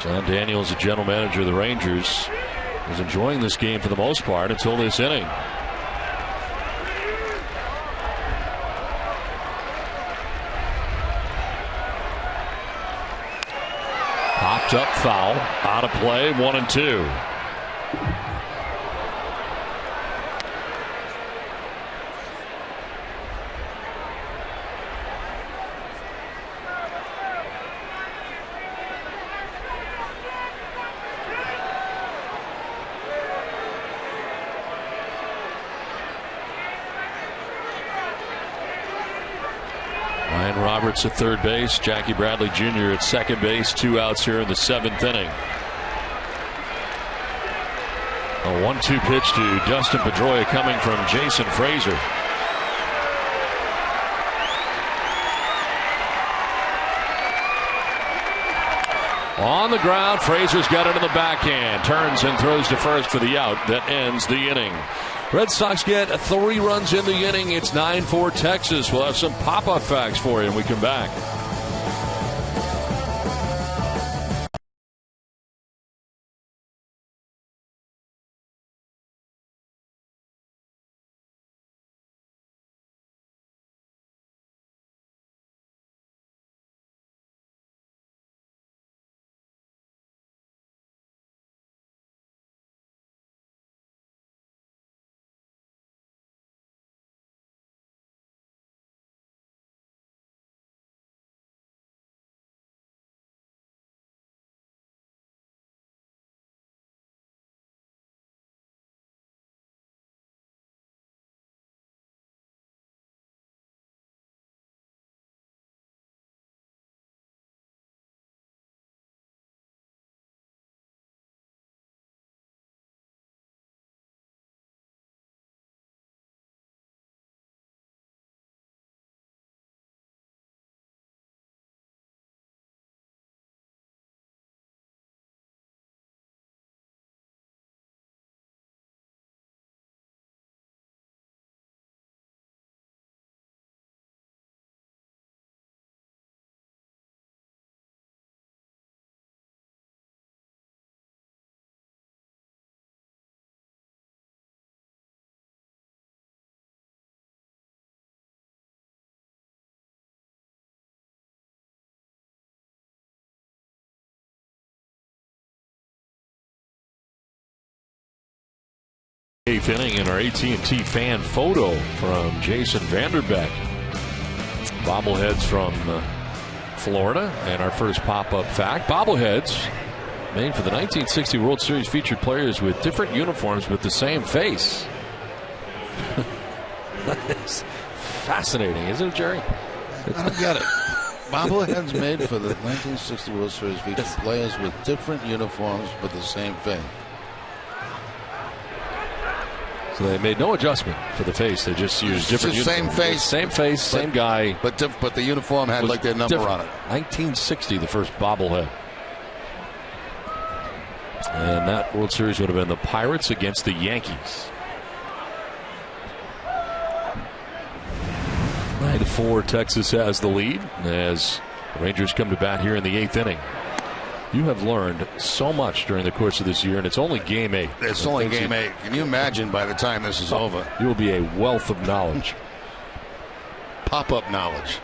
John Daniels, the general manager of the Rangers, was enjoying this game for the most part until this inning. Popped up foul, out of play, 1 and 2. Ryan Roberts at third base. Jackie Bradley Jr. at second base. 2 outs here in the 7th inning. A 1-2 pitch to Dustin Pedroia coming from Jason Frazier. On the ground, Frazier's got it in the backhand. Turns and throws to first for the out. That ends the inning. Red Sox get 3 runs in the inning. It's 9-4 Texas. We'll have some pop-up facts for you when we come back. Eighth inning in our AT&T fan photo from Jason Vanderbeck. Bobbleheads from Florida. And our first pop-up fact, bobbleheads made for the 1960 World Series featured players with different uniforms with the same face. That is fascinating, isn't it, Jerry? I don't get it. Bobbleheads made for the 1960 World Series featured players with different uniforms with the same face. So they made no adjustment for the face. They just used different uniforms. Same face, same guy. But the uniform had like their number on it. 1960, the first bobblehead. And that World Series would have been the Pirates against the Yankees. 9-4, Texas has the lead as the Rangers come to bat here in the 8th inning. You have learned so much during the course of this year, and it's only game 8. It's only game 8. Can you imagine by the time this is over? You will be a wealth of knowledge. Pop-up knowledge.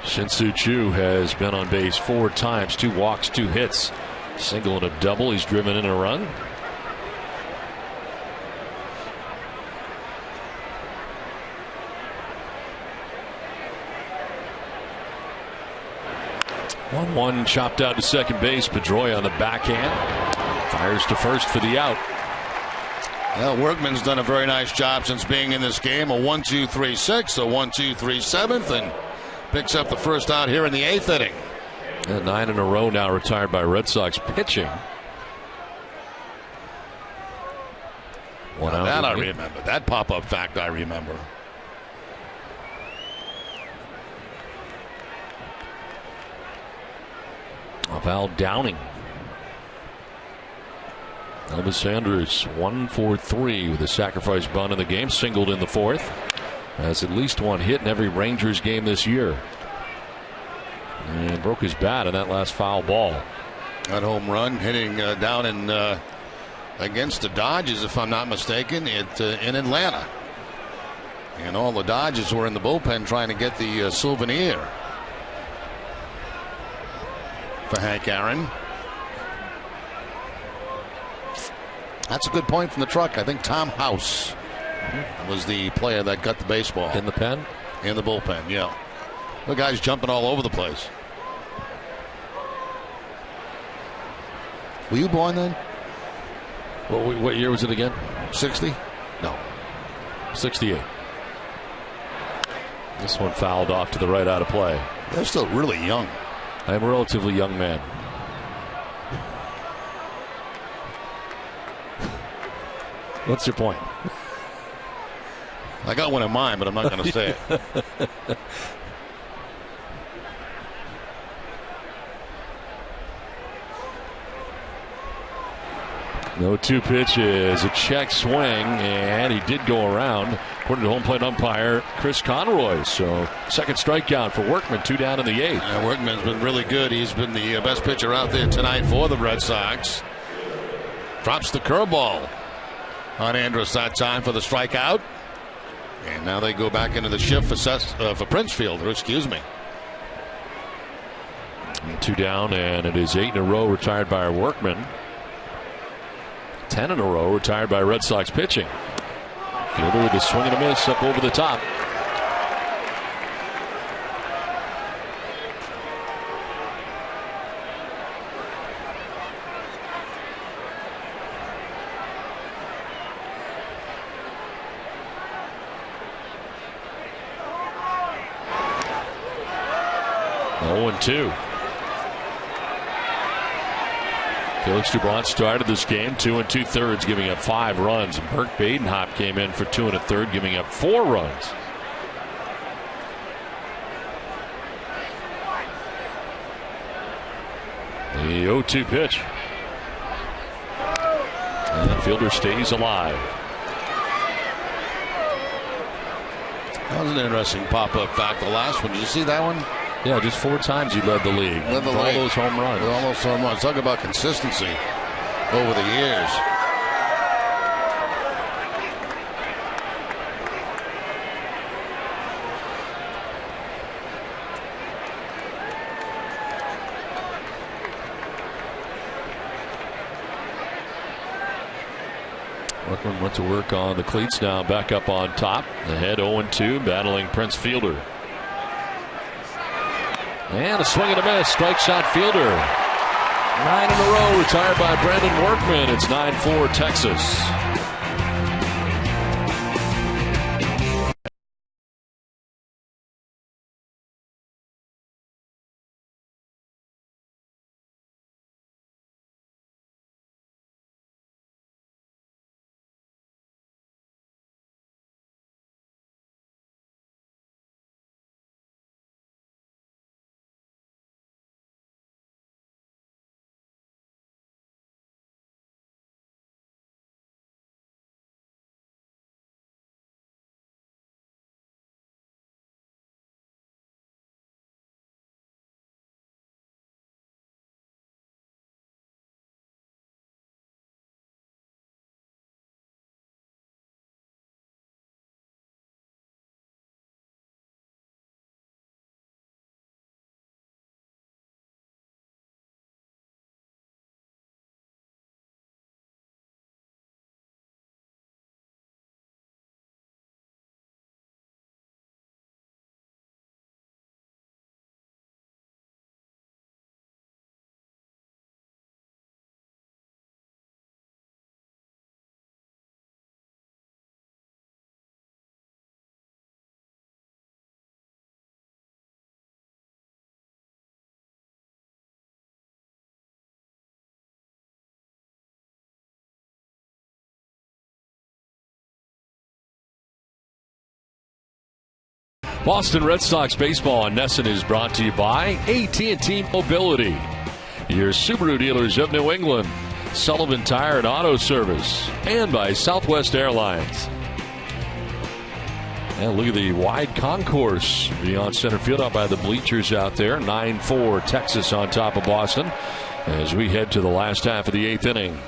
Shin-Soo Choo has been on base 4 times, 2 walks, 2 hits, single and a double. He's driven in a run. 1-1 chopped out to second base. Pedroia on the backhand. Fires to first for the out. Well, Workman's done a very nice job since being in this game. A 1-2-3-6, a 1-2-3-7, and picks up the first out here in the 8th inning. And 9 in a row now retired by Red Sox pitching. That I remember. That pop-up fact I remember. Val Downing. Elvis Sanders 1-for-3 with a sacrifice bunt in the game. Singled in the 4th. Has at least 1 hit in every Rangers game this year. And broke his bat in that last foul ball. That home run hitting down in against the Dodgers, if I'm not mistaken, in Atlanta. And all the Dodgers were in the bullpen trying to get the souvenir for Hank Aaron. That's a good point from the truck. I think Tom House was the player that got the baseball. In the pen? In the bullpen, yeah. The guy's jumping all over the place. Were you born then? What year was it again? 60? No. 68. This one fouled off to the right, out of play. They're still really young. I am a relatively young man. What's your point? I got one in mind, but I'm not going to say it. No 2 pitches, a check swing, and he did go around, according to home plate umpire Chris Conroy. So second strikeout for Workman, 2 down in the 8th. Yeah, Workman's been really good. He's been the best pitcher out there tonight for the Red Sox. Drops the curveball on Andrus that time for the strikeout. And now they go back into the shift for Prince Fielder, excuse me. 2 down, and it is 8 in a row retired by Workman. 10 in a row retired by Red Sox pitching. Fielder with a swing and a miss up over the top. Oh, 0-2. Felix Dubron started this game 2 2/3, giving up 5 runs. Burt Badenhop came in for 2 1/3, giving up 4 runs. The 0-2 pitch. And the fielder stays alive. That was an interesting pop-up fact. The last one, did you see that one? Yeah, just 4 times he led the league. Led the all league. those home runs. With almost home runs. Talk about consistency over the years. Workman went to work on the cleats now, back up on top. Ahead 0-2, battling Prince Fielder. And a swing and a miss. Strike shot Fielder. 9 in a row retired by Brandon Workman. It's 9-4 Texas. Boston Red Sox baseball on NESN is brought to you by AT&T Mobility, your Subaru dealers of New England, Sullivan Tire and Auto Service, and by Southwest Airlines. And look at the wide concourse beyond center field out by the bleachers out there. 9-4 Texas on top of Boston as we head to the last half of the 8th inning.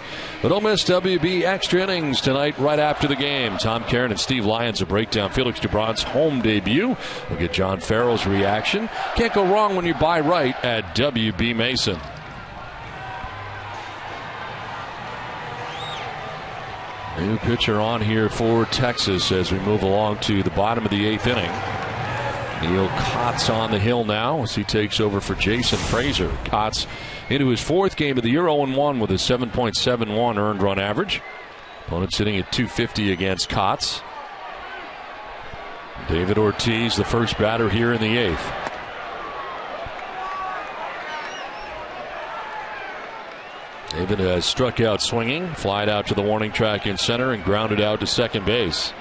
But don't miss WB Extra Innings tonight right after the game. Tom Caron and Steve Lyons will break down Felix Dubron's home debut. We'll get John Farrell's reaction. Can't go wrong when you buy right at WB Mason. New pitcher on here for Texas as we move along to the bottom of the 8th inning. Neil Kotz on the hill now as he takes over for Jason Frazier. Kotz into his 4th game of the year, 0-1 with a 7.71 earned run average. Opponent sitting at 250 against Kotz. David Ortiz, the first batter here in the 8th. David has struck out swinging, flied out to the warning track in center, and grounded out to second base.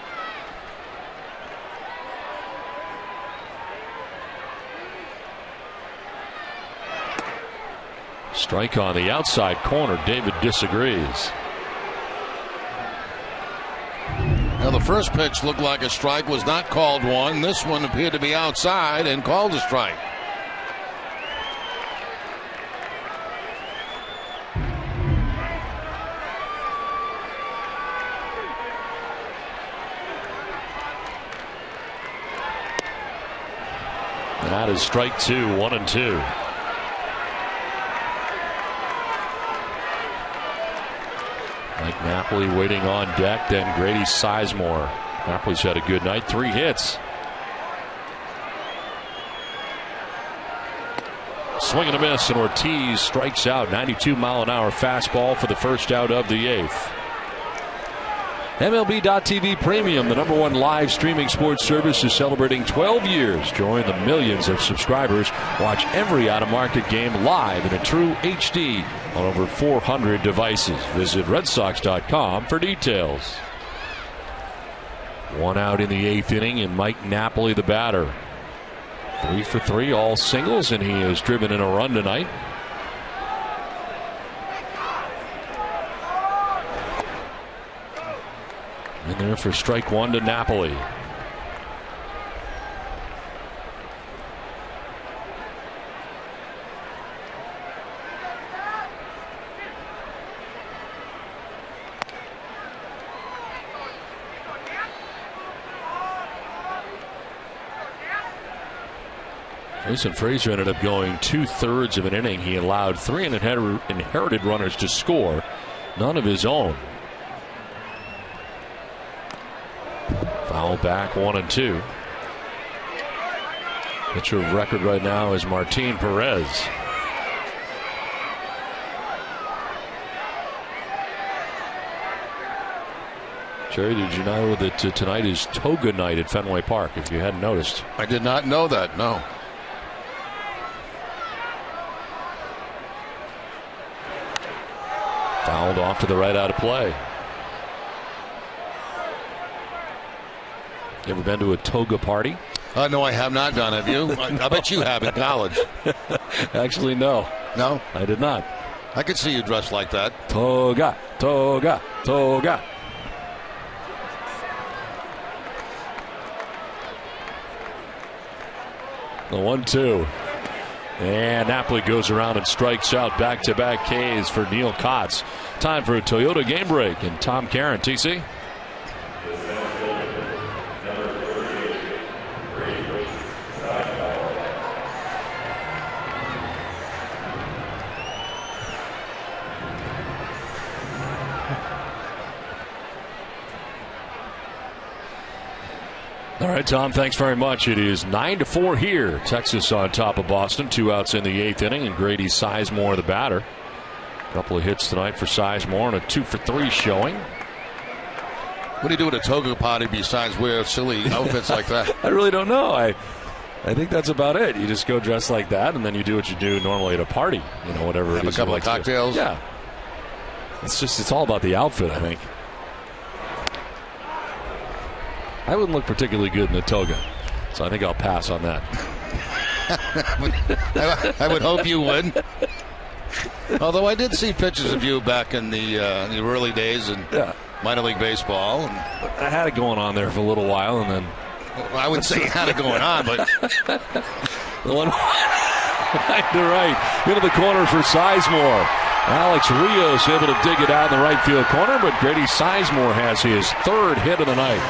Strike on the outside corner. David disagrees. Now the first pitch looked like a strike, was not called one. This one appeared to be outside and called a strike. That is strike 2, 1-2. Mike Napoli waiting on deck, then Grady Sizemore. Napoli's had a good night, 3 hits. Swing and a miss, and Ortiz strikes out. 92-mile-an-hour fastball for the first out of the 8th. MLB.TV Premium, the #1 live streaming sports service, is celebrating 12 years. Join the millions of subscribers. Watch every out-of-market game live in a true HD on over 400 devices. Visit RedSox.com for details. 1 out in the 8th inning, and Mike Napoli the batter. 3 for 3, all singles, and he has driven in a run tonight. In there for strike 1 to Napoli. Jason Frazier ended up going 2/3 of an inning. He allowed 3 inherited runners to score, none of his own. Foul back, 1-2. Pitcher of record right now is Martin Perez. Jerry, did you know that tonight is toga night at Fenway Park, if you hadn't noticed? I did not know that, no. Fouled off to the right, out of play. You ever been to a toga party? No, I have not done. Have you? I bet you have in college. Actually, no. No? I did not. I could see you dressed like that. Toga, toga, toga. The 1-2. And Napoli goes around and strikes out. Back-to-back Ks for Neil Kotz. Time for a Toyota game break. And Tom Caron, TC. All right, Tom, thanks very much. It is 9-4 here. Texas on top of Boston. 2 outs in the 8th inning, and Grady Sizemore the batter. A couple of hits tonight for Sizemore and a 2 for 3 showing. What do you do at a toga party besides wear silly outfits like that? I really don't know. I think that's about it. You just go dressed like that, and then you do what you do normally at a party. You know, whatever it is. Have a couple of cocktails? Yeah. It's all about the outfit, I think. I wouldn't look particularly good in a toga, so I think I'll pass on that. I would hope you would. Although I did see pictures of you back in the early days in minor league baseball. And I had it going on there for a little while, and then I wouldn't say you had it going on, but the one to right into the corner for Sizemore. Alex Rios able to dig it out in the right field corner, but Grady Sizemore has his 3rd hit of the night.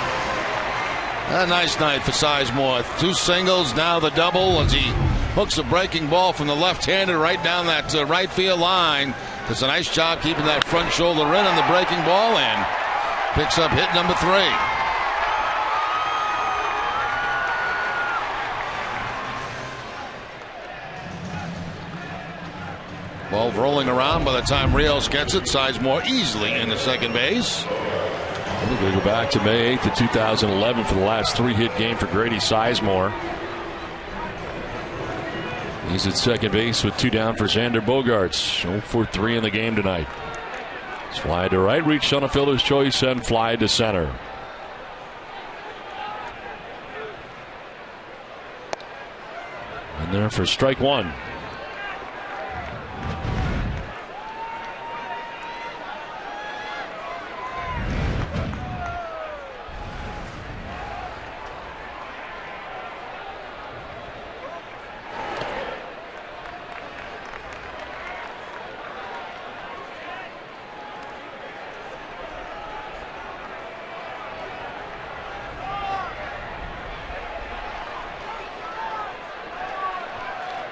A nice night for Sizemore. 2 singles, now the double as he hooks a breaking ball from the left-hander right down that right field line. Does a nice job keeping that front shoulder in on the breaking ball and picks up hit number 3. Ball rolling around by the time Rios gets it. Sizemore easily into second base. I think we go back to May 8th of 2011 for the last 3-hit game for Grady Sizemore. He's at second base with 2 down for Xander Bogaerts. 0 for 3 in the game tonight. Fly to right, reach on a fielder's choice, and fly to center. And there for strike 1.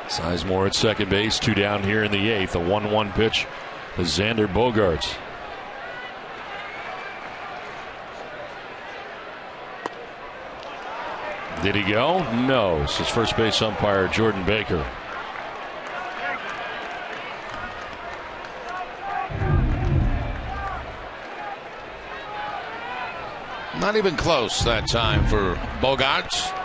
Sizemore at second base, 2 down here in the 8th. A 1-1 pitch to Xander Bogaerts. Did he go? No. It's his first base umpire, Jordan Baker. Not even close that time for Bogaerts.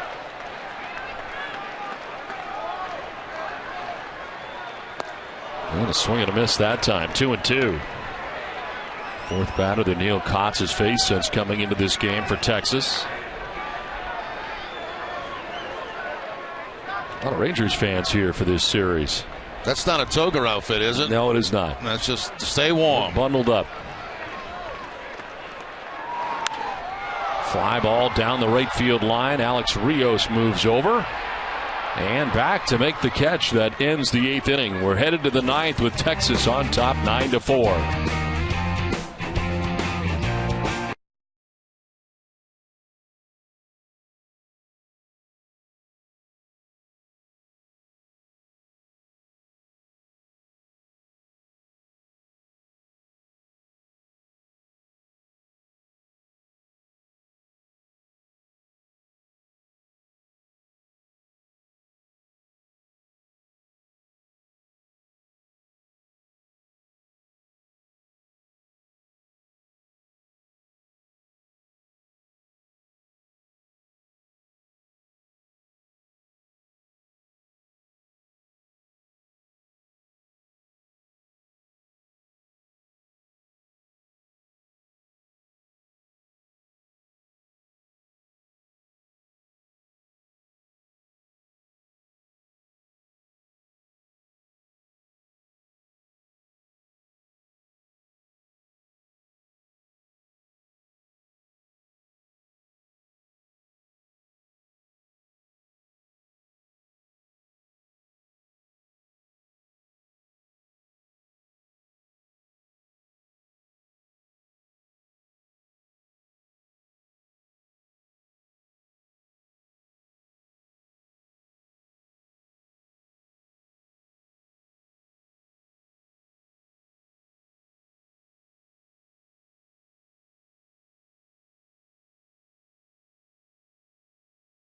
And a swing and a miss that time. 2-2. Fourth batter that Neil Kotz has faced since coming into this game for Texas. A lot of Rangers fans here for this series. That's not a toga outfit, is it? No, it is not. That's just to stay warm. Bundled up. Fly ball down the right field line. Alex Rios moves over. And back to make the catch that ends the 8th inning. We're headed to the 9th with Texas on top 9-4.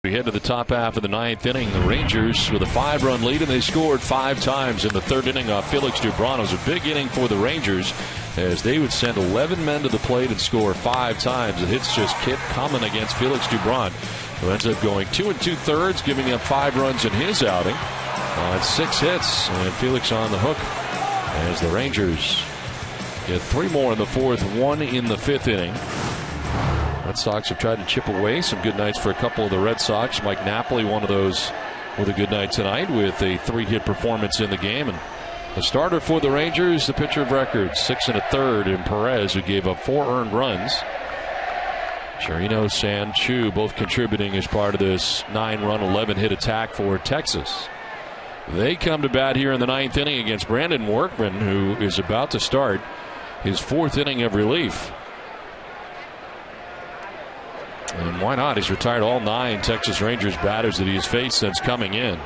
We head to the top half of the 9th inning. The Rangers with a 5-run lead, and they scored 5 times in the 3rd inning off Felix Dubron. It was a big inning for the Rangers as they would send 11 men to the plate and score 5 times. The hits just kept coming against Felix Dubron, who ends up going 2 2/3, giving up 5 runs in his outing on 6 hits. And Felix on the hook as the Rangers get 3 more in the 4th, 1 in the 5th inning. Red Sox have tried to chip away. Some good nights for a couple of the Red Sox. Mike Napoli, one of those with a good night tonight with a 3-hit performance in the game. And the starter for the Rangers, the pitcher of record, 6 1/3 in Perez, who gave up 4 earned runs. Chirino, San Chu both contributing as part of this 9-run, 11-hit attack for Texas. They come to bat here in the 9th inning against Brandon Workman, who is about to start his 4th inning of relief. And why not? He's retired all 9 Texas Rangers batters that he has faced since coming in.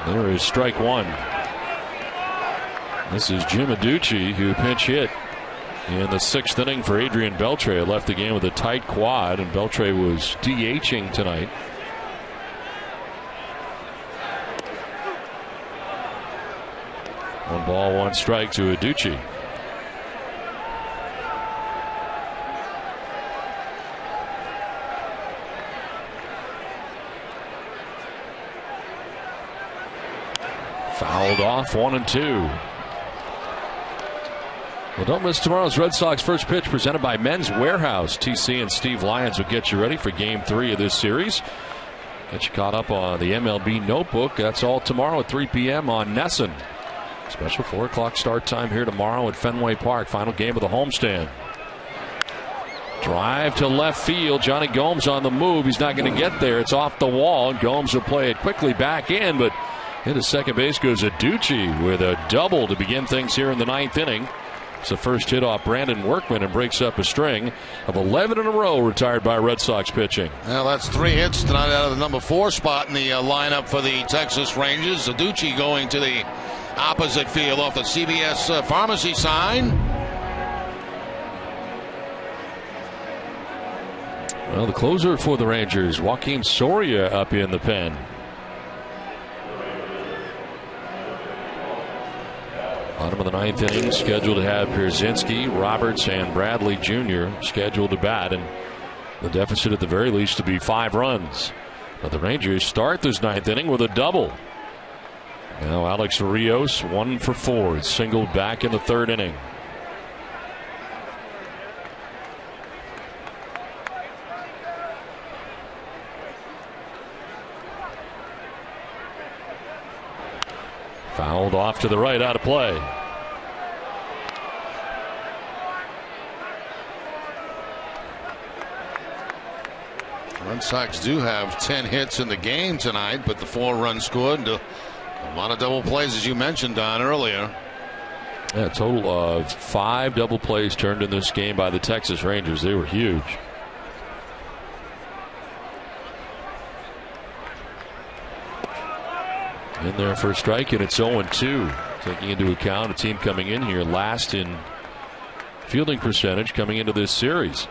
There is strike 1. This is Jim Adducci, who pinch hit in the 6th inning for Adrian Beltre. Left the game with a tight quad, and Beltre was DHing tonight. One ball, 1 strike to Adducci. Fouled off, 1-2. Well, don't miss tomorrow's Red Sox first pitch presented by Men's Warehouse. TC and Steve Lyons will get you ready for Game 3 of this series. Get you caught up on the MLB Notebook. That's all tomorrow at 3 p.m. on NESN. Special 4 o'clock start time here tomorrow at Fenway Park. Final game of the homestand. Drive to left field. Johnny Gomes on the move. He's not going to get there. It's off the wall. Gomes will play it quickly back in, but into second base goes Adducci with a double to begin things here in the 9th inning. It's the first hit off Brandon Workman and breaks up a string of 11 in a row retired by Red Sox pitching. Well, that's 3 hits tonight out of the number 4 spot in the lineup for the Texas Rangers. Adducci going to the opposite field off the CVS pharmacy sign. Well, the closer for the Rangers, Joaquin Soria, up in the pen. Bottom of the 9th inning, scheduled to have Pierzynski, Roberts, and Bradley Jr. scheduled to bat, and the deficit at the very least to be 5 runs. But the Rangers start this 9th inning with a double. Now Alex Rios 1 for 4, singled back in the 3rd inning. Fouled off to the right, out of play. Red Sox do have 10 hits in the game tonight, but the 4 runs scored. A lot of double plays, as you mentioned, Don, earlier. Yeah, a total of 5 double plays turned in this game by the Texas Rangers. They were huge. In there for a strike, and it's 0-2. Taking into account a team coming in here last in fielding percentage coming into this series.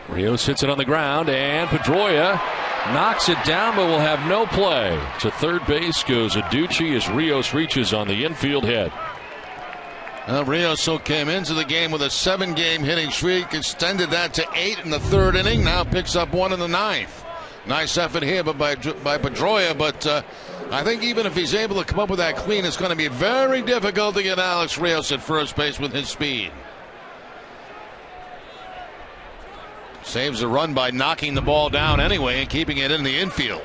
Rios hits it on the ground, and Pedroia knocks it down, but will have no play. To third base goes Adducci as Rios reaches on the infield hit. Rios came into the game with a 7-game hitting streak, extended that to 8 in the 3rd inning, now picks up 1 in the 9th. Nice effort here by Pedroia, but I think even if he's able to come up with that clean, it's going to be very difficult to get Alex Rios at first base with his speed. Saves a run by knocking the ball down anyway and keeping it in the infield.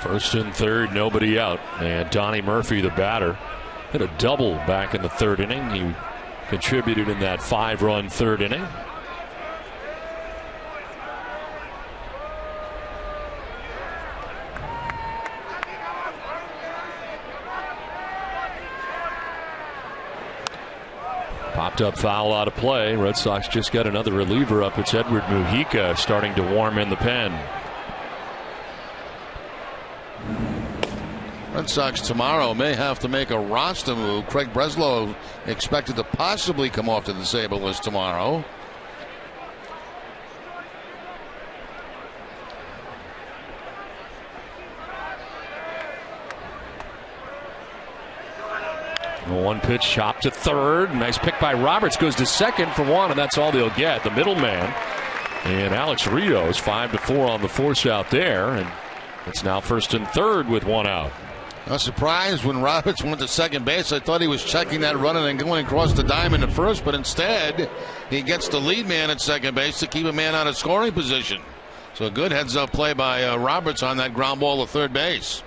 First and third, nobody out. And Donnie Murphy, the batter, hit a double back in the 3rd inning. He contributed in that 5-run 3rd inning. Popped up foul out of play. Red Sox just got another reliever up. It's Edward Mujica starting to warm in the pen. Red Sox tomorrow may have to make a roster move. Craig Breslow expected to possibly come off the disabled list tomorrow. One pitch chopped to third. Nice pick by Roberts. Goes to second for 1, and that's all they'll get. The middleman. And Alex Rios 5-4 on the force out there. And it's now first and third with 1 out. I was surprised when Roberts went to second base. I thought he was checking that run and then going across the diamond at first, but instead he gets the lead man at second base to keep a man out of scoring position. So a good heads-up play by Roberts on that ground ball to third base.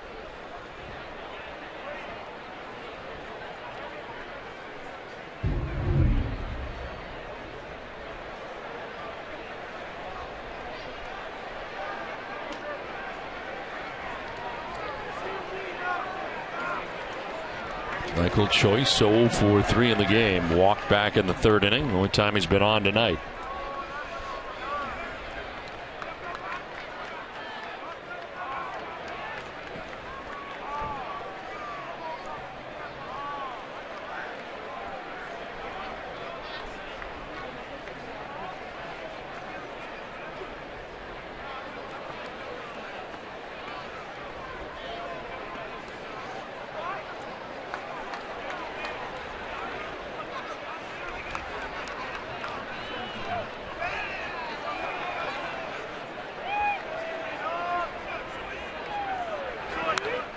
Michael Choice 0 for 3 in the game. Walked back in the 3rd inning. The only time he's been on tonight.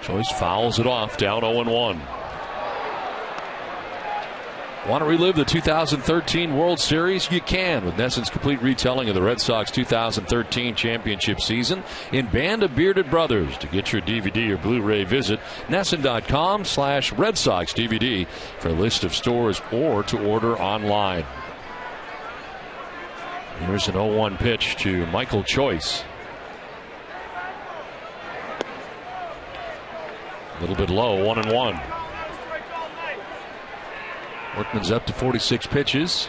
Choice fouls it off, down 0-1. Want to relive the 2013 World Series? You can with Nesson's complete retelling of the Red Sox 2013 championship season in Band of Bearded Brothers. To get your DVD or Blu-ray, visit Nesson.com/Red Sox DVD for a list of stores or to order online. Here's an 0-1 pitch to Michael Choice. A little bit low, 1-1. Workman's up to 46 pitches.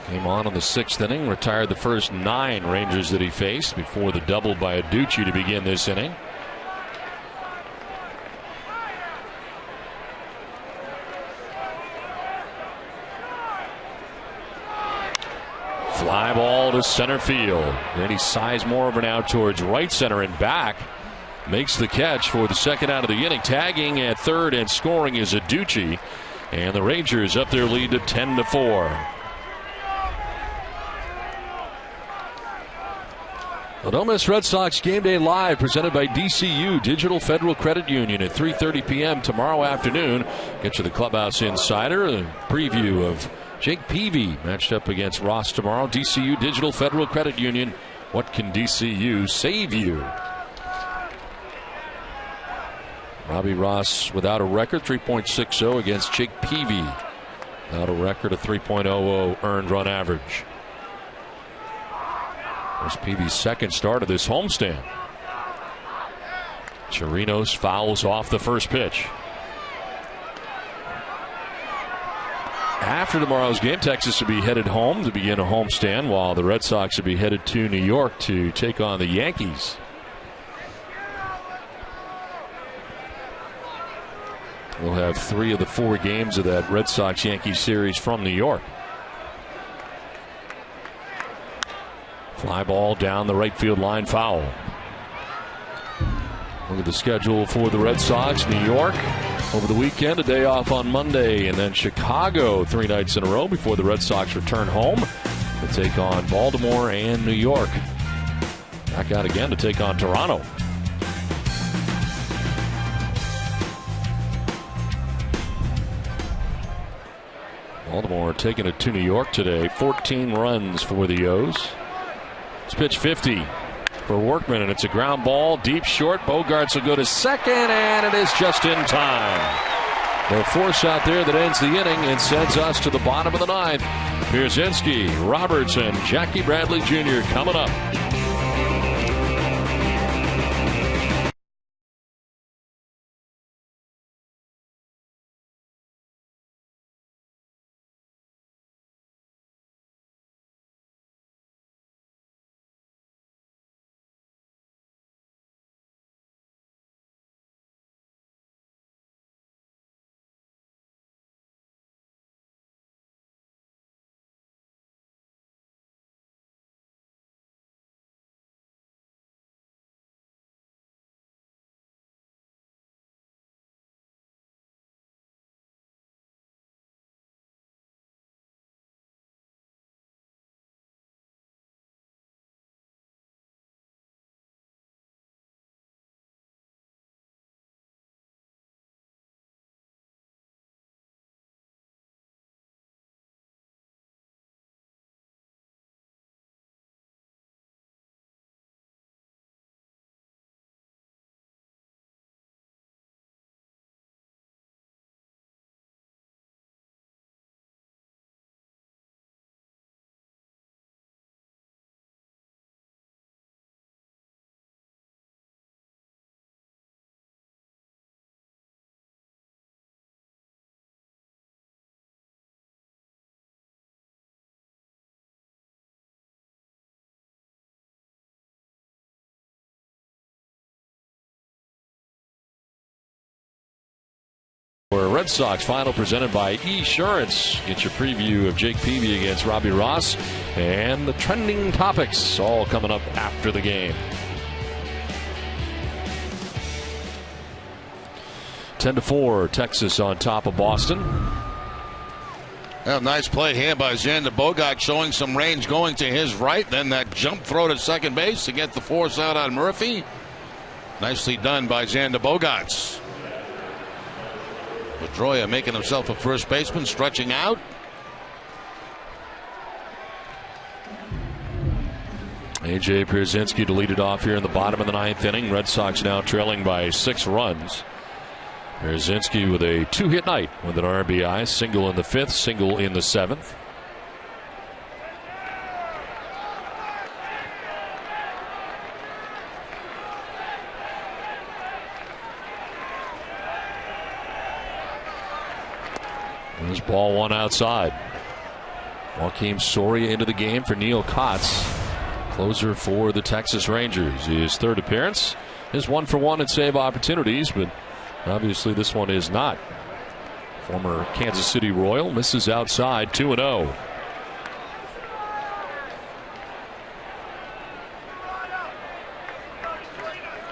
Came on in the 6th inning, retired the first 9 Rangers that he faced before the double by Aducci to begin this inning. Fly ball to center field. Danny Sizemore now towards right center and back. Makes the catch for the second out of the inning. Tagging at third and scoring is Aducci. And the Rangers up their lead to 10-4. The Don't Miss Red Sox Game Day Live presented by DCU Digital Federal Credit Union at 3:30 p.m. tomorrow afternoon. Get you the Clubhouse Insider, a preview of Jake Peavy matched up against Ross tomorrow. DCU Digital Federal Credit Union. What can DCU save you? Robbie Ross without a record, 3.60 against Jake Peavy. Without a record of 3.00 earned run average. There's Peavy's second start of this homestand. Chirinos fouls off the first pitch. After tomorrow's game, Texas will be headed home to begin a homestand, while the Red Sox will be headed to New York to take on the Yankees. We'll have 3 of the 4 games of that Red Sox-Yankees series from New York. Fly ball down the right field line, foul. Look at the schedule for the Red Sox. New York over the weekend, a day off on Monday, and then Chicago 3 nights in a row before the Red Sox return home to take on Baltimore and New York. Back out again to take on Toronto. Baltimore taking it to New York today. 14 runs for the O's. It's pitch 50 for Workman, and it's a ground ball deep short. Bogarts will go to second, and it is just in time. The force out there that ends the inning and sends us to the bottom of the 9th. Pierzynski, Roberts, and Jackie Bradley Jr. coming up. Red Sox final presented by Esurance. Get your preview of Jake Peavy against Robbie Ross and the trending topics all coming up after the game. 10-4, Texas on top of Boston. Well, nice play here by Xander Bogaerts, showing some range going to his right. Then that jump throw to second base to get the force out on Murphy. Nicely done by Xander Bogaerts. Pedroia making himself a first baseman, stretching out. A.J. Pierzynski to lead it off here in the bottom of the ninth inning. Red Sox now trailing by 6 runs. Pierzynski with a 2-hit night with an RBI, single in the 5th, single in the 7th. There's ball 1 outside. Joakim Soria into the game for Neil Kotz, closer for the Texas Rangers. His 3rd appearance, his 1-for-1 at save opportunities, but obviously this one is not. Former Kansas City Royal misses outside, 2-0.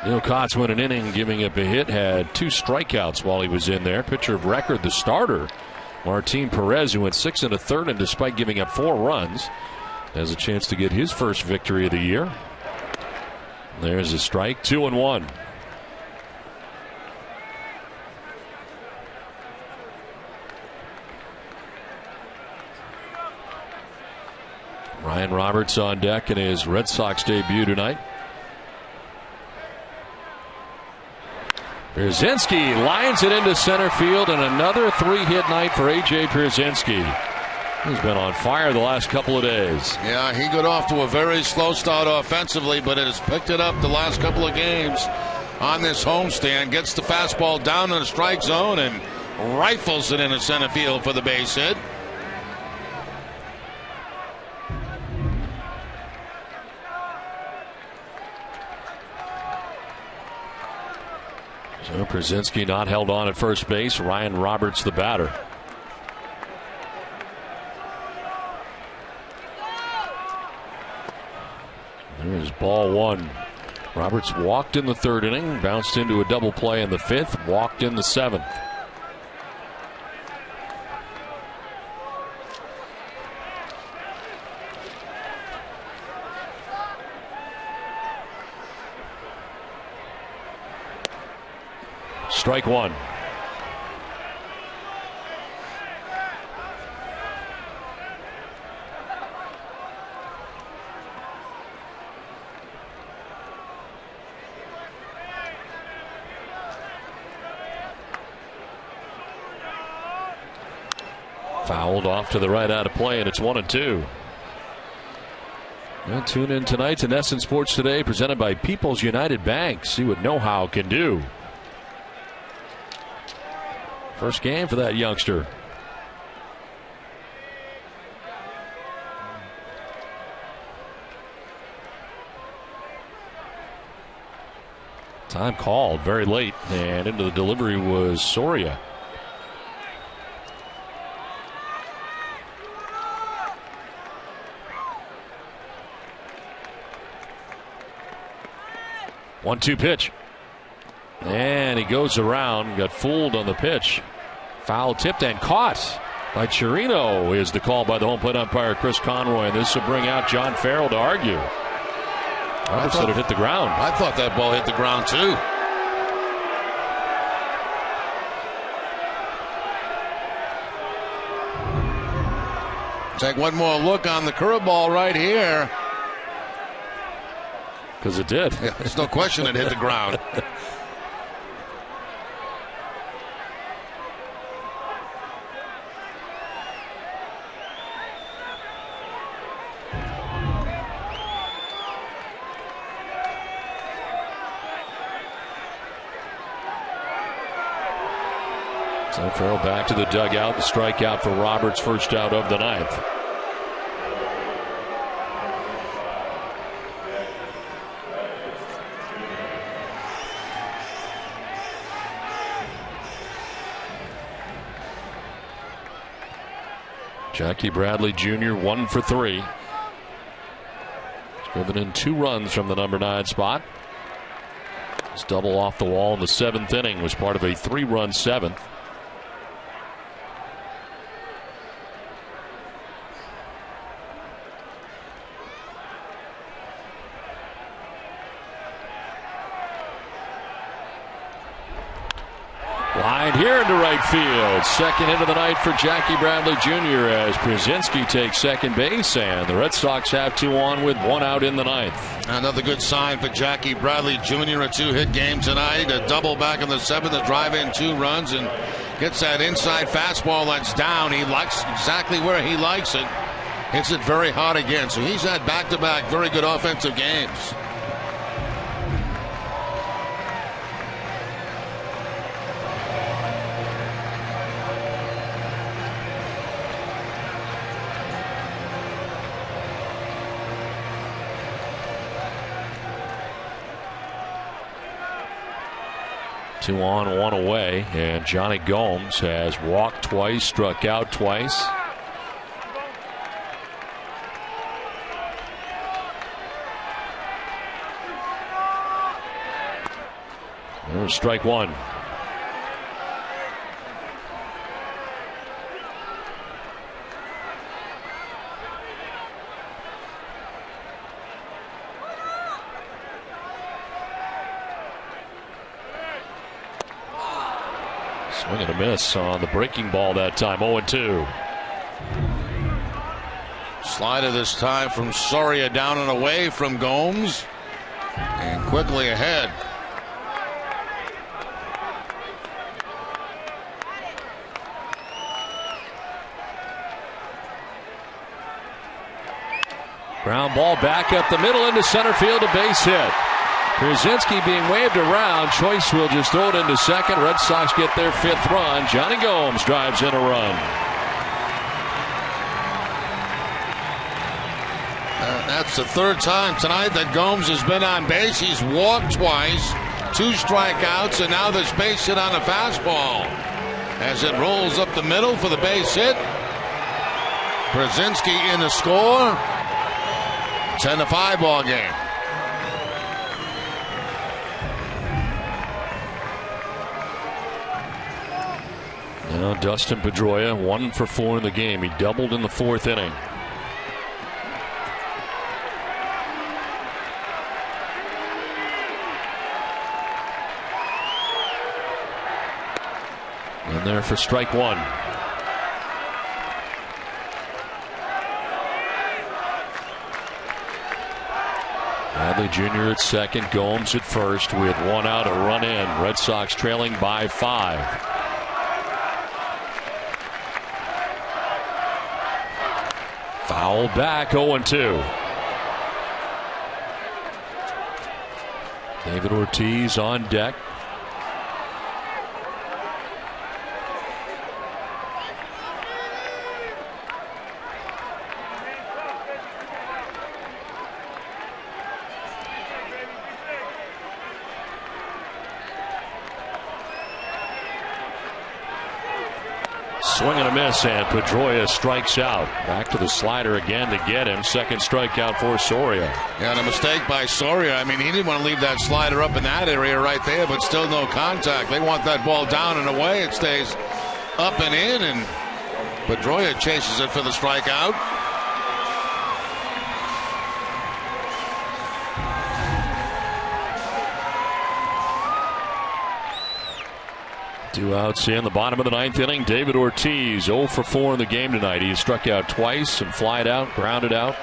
Neil Kotz went an inning giving up a hit, had 2 strikeouts while he was in there. Pitcher of record, the starter, Martin Perez, who went 6 1/3, and despite giving up 4 runs, has a chance to get his first victory of the year. There's a strike, 2-1. Ryan Roberts on deck in his Red Sox debut tonight. Pierzynski lines it into center field, and another 3-hit night for A.J. Pierzynski. He's been on fire the last couple of days. Yeah, he got off to a very slow start offensively, but it has picked it up the last couple of games on this homestand. Gets the fastball down in the strike zone and rifles it into center field for the base hit. So Pierzynski not held on at first base. Ryan Roberts the batter. There's ball 1. Roberts walked in the 3rd inning, bounced into a double play in the 5th, walked in the 7th. Strike 1. Fouled off to the right out of play, and it's 1-2. Well, tune in tonight to NESN Sports Today, presented by People's United Bank. See what know-how can do. First game for that youngster. Time called very late, and into the delivery was Soria. One-two pitch. And he goes around, got fooled on the pitch. Foul tipped and caught by Chirino is the call by the home plate umpire Chris Conroy, and this will bring out John Farrell to argue. Roberts said it hit the ground. I thought that ball hit the ground too. Take one more look on the curveball right here. Because it did. Yeah, there's no question it hit the ground. So Farrell back to the dugout. The strikeout for Roberts, first out of the 9th. Jackie Bradley Jr. 1 for 3. He's driven in 2 runs from the number 9 spot. His double off the wall in the 7th inning was part of a 3-run 7th. Line here into right field. Second hit of the night for Jackie Bradley Jr. as Brzezinski takes second base, and the Red Sox have 2 on with 1 out in the ninth. Another good sign for Jackie Bradley Jr. A 2-hit game tonight. A double back in the 7th to drive in 2 runs and gets that inside fastball that's down. He likes exactly where he likes it. Hits it very hard again. So he's had back-to-back very good offensive games. Two on, 1 away, and Johnny Gomes has walked twice, struck out twice. There's strike 1. Swing and a miss on the breaking ball that time. 0-2. Slider this time from Soria, down and away from Gomes, and quickly ahead. Ground ball back up the middle into center field, a base hit. Brzezinski being waved around. Choice will just throw it into second. Red Sox get their 5th run. Johnny Gomes drives in a run. That's the 3rd time tonight that Gomes has been on base. He's walked twice, 2 strikeouts, and now this base hit on a fastball. As it rolls up the middle for the base hit. Brzezinski in the score. 10-5 ball game. Now Dustin Pedroia 1 for 4 in the game. He doubled in the 4th inning. And there for strike 1. Bradley Jr. at second, Gomes at first with 1 out, a run in. Red Sox trailing by 5. Foul back, 0-2. David Ortiz on deck. Swing and a miss, and Pedroia strikes out. Back to the slider again to get him. Second strikeout for Soria. Yeah, and a mistake by Soria. I mean, he didn't want to leave that slider up in that area right there, but still no contact. They want that ball down and away. It stays up and in, and Pedroia chases it for the strikeout. Two outs in the bottom of the 9th inning. David Ortiz 0 for 4 in the game tonight. He struck out twice and flied out, grounded out.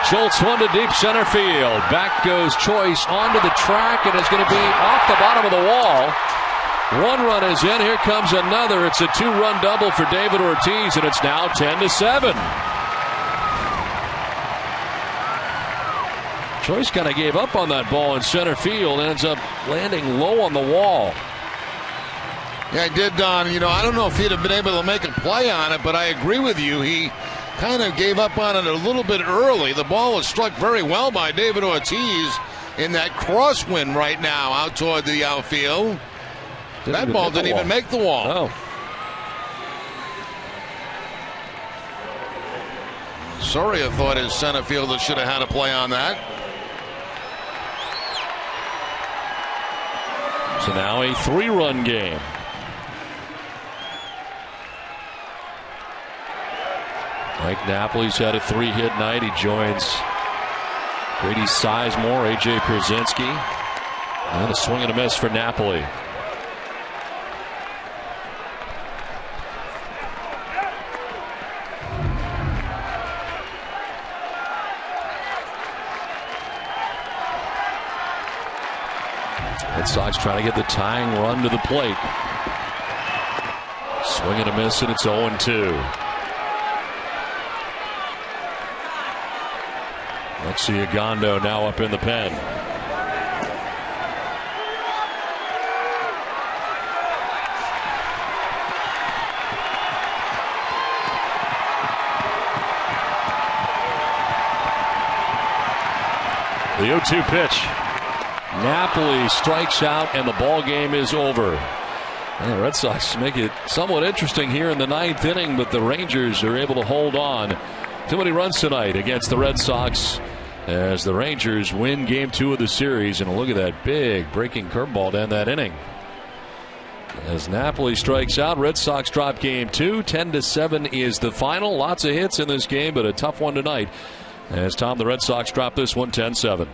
Schultz one to deep center field. Back goes Choice onto the track and is going to be off the bottom of the wall. 1 run is in. Here comes another. It's a 2-run double for David Ortiz, and it's now 10-7. Choice kind of gave up on that ball in center field and ends up landing low on the wall. Yeah, he did, Don. You know, I don't know if he'd have been able to make a play on it, but I agree with you. He kind of gave up on it a little bit early. The ball was struck very well by David Ortiz in that crosswind right now out toward the outfield. That ball didn't even make the wall. No. Soria thought his center fielder should have had a play on that. So now a 3-run game. Mike Napoli's had a 3-hit night. He joins Grady Sizemore, A.J. Pierzynski, and a swing and a miss for Napoli. Red Sox trying to get the tying run to the plate. Swing and a miss, and it's 0-2. Alexi Ogando now up in the pen. The 0-2 pitch. Napoli strikes out, and the ball game is over. And the Red Sox make it somewhat interesting here in the 9th inning, but the Rangers are able to hold on. Too many runs tonight against the Red Sox as the Rangers win Game 2 of the series. And look at that big breaking curveball to end that inning. As Napoli strikes out, Red Sox drop Game 2. 10-7 is the final. Lots of hits in this game, but a tough one tonight. As Tom, the Red Sox drop this one 10-7.